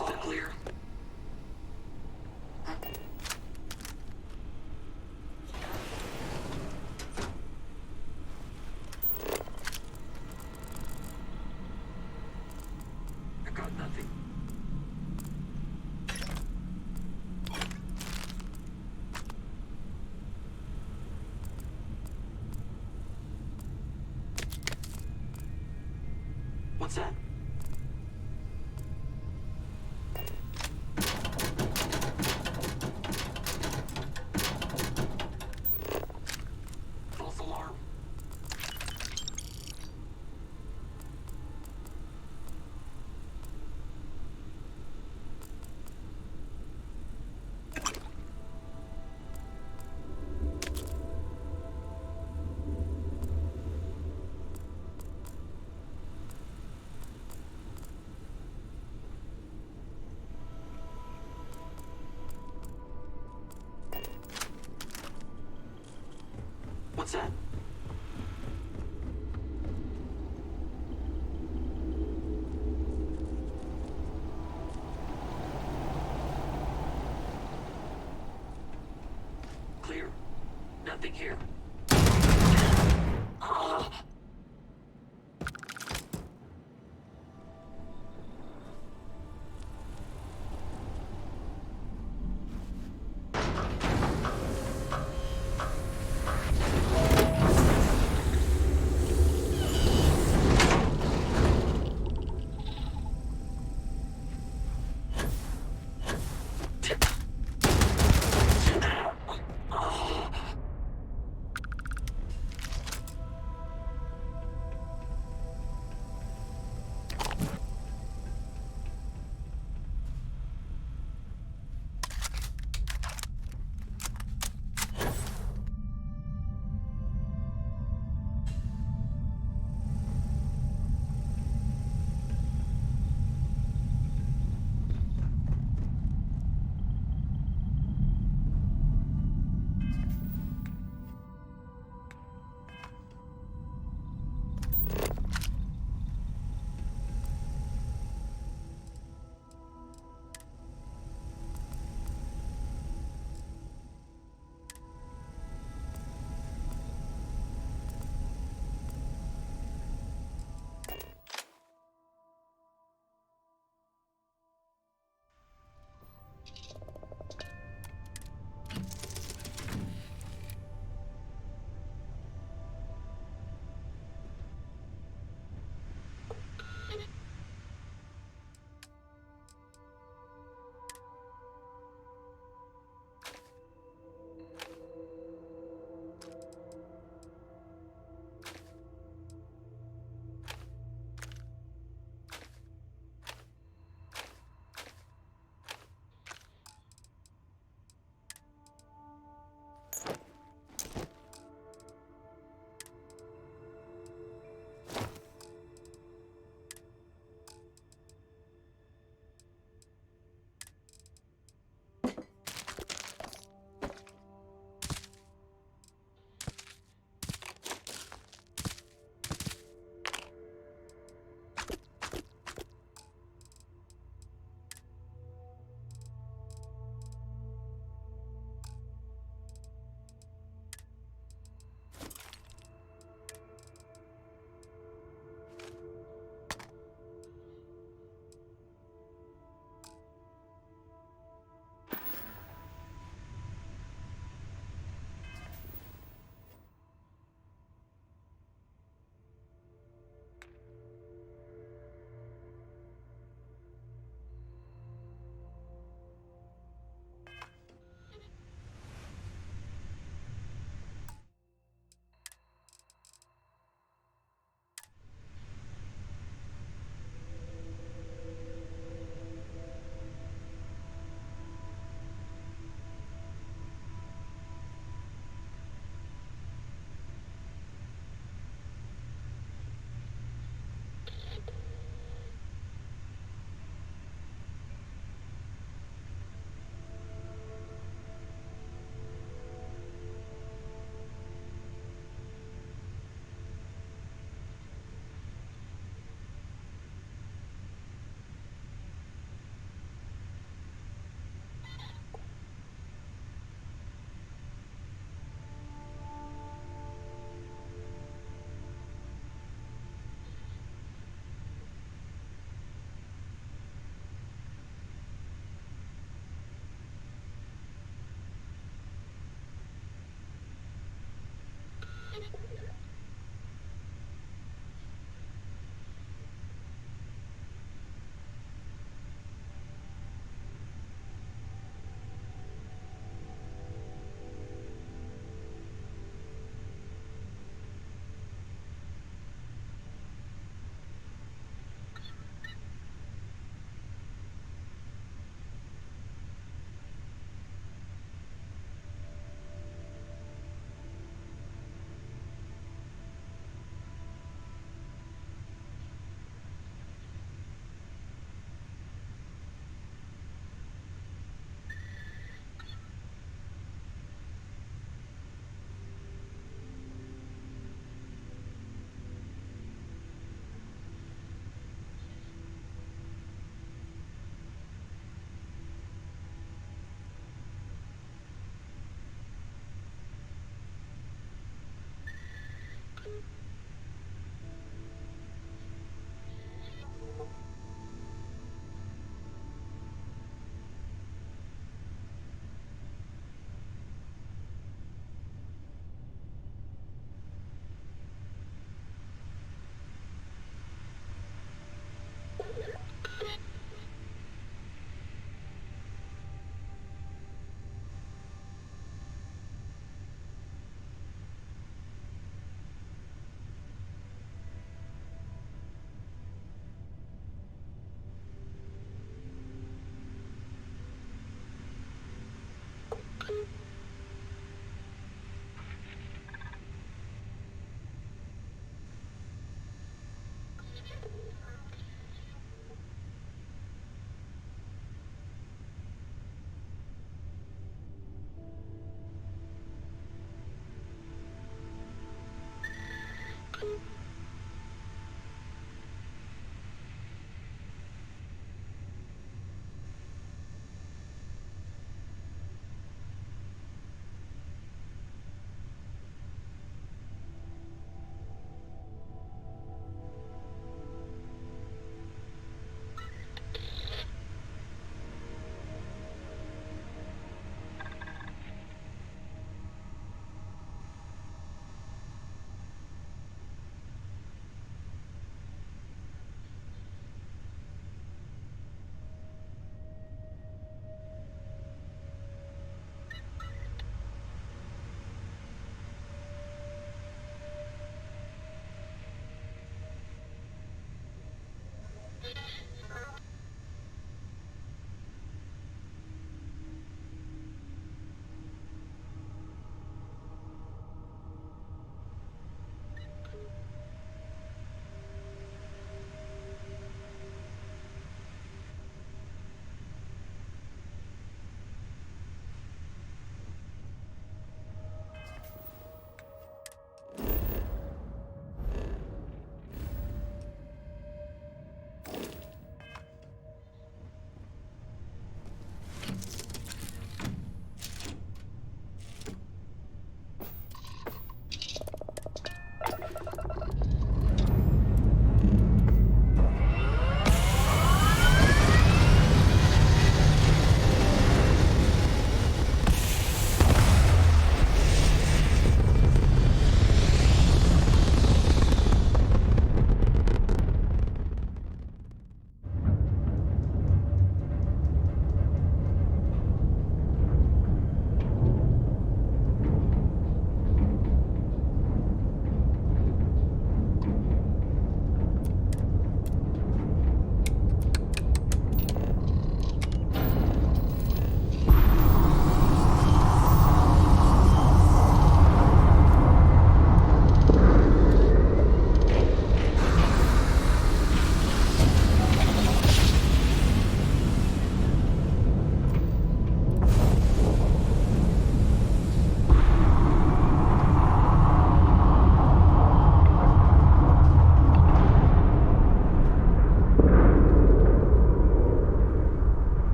All clear. I got nothing. What's that? False alarm. What's that? Clear. Nothing here.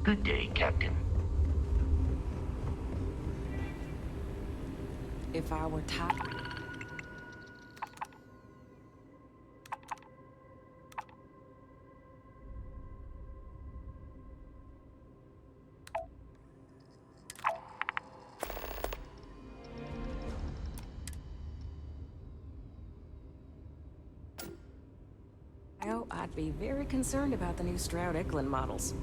Good day, Captain. If I were tired. I'd be very concerned about the new Stroud Eklund models.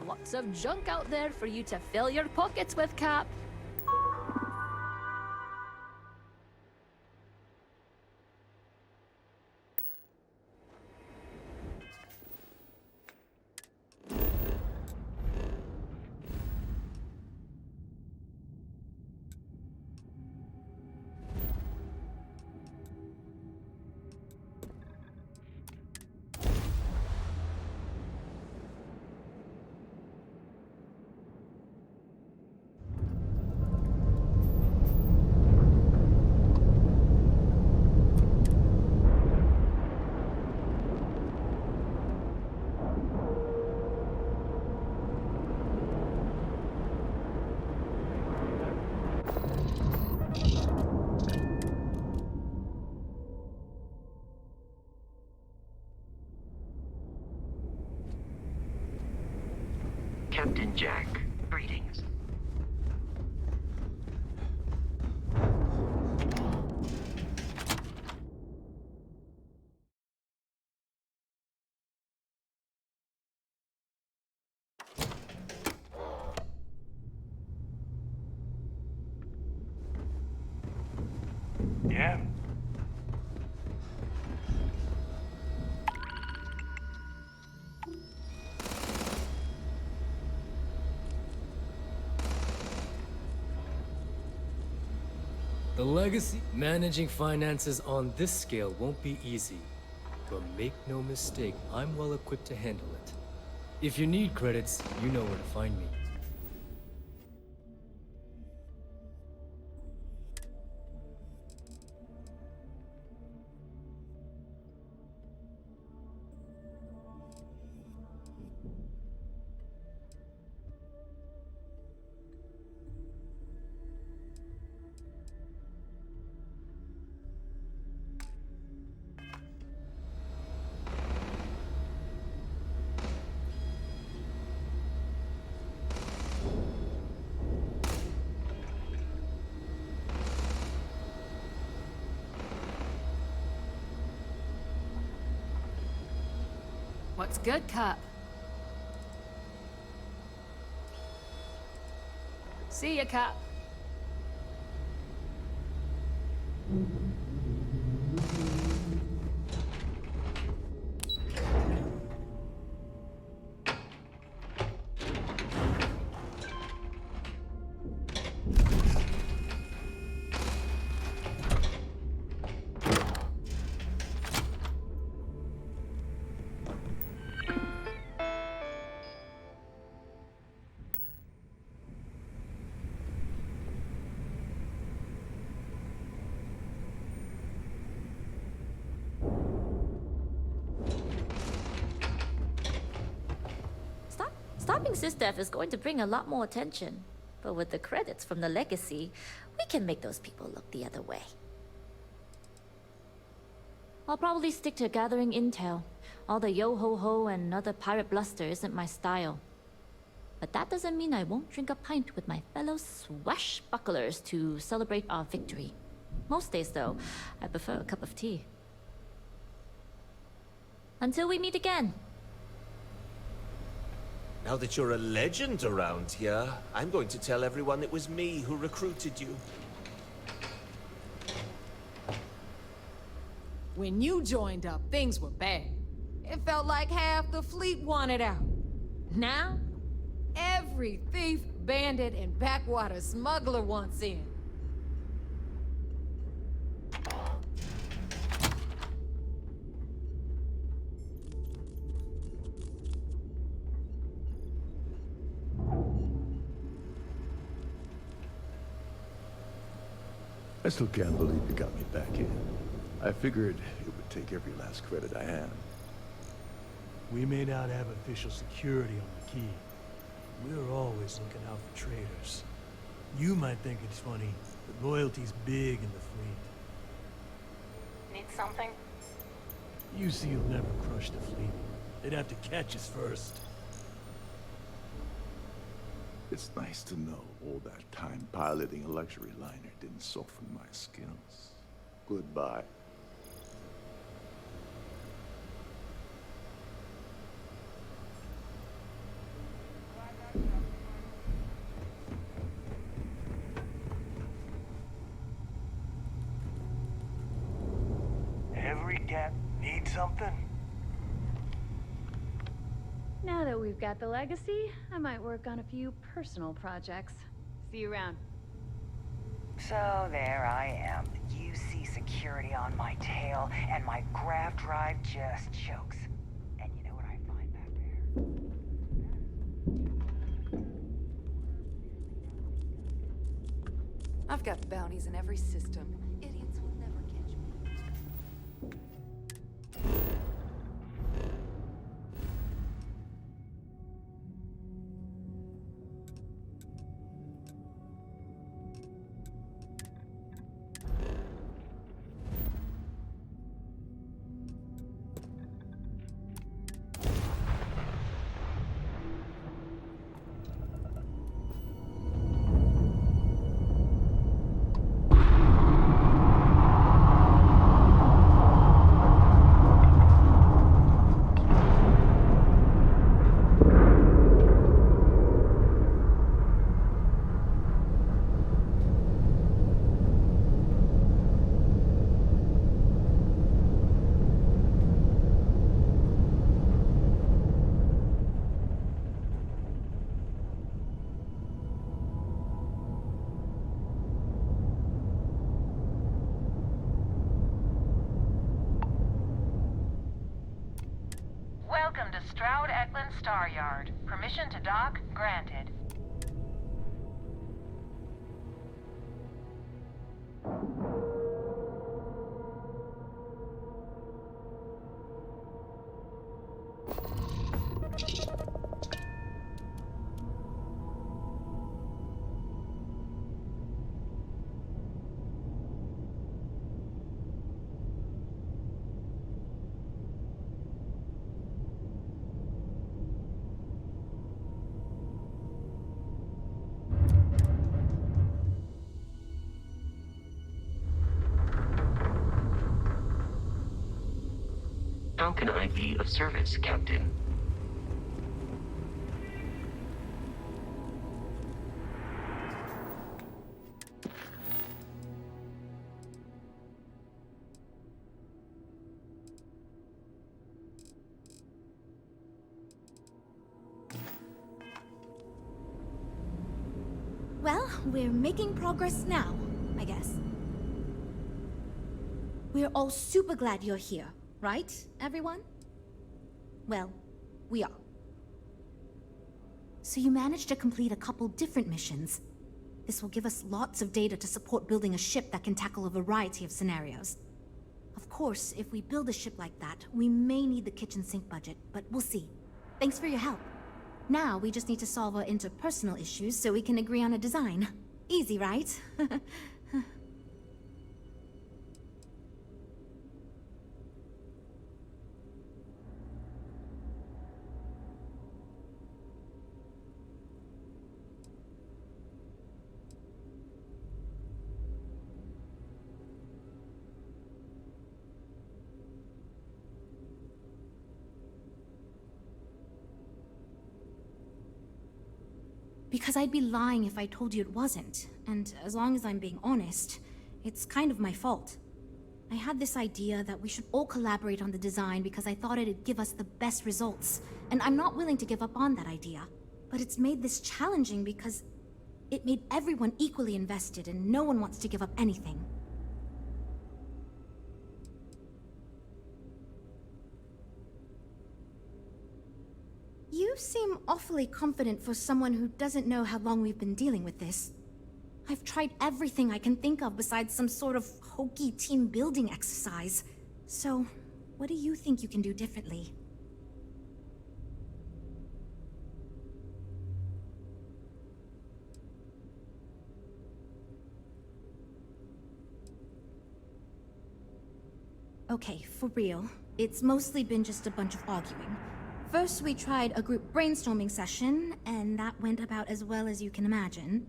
Lots of junk out there for you to fill your pockets with, Cap. Captain Jack, greetings. Yeah? The legacy? Managing finances on this scale won't be easy. But make no mistake, I'm well equipped to handle it. If you need credits, you know where to find me. What's good, Cap? See ya, Cap. Stopping Sistef is going to bring a lot more attention. But with the credits from the legacy, we can make those people look the other way. I'll probably stick to gathering intel. All the yo-ho-ho and other pirate bluster isn't my style. But that doesn't mean I won't drink a pint with my fellow swashbucklers to celebrate our victory. Most days, though, I prefer a cup of tea. Until we meet again. Now that you're a legend around here, I'm going to tell everyone it was me who recruited you. When you joined up, things were bad. It felt like half the fleet wanted out. Now, every thief, bandit, and backwater smuggler wants in. I still can't believe you got me back in. I figured it would take every last credit I had. We may not have official security on the key. We're always looking out for traitors. You might think it's funny, but loyalty's big in the fleet. Need something? UC will never crush the fleet. They'd have to catch us first. It's nice to know all that time piloting a luxury liner didn't soften my skills. Goodbye. something? Now that we've got the legacy, I might work on a few personal projects. See you around. So there I am. UC security on my tail, and my grav drive just chokes. And you know what I find back there? I've got bounties in every system. Idiots will never catch me. Welcome to Stroud Eklund Star Yard. Permission to dock granted. How can I be of service, Captain? Well, we're making progress now, I guess. We're all super glad you're here, right, everyone? Well, we are. So you managed to complete a couple different missions. This will give us lots of data to support building a ship that can tackle a variety of scenarios. Of course, if we build a ship like that, we may need the kitchen sink budget, but we'll see. Thanks for your help. Now we just need to solve our interpersonal issues so we can agree on a design. Easy, right? Because I'd be lying if I told you it wasn't. And as long as I'm being honest, it's kind of my fault. I had this idea that we should all collaborate on the design because I thought it'd give us the best results. And I'm not willing to give up on that idea. But it's made this challenging because it made everyone equally invested and no one wants to give up anything. You seem awfully confident for someone who doesn't know how long we've been dealing with this. I've tried everything I can think of besides some sort of hokey team building exercise. So, what do you think you can do differently? Okay, for real. It's mostly been just a bunch of arguing. First, we tried a group brainstorming session, and that went about as well as you can imagine.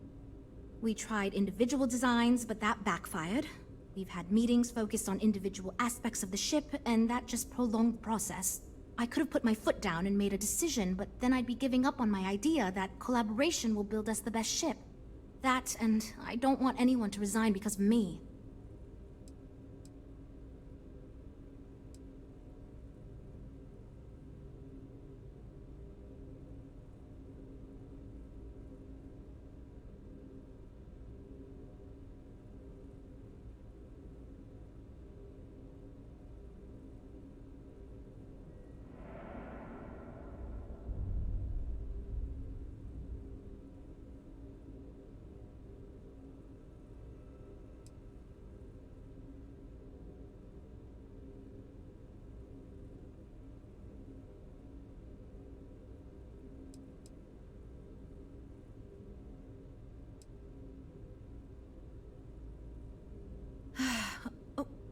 We tried individual designs, but that backfired. We've had meetings focused on individual aspects of the ship, and that just prolonged the process. I could have put my foot down and made a decision, but then I'd be giving up on my idea that collaboration will build us the best ship. That, and I don't want anyone to resign because of me.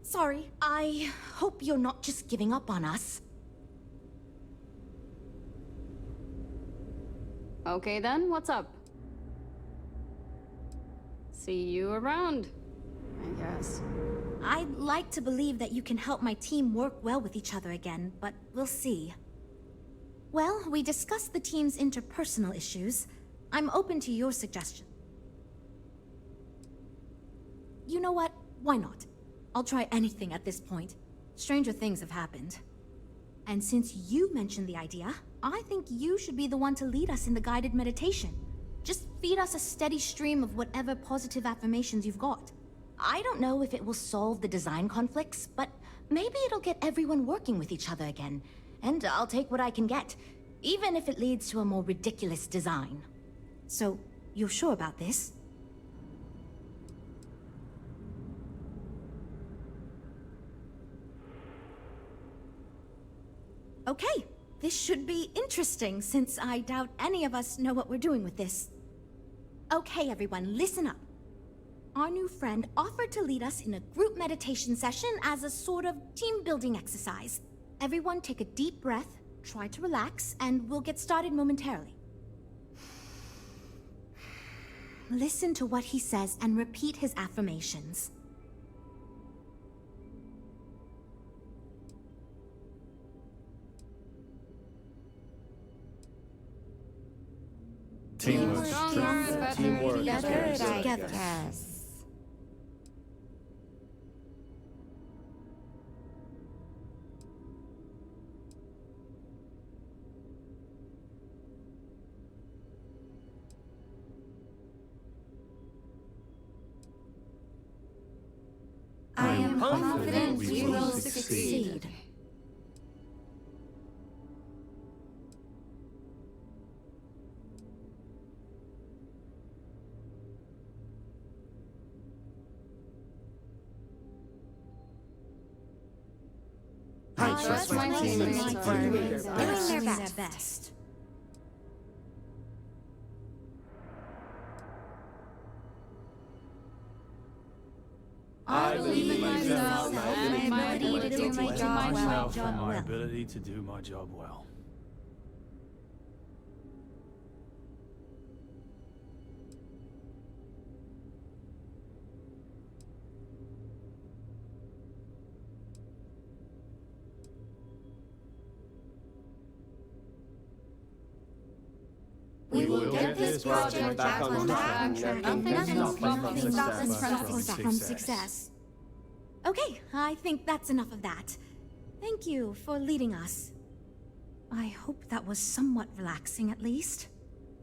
Sorry, I hope you're not just giving up on us. Okay then, what's up? See you around, I guess. I'd like to believe that you can help my team work well with each other again, but we'll see. Well, we discussed the team's interpersonal issues. I'm open to your suggestion. You know what? Why not? I'll try anything at this point. Stranger things have happened. And since you mentioned the idea, I think you should be the one to lead us in the guided meditation. Just feed us a steady stream of whatever positive affirmations you've got. I don't know if it will solve the design conflicts, but maybe it'll get everyone working with each other again. And I'll take what I can get, even if it leads to a more ridiculous design. So, you're sure about this? Okay, this should be interesting since I doubt any of us know what we're doing with this. Okay, everyone, listen up. Our new friend offered to lead us in a group meditation session as a sort of team-building exercise. Everyone take a deep breath, try to relax, and we'll get started momentarily. Listen to what he says and repeat his affirmations. Teamwork, Teamwork, better together. Yes. I am confident we will succeed. I trust my teammates are doing their best. I believe in myself and my ability to do my job myself well. and my ability to do my job well. We will get this project back on track. Nothing Nothing stop us from from success. Okay, I think that's enough of that. Thank you for leading us. I hope that was somewhat relaxing, at least.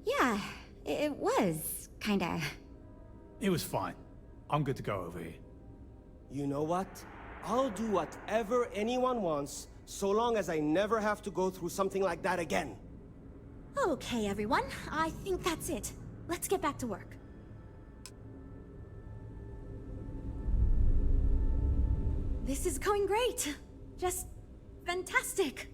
Yeah, it was, kinda. It was fine. I'm good to go over here. You know what? I'll do whatever anyone wants, so long as I never have to go through something like that again. Okay, everyone. I think that's it. Let's get back to work. This is going great. Just fantastic.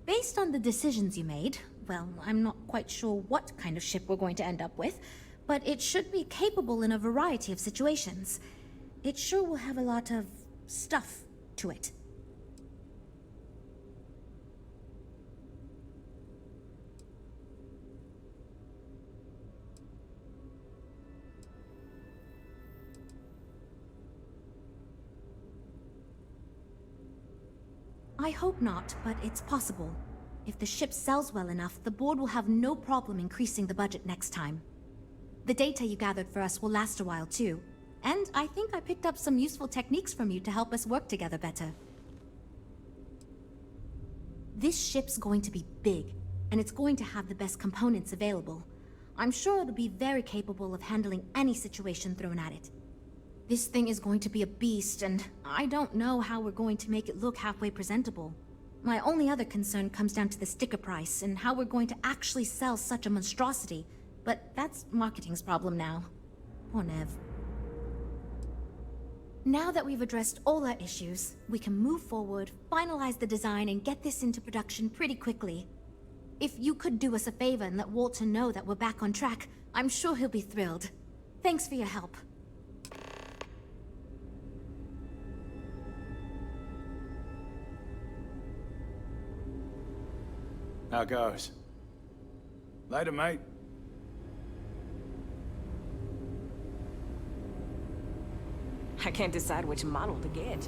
Based on the decisions you made, well, I'm not quite sure what kind of ship we're going to end up with, but it should be capable in a variety of situations. It sure will have a lot of stuff to it. I hope not, but it's possible. If the ship sells well enough, the board will have no problem increasing the budget next time. The data you gathered for us will last a while too. And I think I picked up some useful techniques from you to help us work together better. This ship's going to be big, and it's going to have the best components available. I'm sure it'll be very capable of handling any situation thrown at it. This thing is going to be a beast, and I don't know how we're going to make it look halfway presentable. My only other concern comes down to the sticker price and how we're going to actually sell such a monstrosity. But that's marketing's problem now. Poor Nev. Now that we've addressed all our issues, we can move forward, finalize the design, and get this into production pretty quickly. If you could do us a favor and let Walter know that we're back on track, I'm sure he'll be thrilled. Thanks for your help. How goes? Later, mate. I can't decide which model to get.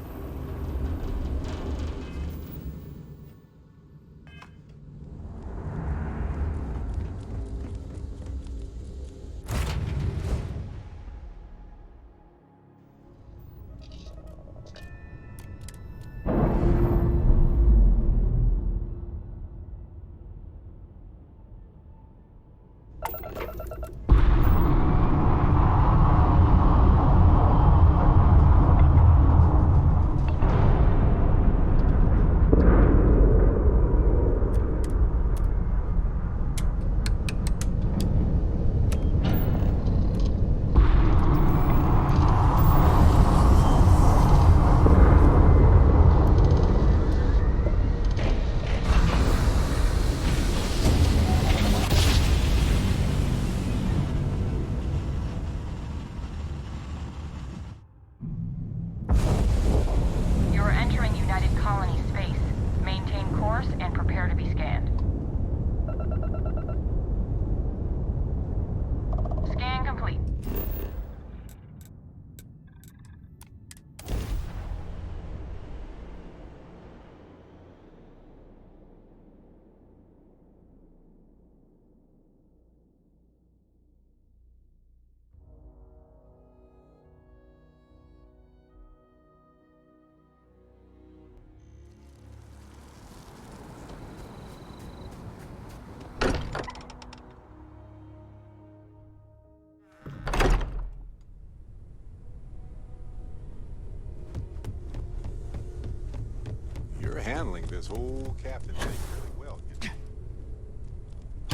You're handling this whole captain thing really well, you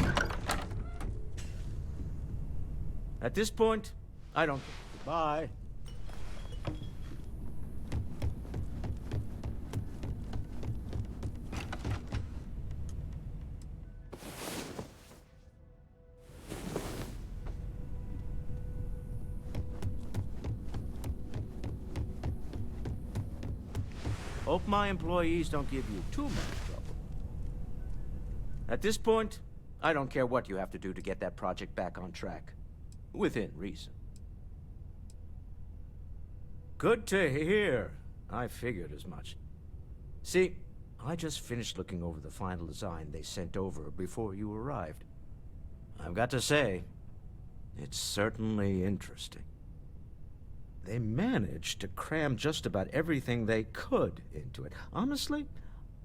know. At this point, I don't... Bye. Hope my employees don't give you too much trouble. At this point, I don't care what you have to do to get that project back on track. Within reason. Good to hear. I figured as much. See, I just finished looking over the final design they sent over before you arrived. I've got to say, it's certainly interesting. They managed to cram just about everything they could into it. Honestly,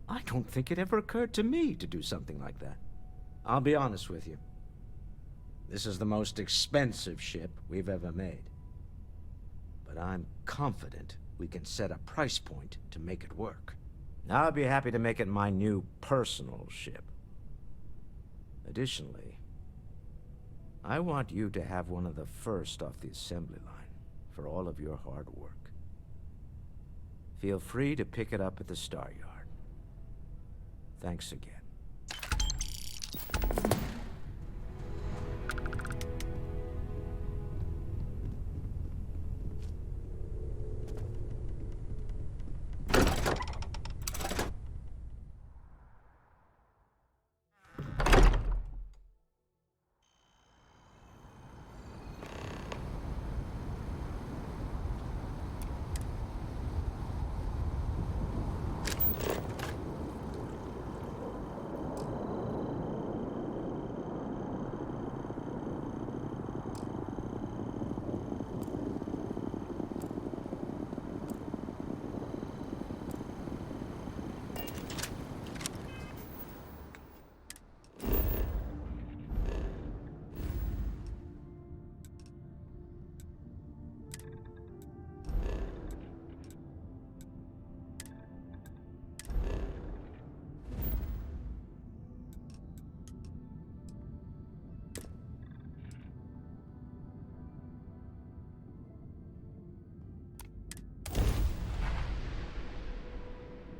I don't think it ever occurred to me to do something like that. I'll be honest with you. This is the most expensive ship we've ever made. But I'm confident we can set a price point to make it work. I'll be happy to make it my new personal ship. Additionally, I want you to have one of the first off the assembly line for all of your hard work. Feel free to pick it up at the Star Yard. Thanks again.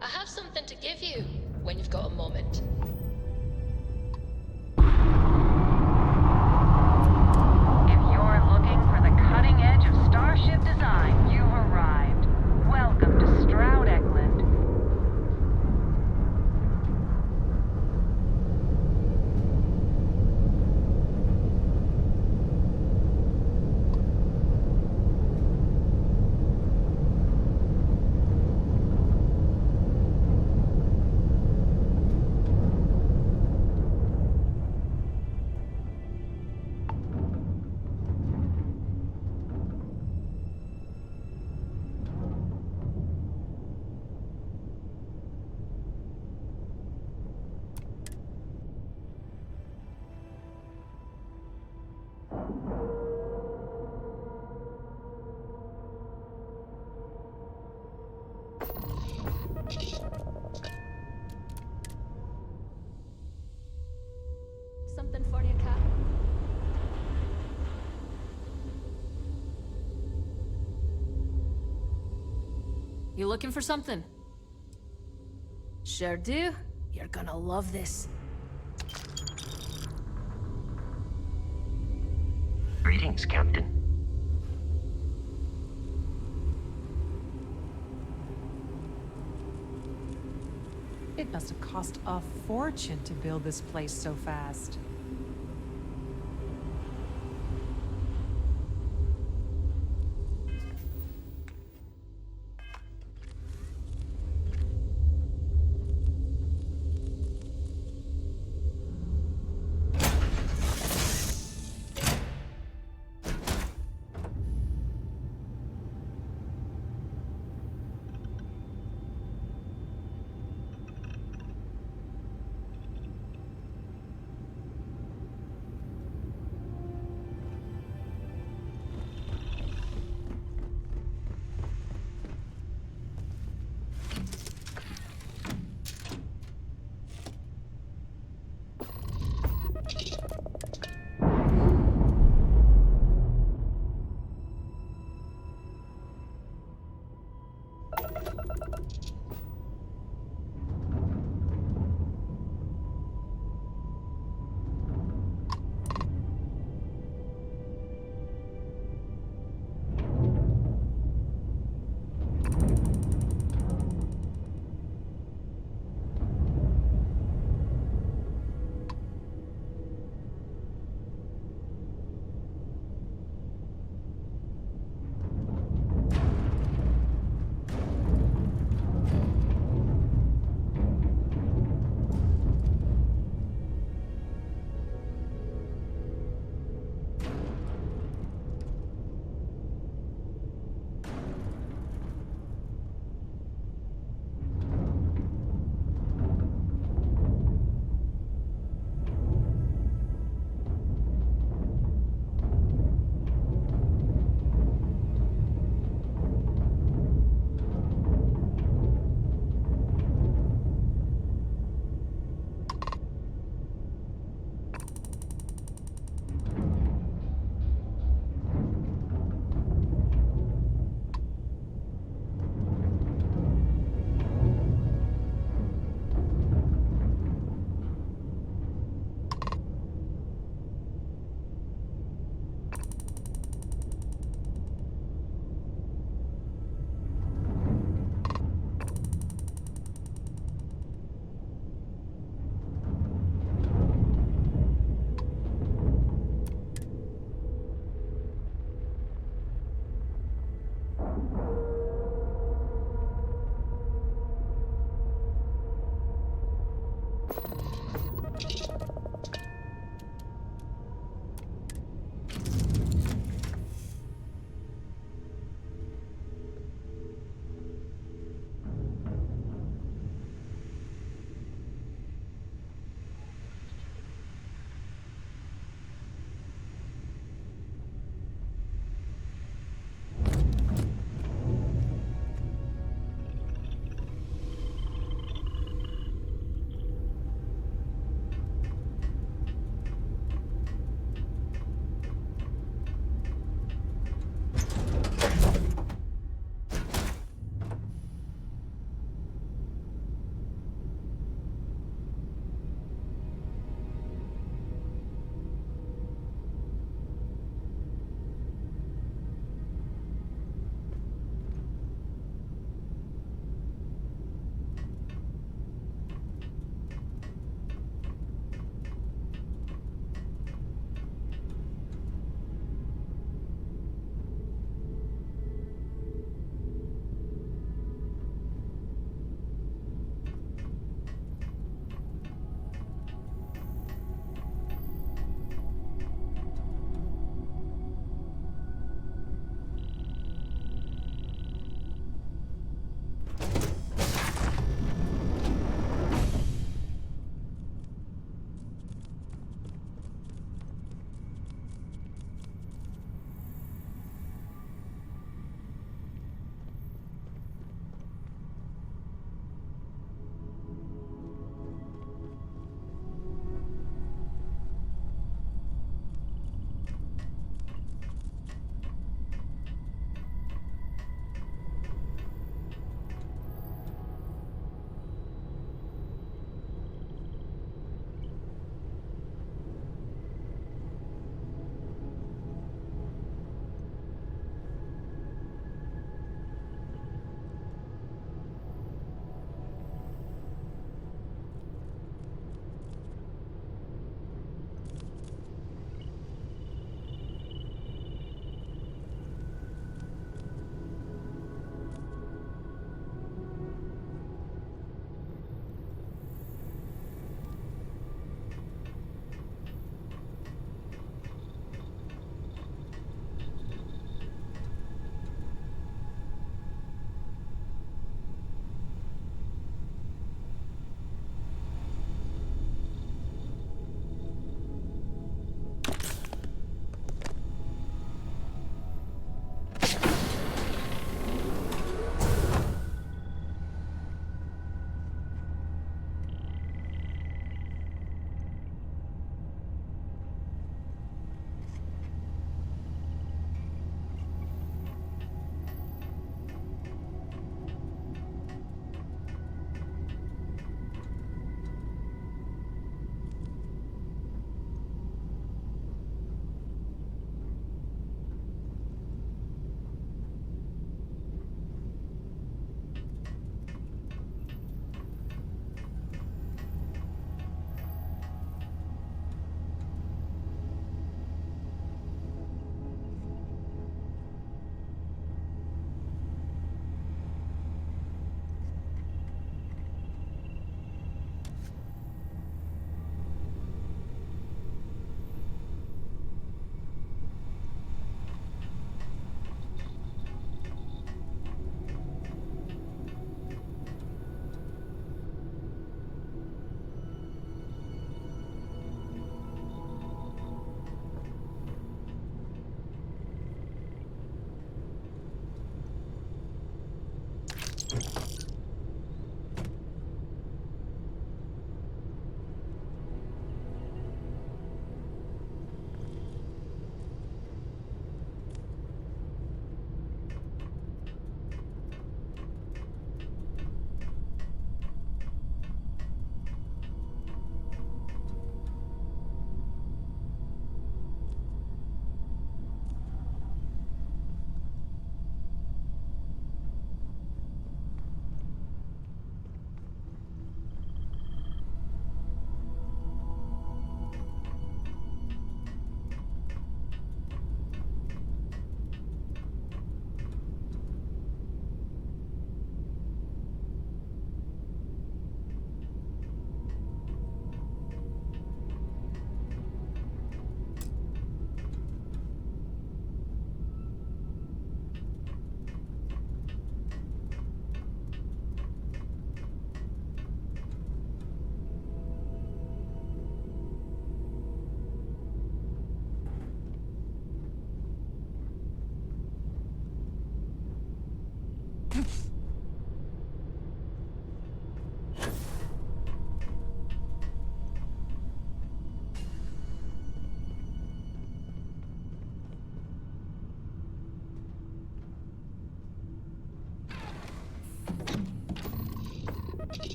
I have something to give you when you've got a moment. If you're looking for the cutting edge of starship design, you've arrived. Welcome to Stroud, Eklund. You looking for something? Sure do. You're gonna love this. Greetings, Captain. It must have cost a fortune to build this place so fast.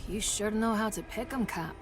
You sure know how to pick 'em, Cap.